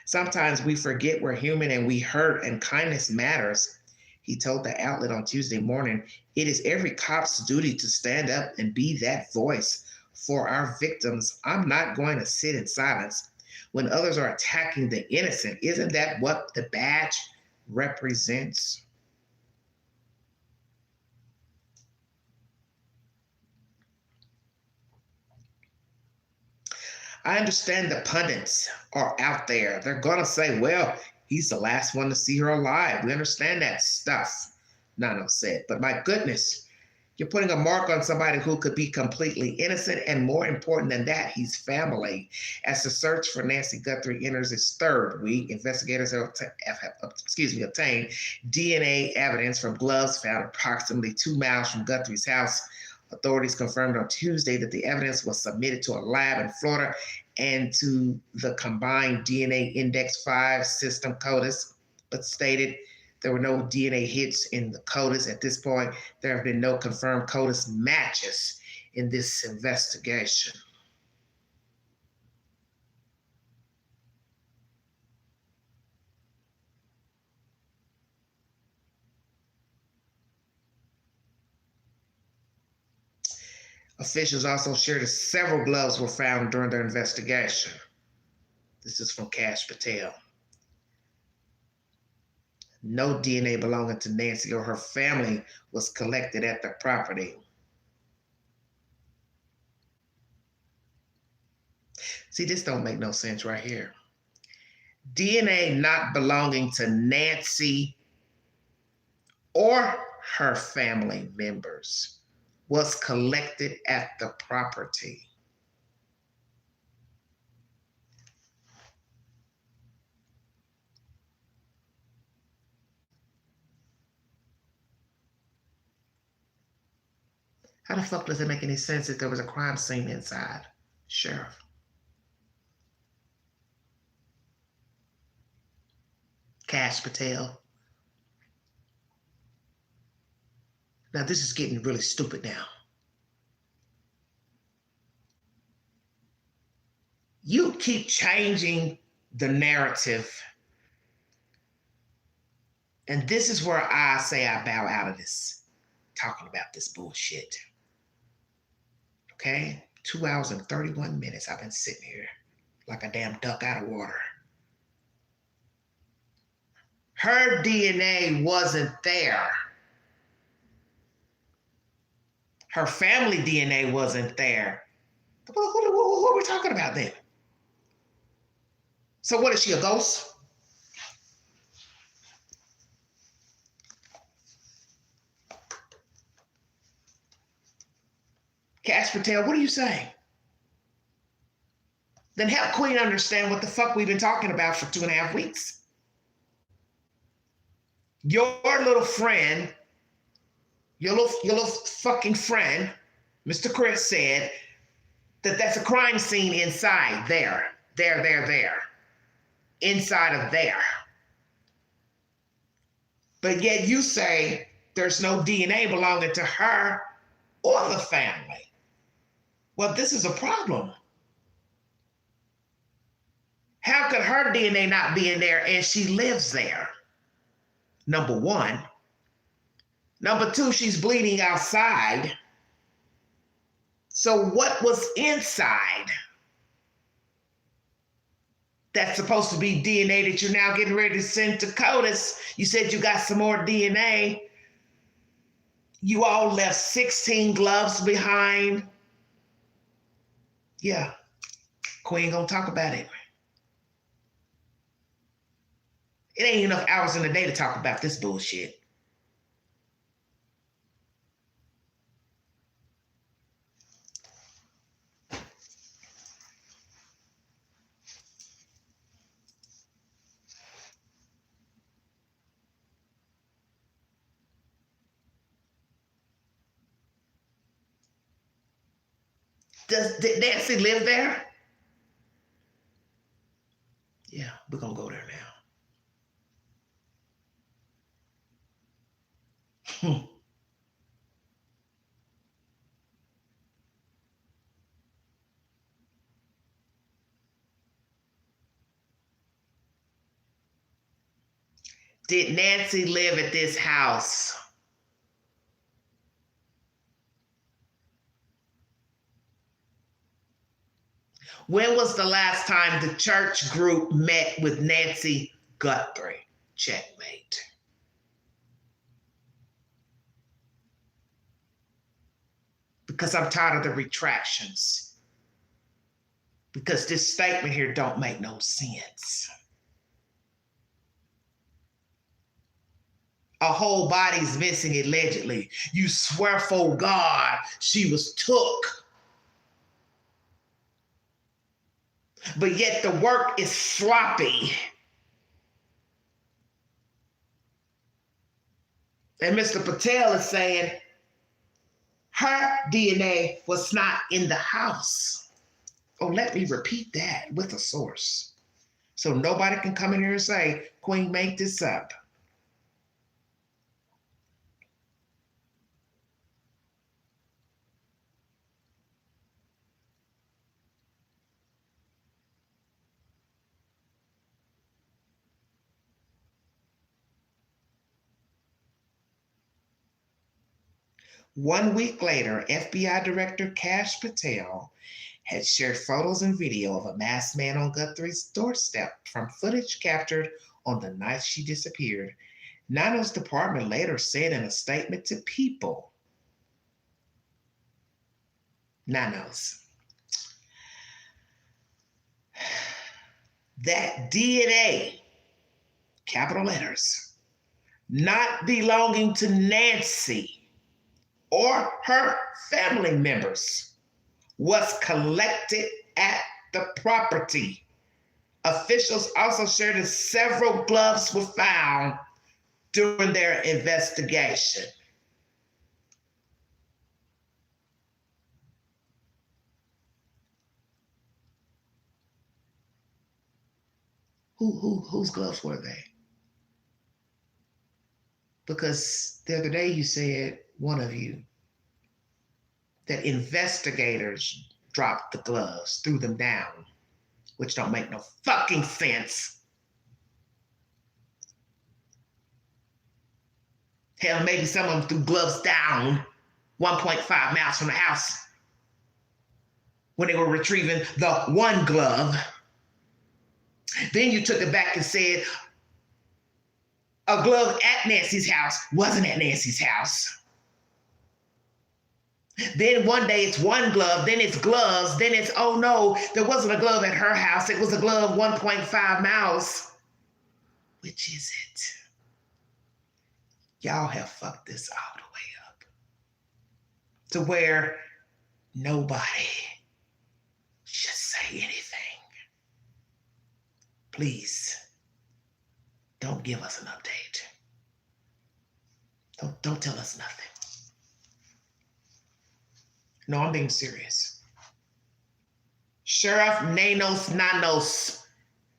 Speaker 1: Sometimes we forget we're human and we hurt, and kindness matters. He told the outlet on Tuesday morning, it is every cop's duty to stand up and be that voice for our victims. I'm not going to sit in silence when others are attacking the innocent. Isn't that what the badge represents? I understand the pundits are out there. They're going to say, well, he's the last one to see her alive. We understand that stuff, Nano said. But my goodness, you're putting a mark on somebody who could be completely innocent, and more important than that, he's family. As the search for Nancy Guthrie enters its third week, investigators have obtained DNA evidence from gloves found approximately 2 miles from Guthrie's house. Authorities confirmed on Tuesday that the evidence was submitted to a lab in Florida and to the combined DNA Index 5 system CODIS, but stated there were no DNA hits in the CODIS. At this point, there have been no confirmed CODIS matches in this investigation. Officials also shared that several gloves were found during their investigation. This is from Cash Patel. No DNA belonging to Nancy or her family was collected at the property. See, this don't make no sense right here. DNA not belonging to Nancy or her family members was collected at the property. How the fuck does it make any sense if there was a crime scene inside? Sheriff. Cash Patel. Now, this is getting really stupid now. You keep changing the narrative. And this is where I say I bow out of this, talking about this bullshit. Okay? 2 hours and 31 minutes I've been sitting here like a damn duck out of water. Her DNA wasn't there. Her family DNA wasn't there. What are we talking about then? So what is she, a ghost? Cash Patel, what are you saying? Then help Queen understand what the fuck we've been talking about for 2.5 weeks. Your little friend, your little fucking friend, Mr. Chris said that that's a crime scene inside there. Inside of there. But yet you say there's no DNA belonging to her or the family. Well, this is a problem. How could her DNA not be in there and she lives there? Number one. Number two, she's bleeding outside. So what was inside? That's supposed to be DNA that you're now getting ready to send to CODIS. You said you got some more DNA. You all left 16 gloves behind. Yeah, Queen gonna talk about it. It ain't enough hours in the day to talk about this bullshit. Did Nancy live there? Yeah, we're gonna go there now. Did Nancy live at this house? When was the last time the church group met with Nancy Guthrie? Checkmate. Because I'm tired of the retractions. Because this statement here don't make no sense. A whole body's missing allegedly. You swear for God she was took. But yet the work is sloppy. And Mr. Patel is saying her DNA was not in the house. Oh, let me repeat that with a source. So nobody can come in here and say, Queen, make this up. One week later, FBI Director Cash Patel had shared photos and video of a masked man on Guthrie's doorstep from footage captured on the night she disappeared. Nano's department later said in a statement to People, Nanos, that DNA, capital letters, not belonging to Nancy or her family members, was collected at the property. Officials also shared that several gloves were found during their investigation. Whose gloves were they? Because the other day you said, one of you, that investigators dropped the gloves, threw them down, which don't make no fucking sense. Hell, maybe some of them threw gloves down 1.5 miles from the house when they were retrieving the one glove. Then you took it back and said a glove at Nancy's house wasn't at Nancy's house. Then one day it's one glove, then it's gloves, then it's, oh no, there wasn't a glove at her house. It was a glove 1.5 miles. Which is it? Y'all have fucked this all the way up. To where nobody should say anything. Please don't give us an update. Don't tell us nothing. No, I'm being serious. Sheriff Nanos Nanos.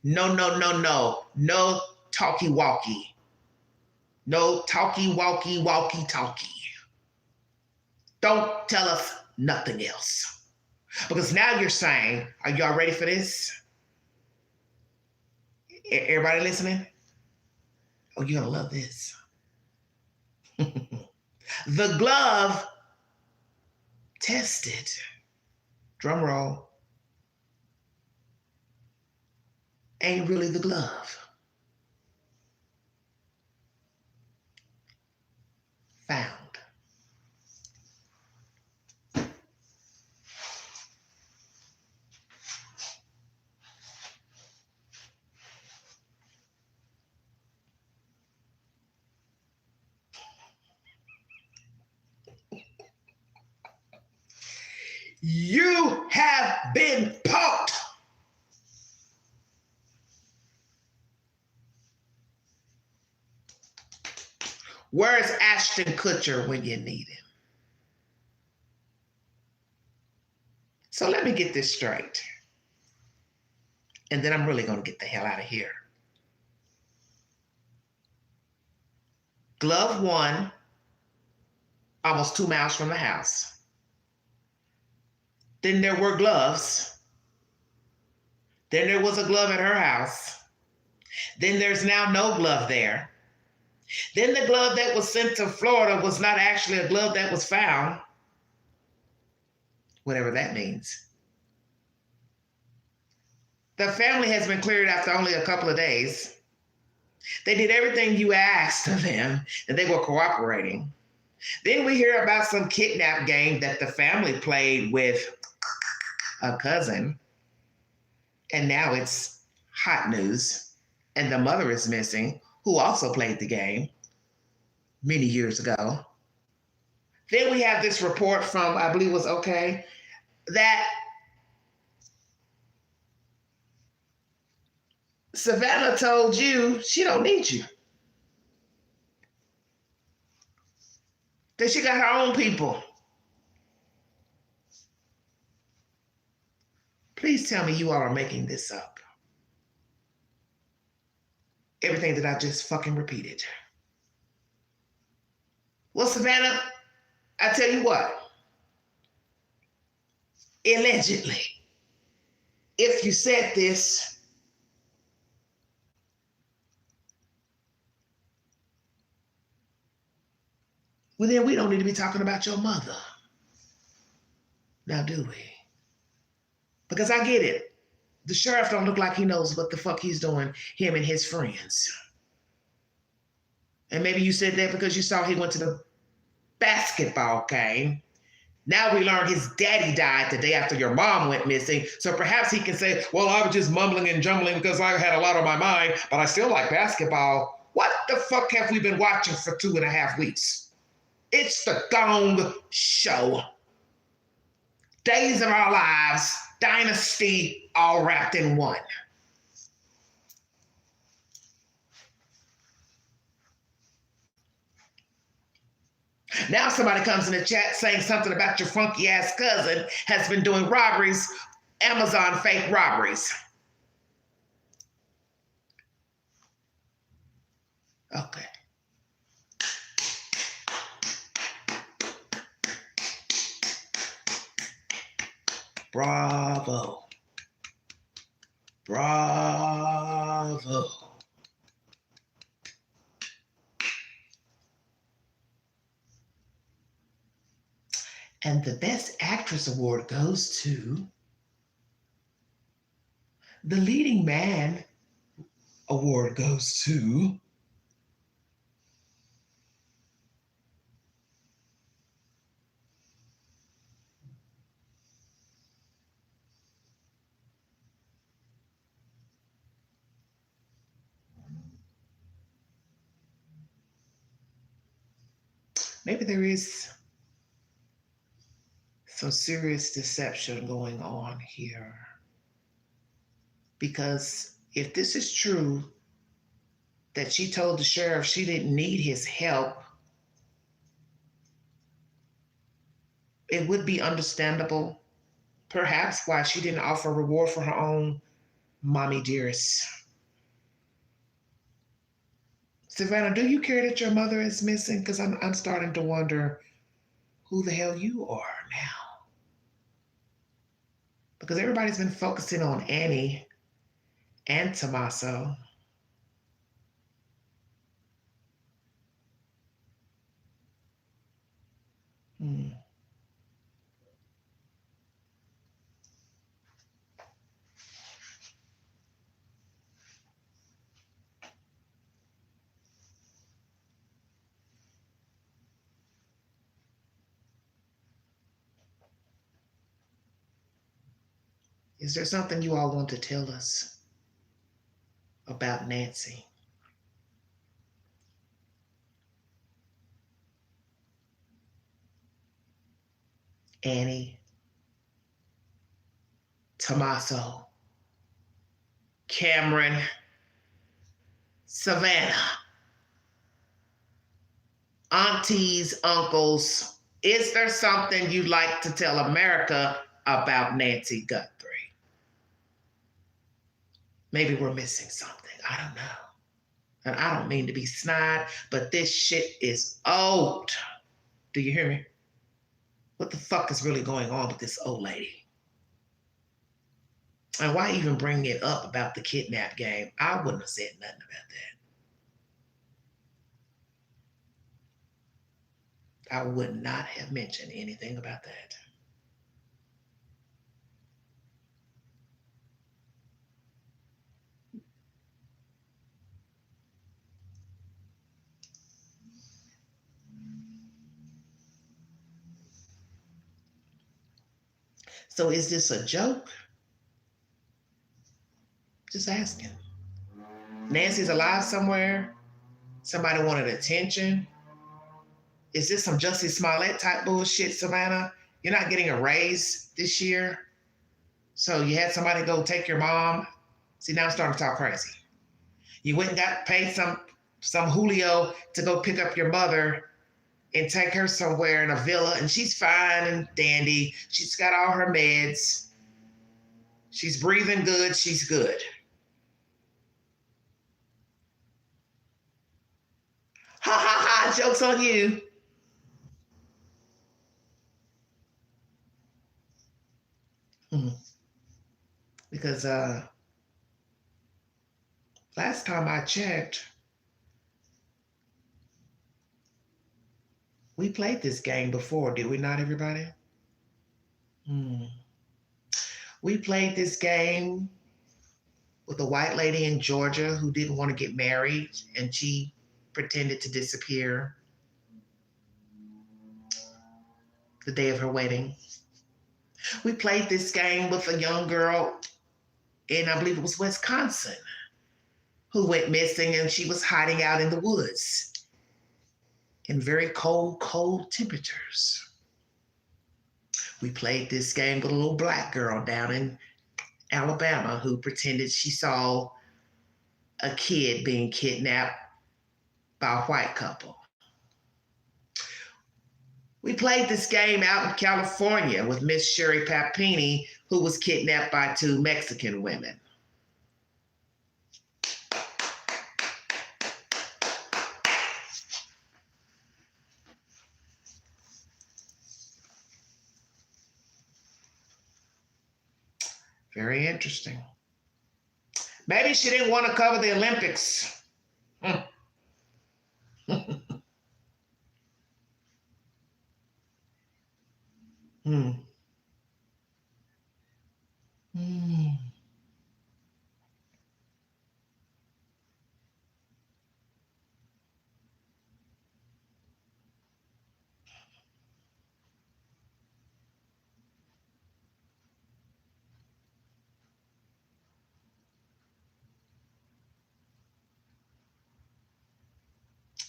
Speaker 1: No talkie walkie. No talkie walkie talkie. Don't tell us nothing else. Because now you're saying, are y'all ready for this? Everybody listening? Oh, you're gonna love this. The glove tested, drum roll, ain't really the glove. Found. You have been punked. Where's Ashton Kutcher when you need him? So let me get this straight. And then I'm really going to get the hell out of here. Glove 1, almost 2 miles from the house. Then there were gloves. Then there was a glove at her house. Then there's now no glove there. Then the glove that was sent to Florida was not actually a glove that was found. Whatever that means. The family has been cleared after only a couple of days. They did everything you asked of them, and they were cooperating. Then we hear about some kidnap game that the family played with a cousin, and now it's hot news, and the mother is missing, who also played the game many years ago. Then we have this report from, I believe it was OK, that Savannah told you she don't need you. That she got her own people. Please tell me you all are making this up. Everything that I just fucking repeated. Well, Savannah, I tell you what. Allegedly, if you said this, well, then we don't need to be talking about your mother. Now, do we? Because I get it. The sheriff don't look like he knows what the fuck he's doing, him and his friends. And maybe you said that because you saw he went to the basketball game. Now we learn his daddy died the day after your mom went missing. So perhaps he can say, well, I was just mumbling and jumbling because I had a lot on my mind, but I still like basketball. What the fuck have we been watching for 2.5 weeks? It's the Gong Show. Days of Our Lives, Dynasty, all wrapped in one. Now somebody comes in the chat saying something about your funky ass cousin has been doing robberies, Amazon fake robberies. Okay. Bravo. Bravo. And the Best Actress Award goes to the Leading Man Award goes to maybe there is some serious deception going on here. Because if this is true, that she told the sheriff she didn't need his help, it would be understandable, perhaps, why she didn't offer a reward for her own mommy dearest. Savannah, do you care that your mother is missing? Because I'm starting to wonder who the hell you are now. Because everybody's been focusing on Annie and Tommaso. Hmm. Is there something you all want to tell us about Nancy? Annie, Tommaso, Cameron, Savannah, aunties, uncles. Is there something you'd like to tell America about Nancy Guthrie? Maybe we're missing something. I don't know. And I don't mean to be snide, but this shit is old. Do you hear me? What the fuck is really going on with this old lady? And why even bring it up about the kidnap game? I wouldn't have said nothing about that. I would not have mentioned anything about that. So is this a joke? Just asking. Nancy's alive somewhere? Somebody wanted attention? Is this some Jussie Smollett type bullshit, Savannah? You're not getting a raise this year? So you had somebody go take your mom? See, now I'm starting to talk crazy. You went and got paid some Julio to go pick up your mother and take her somewhere in a villa, and she's fine and dandy. She's got all her meds. She's breathing good. She's good. Ha ha ha! Joke's on you. Hmm. Because last time I checked, we played this game before, did we not, everybody? Hmm. We played this game with a white lady in Georgia who didn't want to get married, and she pretended to disappear the day of her wedding. We played this game with a young girl in, I believe it was Wisconsin, who went missing, and she was hiding out in the woods in very cold, cold temperatures. We played this game with a little black girl down in Alabama who pretended she saw a kid being kidnapped by a white couple. We played this game out in California with Miss Sherry Papini, who was kidnapped by two Mexican women. Very interesting. Maybe she didn't want to cover the Olympics. Hmm. Hmm. Hmm.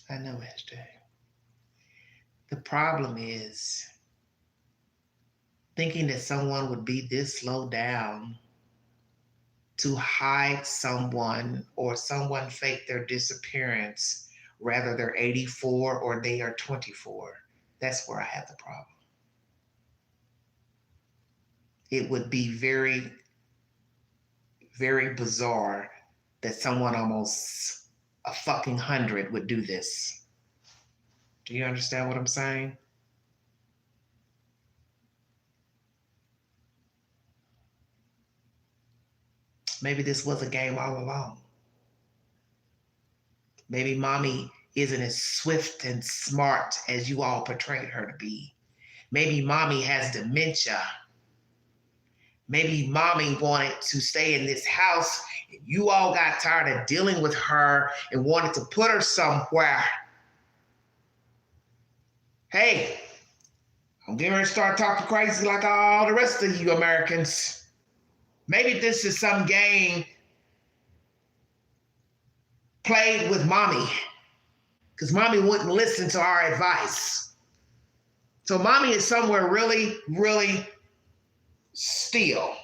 Speaker 1: I know, SJ. The problem is Thinking that someone would be this low down to hide someone or someone fake their disappearance, rather they're 84 or they are 24. That's where I have the problem. It would be very, very bizarre that someone almost a fucking 100 would do this. Do you understand what I'm saying? Maybe this was a game all along. Maybe mommy isn't as swift and smart as you all portrayed her to be. Maybe mommy has dementia. Maybe mommy wanted to stay in this house and you all got tired of dealing with her and wanted to put her somewhere. Hey, I'm getting ready to start talking crazy like all the rest of you Americans. Maybe this is some game played with mommy because mommy wouldn't listen to our advice. So mommy is somewhere really, really still.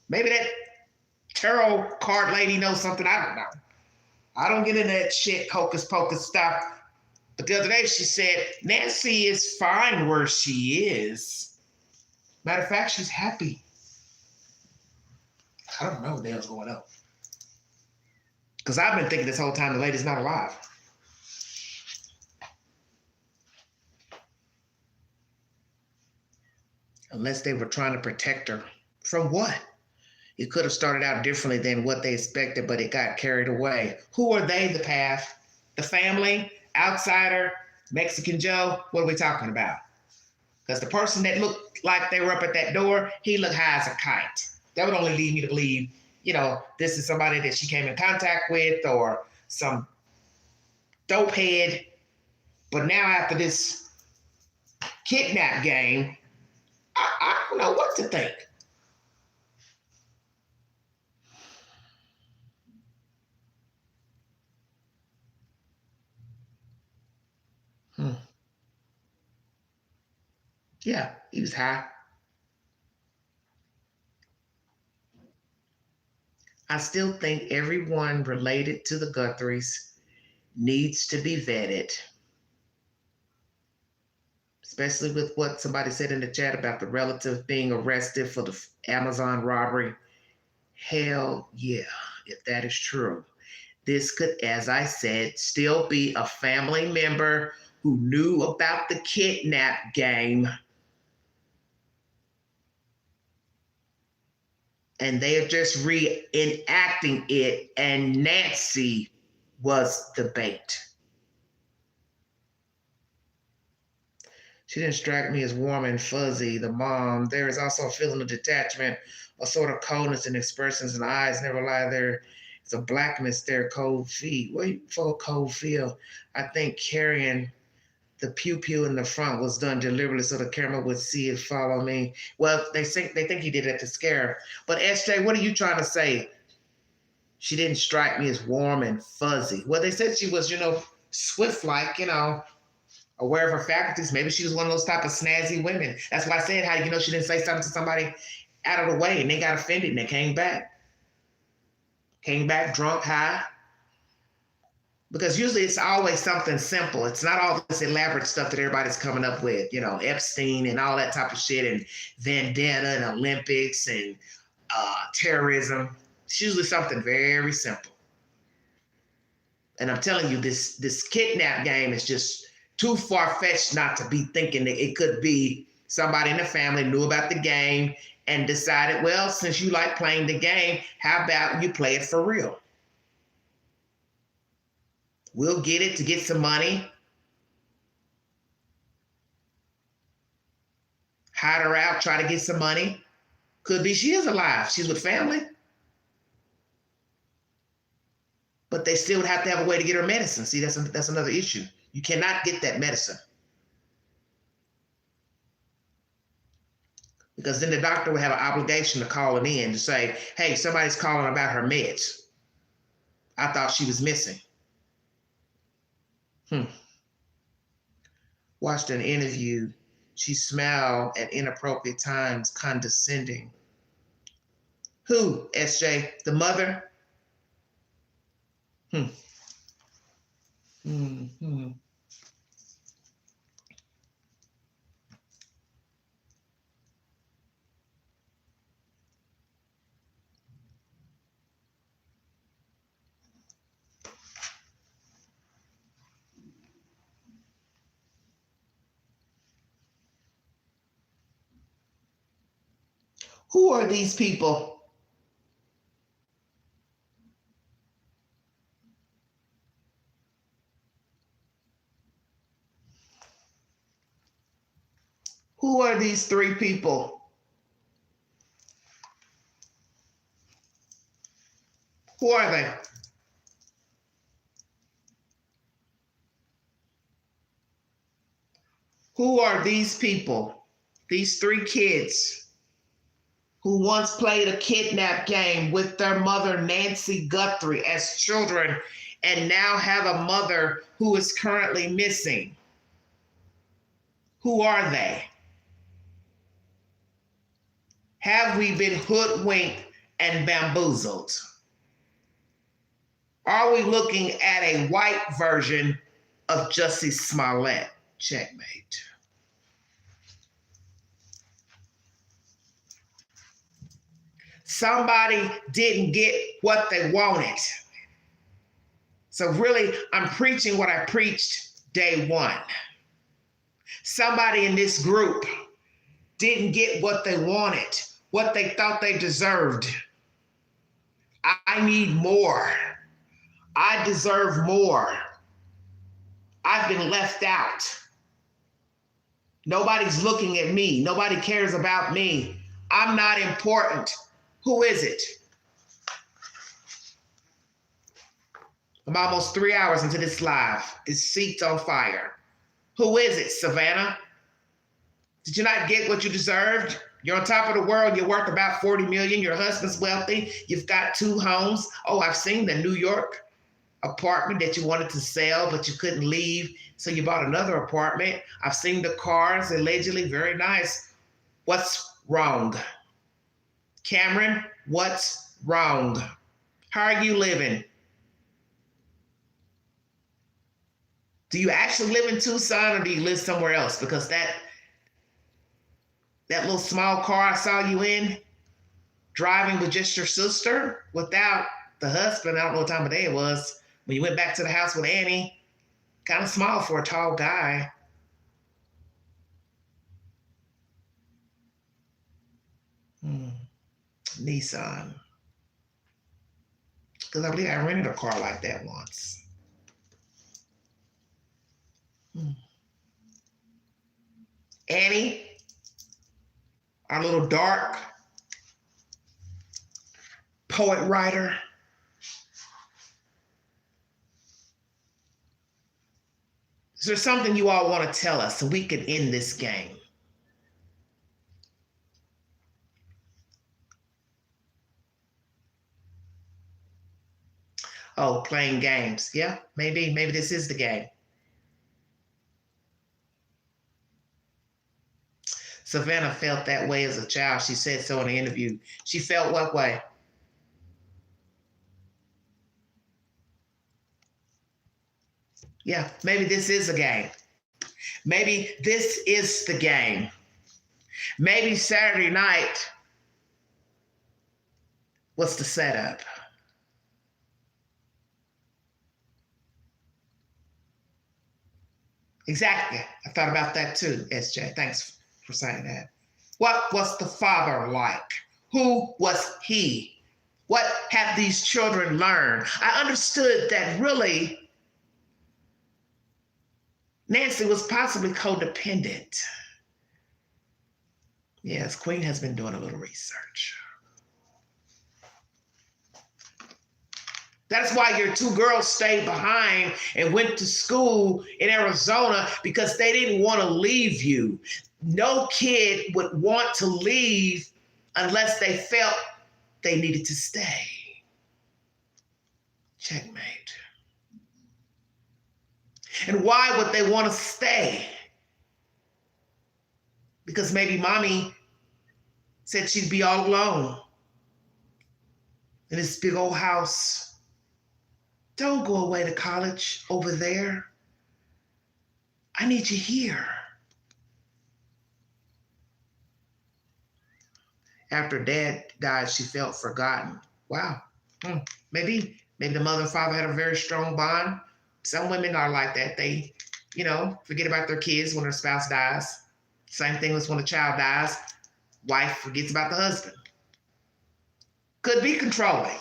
Speaker 1: Maybe that tarot card lady knows something I don't know. I don't get into that shit hocus pocus stuff. But the other day she said, Nancy is fine where she is. Matter of fact, she's happy. I don't know what the hell's going on. Because I've been thinking this whole time the lady's not alive. Unless they were trying to protect her. From what? It could have started out differently than what they expected, but it got carried away. Who are they, the path? The family? Outsider? Mexican Joe? What are we talking about? Because the person that looked like they were up at that door, he looked high as a kite. That would only lead me to believe, this is somebody that she came in contact with or some dope head. But now after this kidnap game, I don't know what to think. Yeah, he was high. I still think everyone related to the Guthries needs to be vetted, especially with what somebody said in the chat about the relative being arrested for the Amazon robbery. Hell yeah, if that is true. This could, as I said, still be a family member who knew about the kidnap game. And they are just reenacting it, and Nancy was the bait. She didn't strike me as warm and fuzzy, the mom. There is also a feeling of detachment, a sort of coldness in expressions and eyes never lie there. It's a blackness there, cold feet. Wait for a cold feel. I think carrying the pew in the front was done deliberately so the camera would see it follow me. Well, they think he did it to scare her. But SJ, what are you trying to say? She didn't strike me as warm and fuzzy. Well, they said she was, swift like, aware of her faculties. Maybe she was one of those type of snazzy women. That's why I said how, she didn't say something to somebody out of the way and they got offended and they came back. Came back drunk, high. Because usually it's always something simple. It's not all this elaborate stuff that everybody's coming up with, Epstein and all that type of shit and vendetta and Olympics and terrorism. It's usually something very simple. And I'm telling you, this kidnap game is just too far-fetched not to be thinking that it could be somebody in the family knew about the game and decided, well, since you like playing the game, how about you play it for real? We'll get it to get some money. Hide her out, try to get some money. Could be she is alive. She's with family. But they still would have to have a way to get her medicine. See, that's another issue. You cannot get that medicine. Because then the doctor would have an obligation to call it in to say, hey, somebody's calling about her meds. I thought she was missing. Watched an interview. She smiled at inappropriate times, condescending. Who, SJ? The mother? Hmm. Hmm. Who are these people? Who are these three people? Who are they? Who are these people? These three kids who once played a kidnap game with their mother, Nancy Guthrie, as children, and now have a mother who is currently missing. Who are they? Have we been hoodwinked and bamboozled? Are we looking at a white version of Jussie Smollett? Checkmate. Somebody didn't get what they wanted. So really, I'm preaching what I preached day one. Somebody in this group didn't get what they wanted, what they thought they deserved. I need more. I deserve more. I've been left out. Nobody's looking at me. Nobody cares about me. I'm not important. Who is it? I'm almost 3 hours into this live. It's seats on fire. Who is it, Savannah? Did you not get what you deserved? You're on top of the world. You're worth about 40 million. Your husband's wealthy. You've got 2 homes. Oh, I've seen the New York apartment that you wanted to sell, but you couldn't leave. So you bought another apartment. I've seen the cars, allegedly very nice. What's wrong? Cameron, what's wrong? How are you living? Do you actually live in Tucson or do you live somewhere else? Because that little small car I saw you in, driving with just your sister without the husband, I don't know what time of day it was, when you went back to the house with Annie, kind of small for a tall guy. Nissan. Because I believe I rented a car like that once. Annie, our little dark poet writer. Is there something you all want to tell us so we can end this game? Oh, playing games. Yeah, maybe this is the game. Savannah felt that way as a child. She said so in the interview. She felt what way? Yeah, maybe this is a game. Maybe this is the game. Maybe Saturday night was the setup. Exactly. I thought about that too, SJ. Thanks for saying that. What was the father like? Who was he? What have these children learned? I understood that really Nancy was possibly codependent. Yes, Queen has been doing a little research. That's why your 2 girls stayed behind and went to school in Arizona, because they didn't want to leave you. No kid would want to leave unless they felt they needed to stay. Checkmate. And why would they want to stay? because maybe mommy said she'd be all alone in this big old house. Don't go away to college over there. I need you here. After dad died, she felt forgotten. Wow. Maybe the mother and father had a very strong bond. Some women are like that. They, forget about their kids when their spouse dies. Same thing as when a child dies. Wife forgets about the husband. Could be controlling.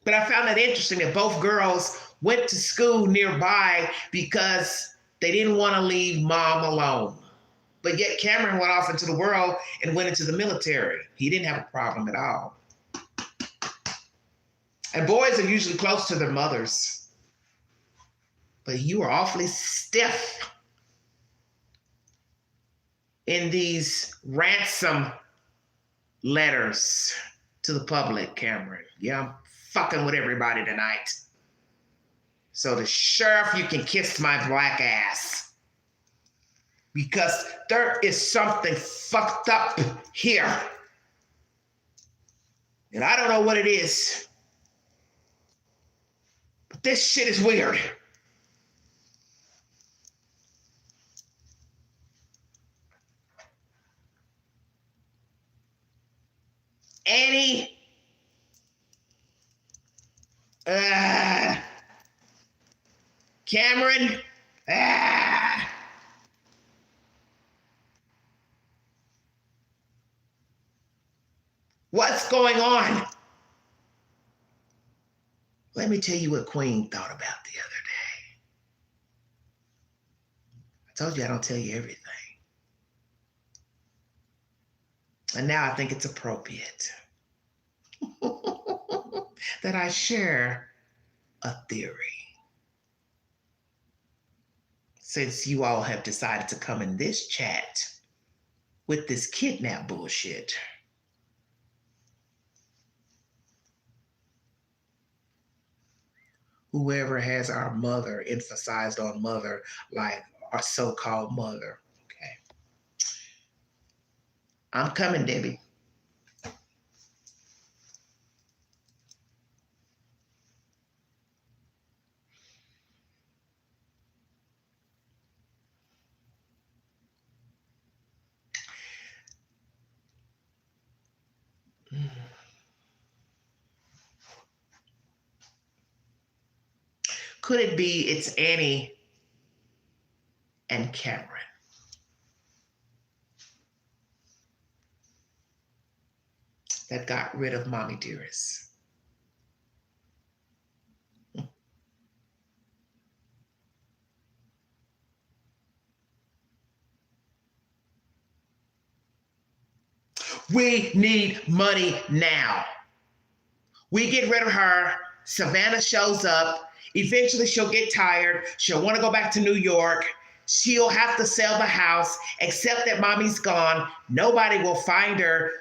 Speaker 1: But I found that interesting that both girls went to school nearby because they didn't want to leave mom alone. But yet Cameron went off into the world and went into the military. He didn't have a problem at all. And boys are usually close to their mothers. But you are awfully stiff in these ransom letters to the public, Cameron. Yeah, I'm fucking with everybody tonight. So the sheriff, you can kiss my black ass. Because there is something fucked up here. And I don't know what it is. But this shit is weird. Annie. Cameron. What's going on? Let me tell you what Queen thought about the other day. I told you I don't tell you everything. And now I think it's appropriate that I share a theory. Since you all have decided to come in this chat with this kidnap bullshit. Whoever has our mother, emphasized on mother, like our so-called mother. Okay. I'm coming, Debbie. Could it be it's Annie and Cameron? That got rid of Mommy Dearest. We need money now. We get rid of her. Savannah shows up. Eventually she'll get tired. She'll want to go back to New York. She'll have to sell the house, except that mommy's gone. Nobody will find her.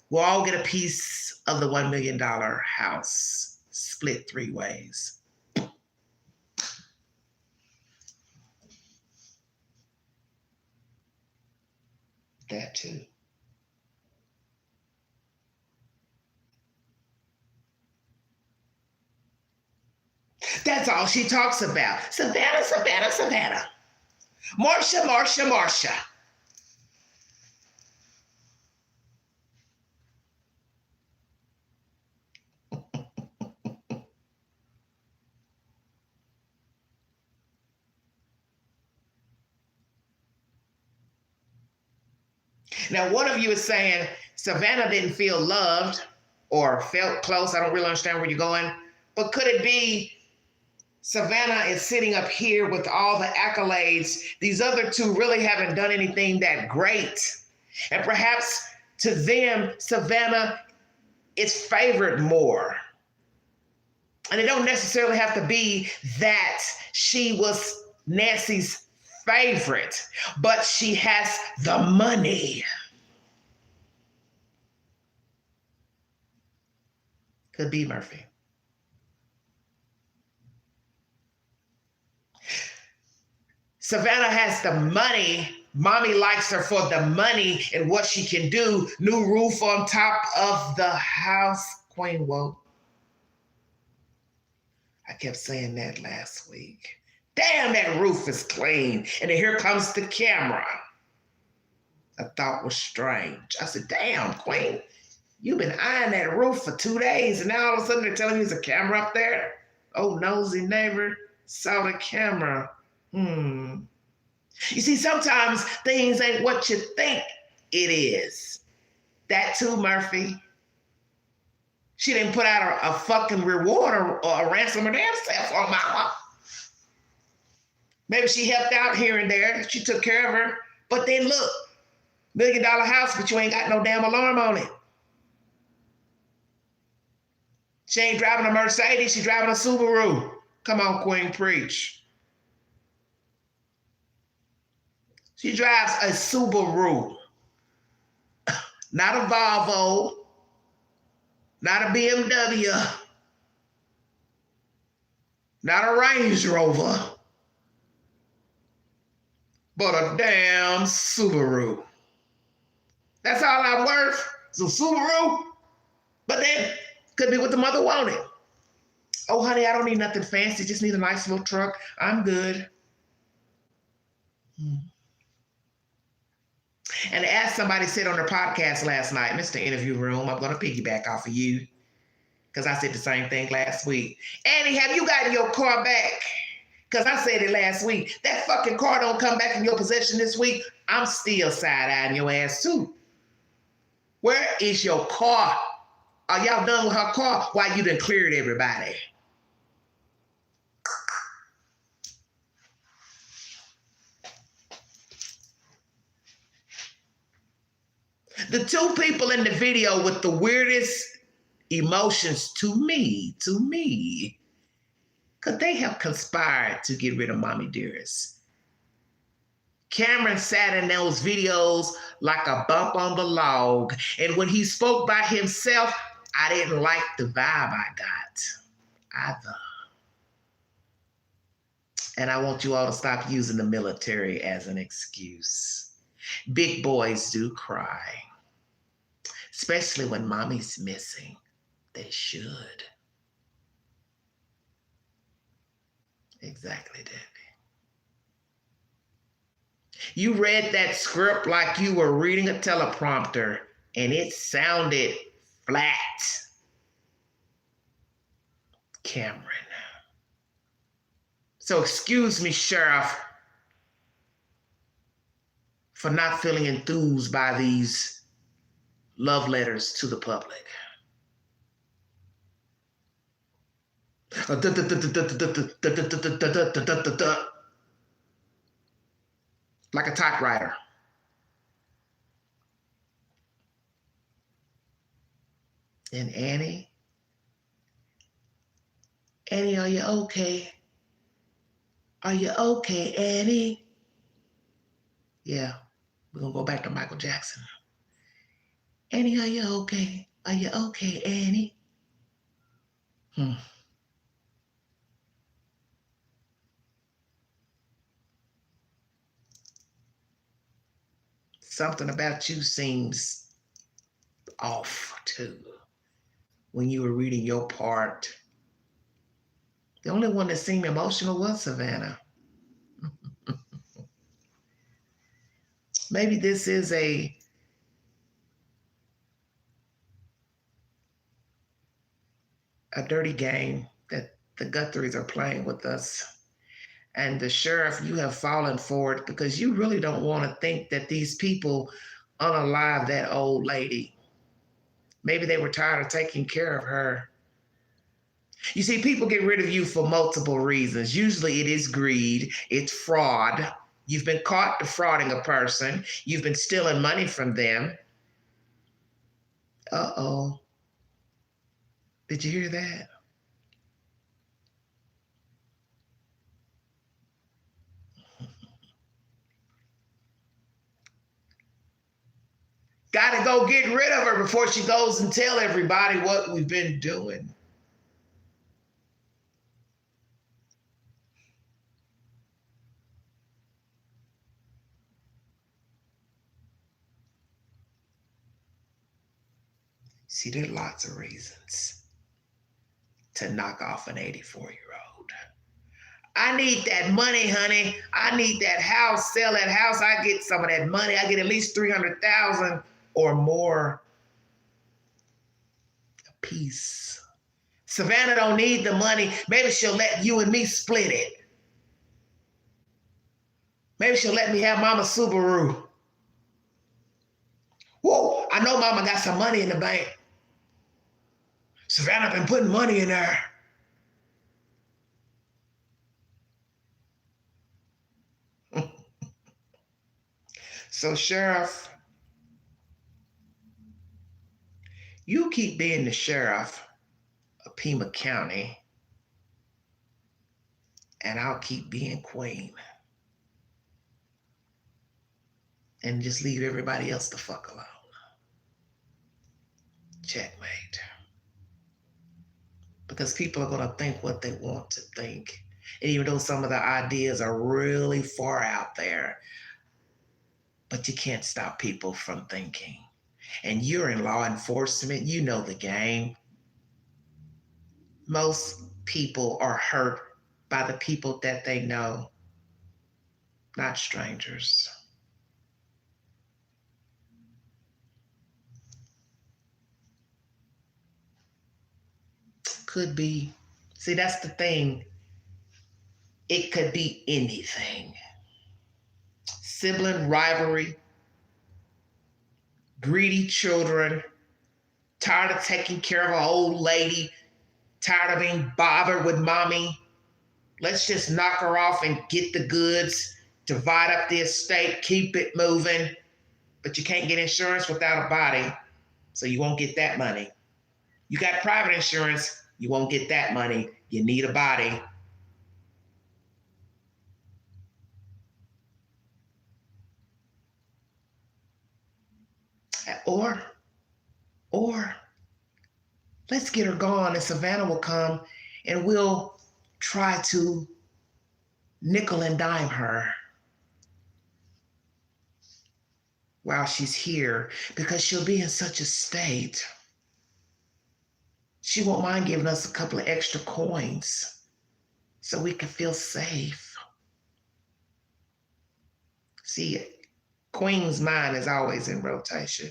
Speaker 1: We'll all get a piece of the $1 million house, split 3 ways. That too. That's all she talks about. Savannah, Savannah, Savannah. Marcia, Marcia, Marcia. Now, one of you is saying Savannah didn't feel loved or felt close. I don't really understand where you're going. But could it be Savannah is sitting up here with all the accolades? These other two really haven't done anything that great. And perhaps to them, Savannah is favored more. And it don't necessarily have to be that she was Nancy's favorite, but she has the money. Could be Murphy. Savannah has the money. Mommy likes her for the money and what she can do. New roof on top of the house. Queen woke. I kept saying that last week. Damn, that roof is clean. And then here comes the camera. I thought was strange. I said, damn, Queen, you've been eyeing that roof for 2 days, and now all of a sudden they're telling you there's a camera up there? Oh, nosy neighbor saw the camera. You see, sometimes things ain't what you think it is. That too, Murphy. She didn't put out a fucking reward or a ransom or damn self on mama. Maybe she helped out here and there. She took care of her. But then look, $1 million house, but you ain't got no damn alarm on it. She ain't driving a Mercedes, she's driving a Subaru. Come on, Queen, preach. She drives a Subaru, not a Volvo, not a BMW, not a Range Rover, but a damn Subaru. That's all I'm worth. It's a Subaru, but then could be what the mother wanted. Oh, honey, I don't need nothing fancy. Just need a nice little truck. I'm good. And as somebody said on their podcast last night, Mr. Interview Room, I'm going to piggyback off of you because I said the same thing last week. Annie, have you gotten your car back? Because I said it last week. That fucking car don't come back in your possession this week. I'm still side-eyeing your ass too. Where is your car? Are y'all done with her car? Why you done cleared everybody? The two people in the video with the weirdest emotions to me, because they have conspired to get rid of Mommy Dearest. Cameron sat in those videos like a bump on the log. And when he spoke by himself, I didn't like the vibe I got either. And I want you all to stop using the military as an excuse. Big boys do cry, especially when mommy's missing. They should. Exactly, Daddy. You read that script like you were reading a teleprompter, and it sounded flat. Cameron. So excuse me, Sheriff, for not feeling enthused by these love letters to the public. Like a typewriter. And Annie, are you okay? Are you okay, Annie? Yeah, we're gonna go back to Michael Jackson. Annie, are you okay? Are you okay, Annie? Something about you seems off too. When you were reading your part, the only one that seemed emotional was Savannah. Maybe this is a dirty game that the Guthries are playing with us. And the sheriff, you have fallen for it because you really don't want to think that these people unalive that old lady. Maybe they were tired of taking care of her. You see, people get rid of you for multiple reasons. Usually it is greed, it's fraud. You've been caught defrauding a person. You've been stealing money from them. Uh-oh. Did you hear that? Gotta go get rid of her before she goes and tell everybody what we've been doing. See, there are lots of reasons to knock off an 84-year-old. I need that money, honey. I need that house. Sell that house. I get some of that money. I get at least 300,000 or more a piece. Savannah don't need the money. Maybe she'll let you and me split it. Maybe she'll let me have Mama's Subaru. Whoa, I know Mama got some money in the bank. Savannah been putting money in there. So, Sheriff, you keep being the sheriff of Pima County, and I'll keep being queen. And just leave everybody else the fuck alone. Checkmate. Because people are going to think what they want to think. And even though some of the ideas are really far out there, but you can't stop people from thinking. And you're in law enforcement, you know the game. Most people are hurt by the people that they know, not strangers. Could be. See, that's the thing. It could be anything. Sibling rivalry, greedy children, tired of taking care of an old lady, tired of being bothered with mommy. Let's just knock her off and get the goods, divide up the estate, keep it moving. But you can't get insurance without a body, so you won't get that money. You got private insurance, you won't get that money. You need a body. Or let's get her gone and Savannah will come and we'll try to nickel and dime her while she's here because she'll be in such a state. She won't mind giving us a couple of extra coins so we can feel safe. See, Queen's mind is always in rotation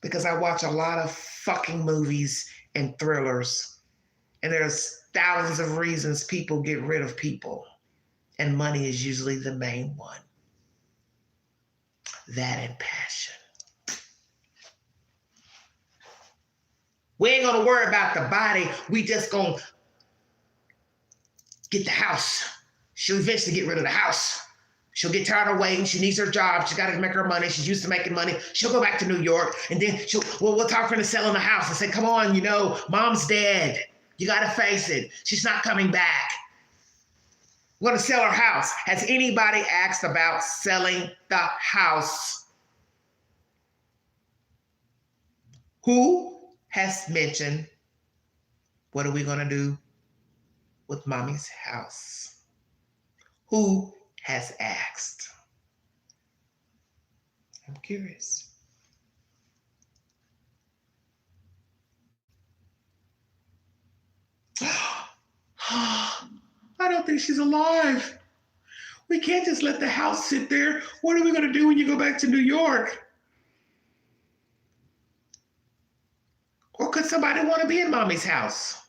Speaker 1: because I watch a lot of fucking movies and thrillers, and there's thousands of reasons people get rid of people, and money is usually the main one. That and passion. We ain't gonna worry about the body. We just gonna get the house. She'll eventually get rid of the house. She'll get tired of waiting. She needs her job. She's got to make her money. She's used to making money. She'll go back to New York, and then we'll talk her into selling the house and say, come on, mom's dead. You got to face it. She's not coming back. We're going to sell her house. Has anybody asked about selling the house? Who has mentioned, what are we going to do with mommy's house? Who has asked? I'm curious. I don't think she's alive. We can't just let the house sit there. What are we going to do when you go back to New York? Or could somebody want to be in mommy's house?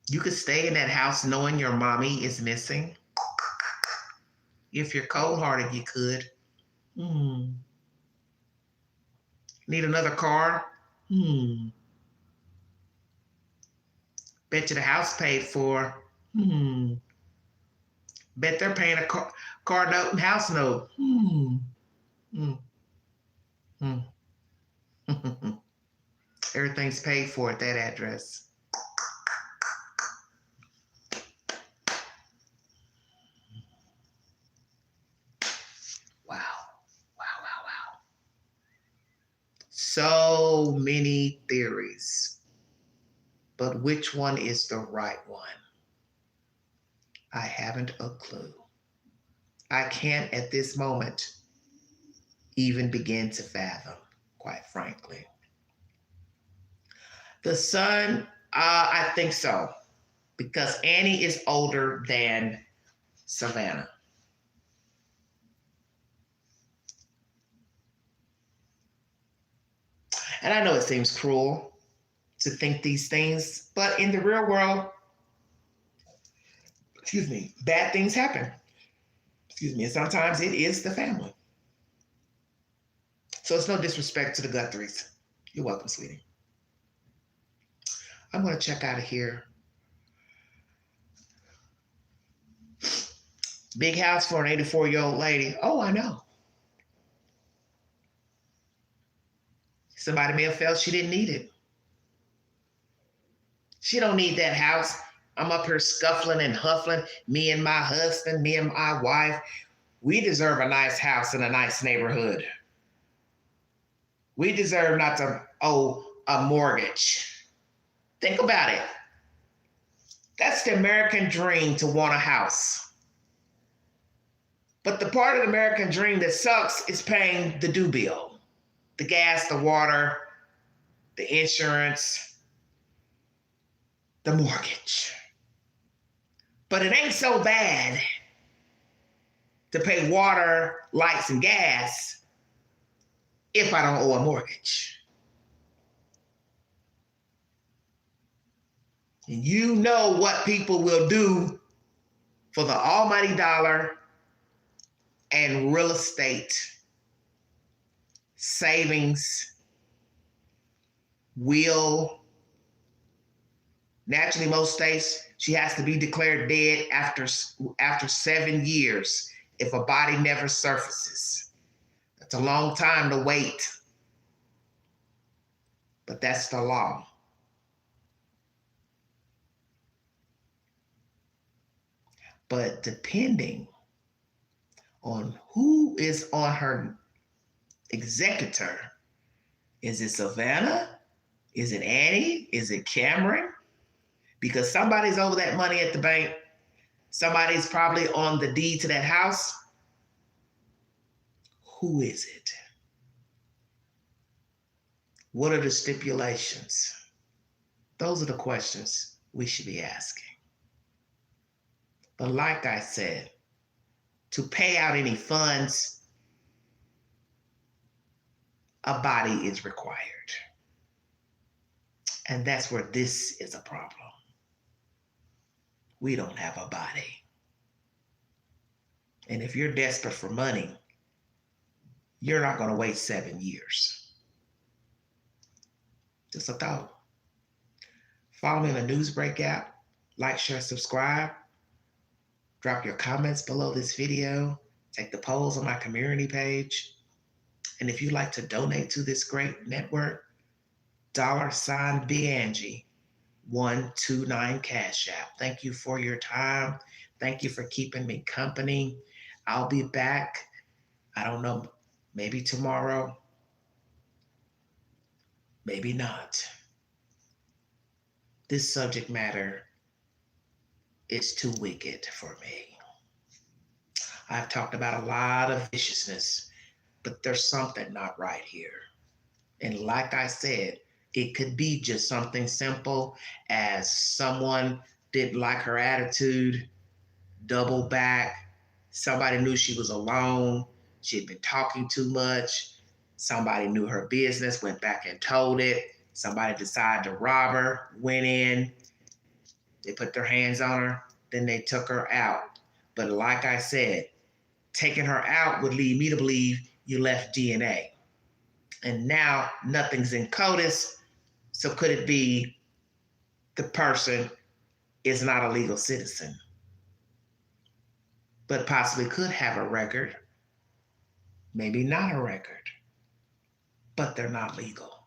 Speaker 1: You could stay in that house knowing your mommy is missing. If you're cold-hearted, you could. Need another car? Bet you the house paid for. Bet they're paying a car note and house note. Everything's paid for at that address. Wow. So many theories, but which one is the right one? I haven't a clue. I can't at this moment even begin to fathom, quite frankly. The son, I think so, because Annie is older than Savannah. And I know it seems cruel to think these things, but in the real world, excuse me, bad things happen. Excuse me, and sometimes it is the family. So it's no disrespect to the Guthries. You're welcome, sweetie. I'm going to check out of here. Big house for an 84-year-old lady. Oh, I know. Somebody may have felt she didn't need it. She don't need that house. I'm up here scuffling and huffling. Me and my husband, me and my wife. We deserve a nice house in a nice neighborhood. We deserve not to owe a mortgage. Think about it. That's the American dream, to want a house. But the part of the American dream that sucks is paying the due bill. The gas, the water, the insurance, the mortgage. But it ain't so bad to pay water, lights, and gas if I don't owe a mortgage. And you know what people will do for the almighty dollar and real estate savings will, naturally, most states, she has to be declared dead after 7 years if a body never surfaces. That's a long time to wait, but that's the law. But depending on who is on her executor, is it Savannah? Is it Annie? Is it Cameron? Because somebody's over that money at the bank. Somebody's probably on the deed to that house. Who is it? What are the stipulations? Those are the questions we should be asking. But like I said, to pay out any funds, a body is required. And that's where this is a problem. We don't have a body. And if you're desperate for money, you're not going to wait 7 years. Just a thought. Follow me in the Newsbreak app. Like, share, subscribe. Drop your comments below this video. Take the polls on my community page. And if you'd like to donate to this great network, $Big Angie 129 Cash App. Thank you for your time. Thank you for keeping me company. I'll be back. I don't know, maybe tomorrow, maybe not. This subject matter is too wicked for me. I've talked about a lot of viciousness, but there's something not right here. And like I said, it could be just something simple as someone didn't like her attitude, double back. Somebody knew she was alone. She had been talking too much. Somebody knew her business, went back and told it. Somebody decided to rob her, went in. They put their hands on her. Then they took her out. But like I said, taking her out would lead me to believe you left DNA. And now nothing's in CODIS. So could it be the person is not a legal citizen, but possibly could have a record, maybe not a record, but they're not legal?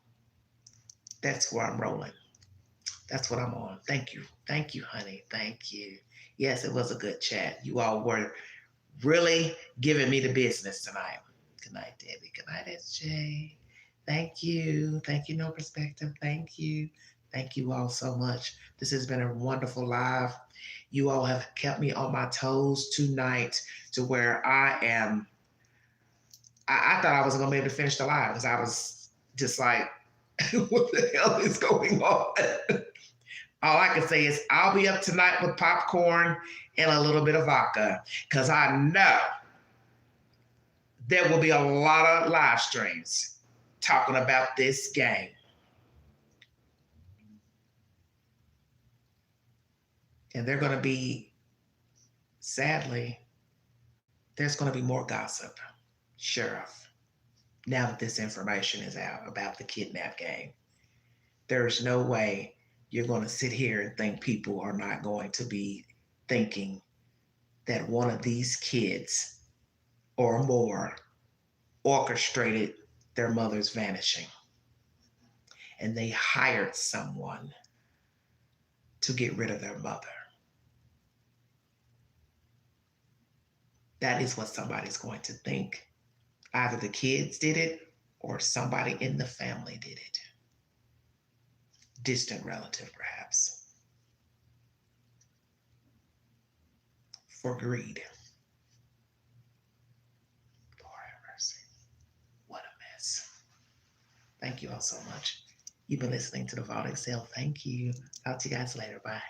Speaker 1: That's where I'm rolling. That's what I'm on. Thank you. Thank you, honey. Thank you. Yes, it was a good chat. You all were really giving me the business tonight. Good night, Debbie. Good night, SJ. Thank you. Thank you, No Perspective. Thank you. Thank you all so much. This has been a wonderful live. You all have kept me on my toes tonight to where I thought I wasn't gonna be able to finish the live because I was just like, what the hell is going on? All I can say is I'll be up tonight with popcorn and a little bit of vodka because I know there will be a lot of live streams talking about this game. And they're going to be, sadly, there's going to be more gossip. Sheriff, now that this information is out about the kidnap game, there's no way you're going to sit here and think people are not going to be thinking that one of these kids or more orchestrated their mother's vanishing. And they hired someone to get rid of their mother. That is what somebody's going to think. Either the kids did it or somebody in the family did it. Distant relative, perhaps. For greed. Lord have mercy. What a mess. Thank you all so much. You've been listening to the Vault Excel. Thank you. Talk to you guys later. Bye.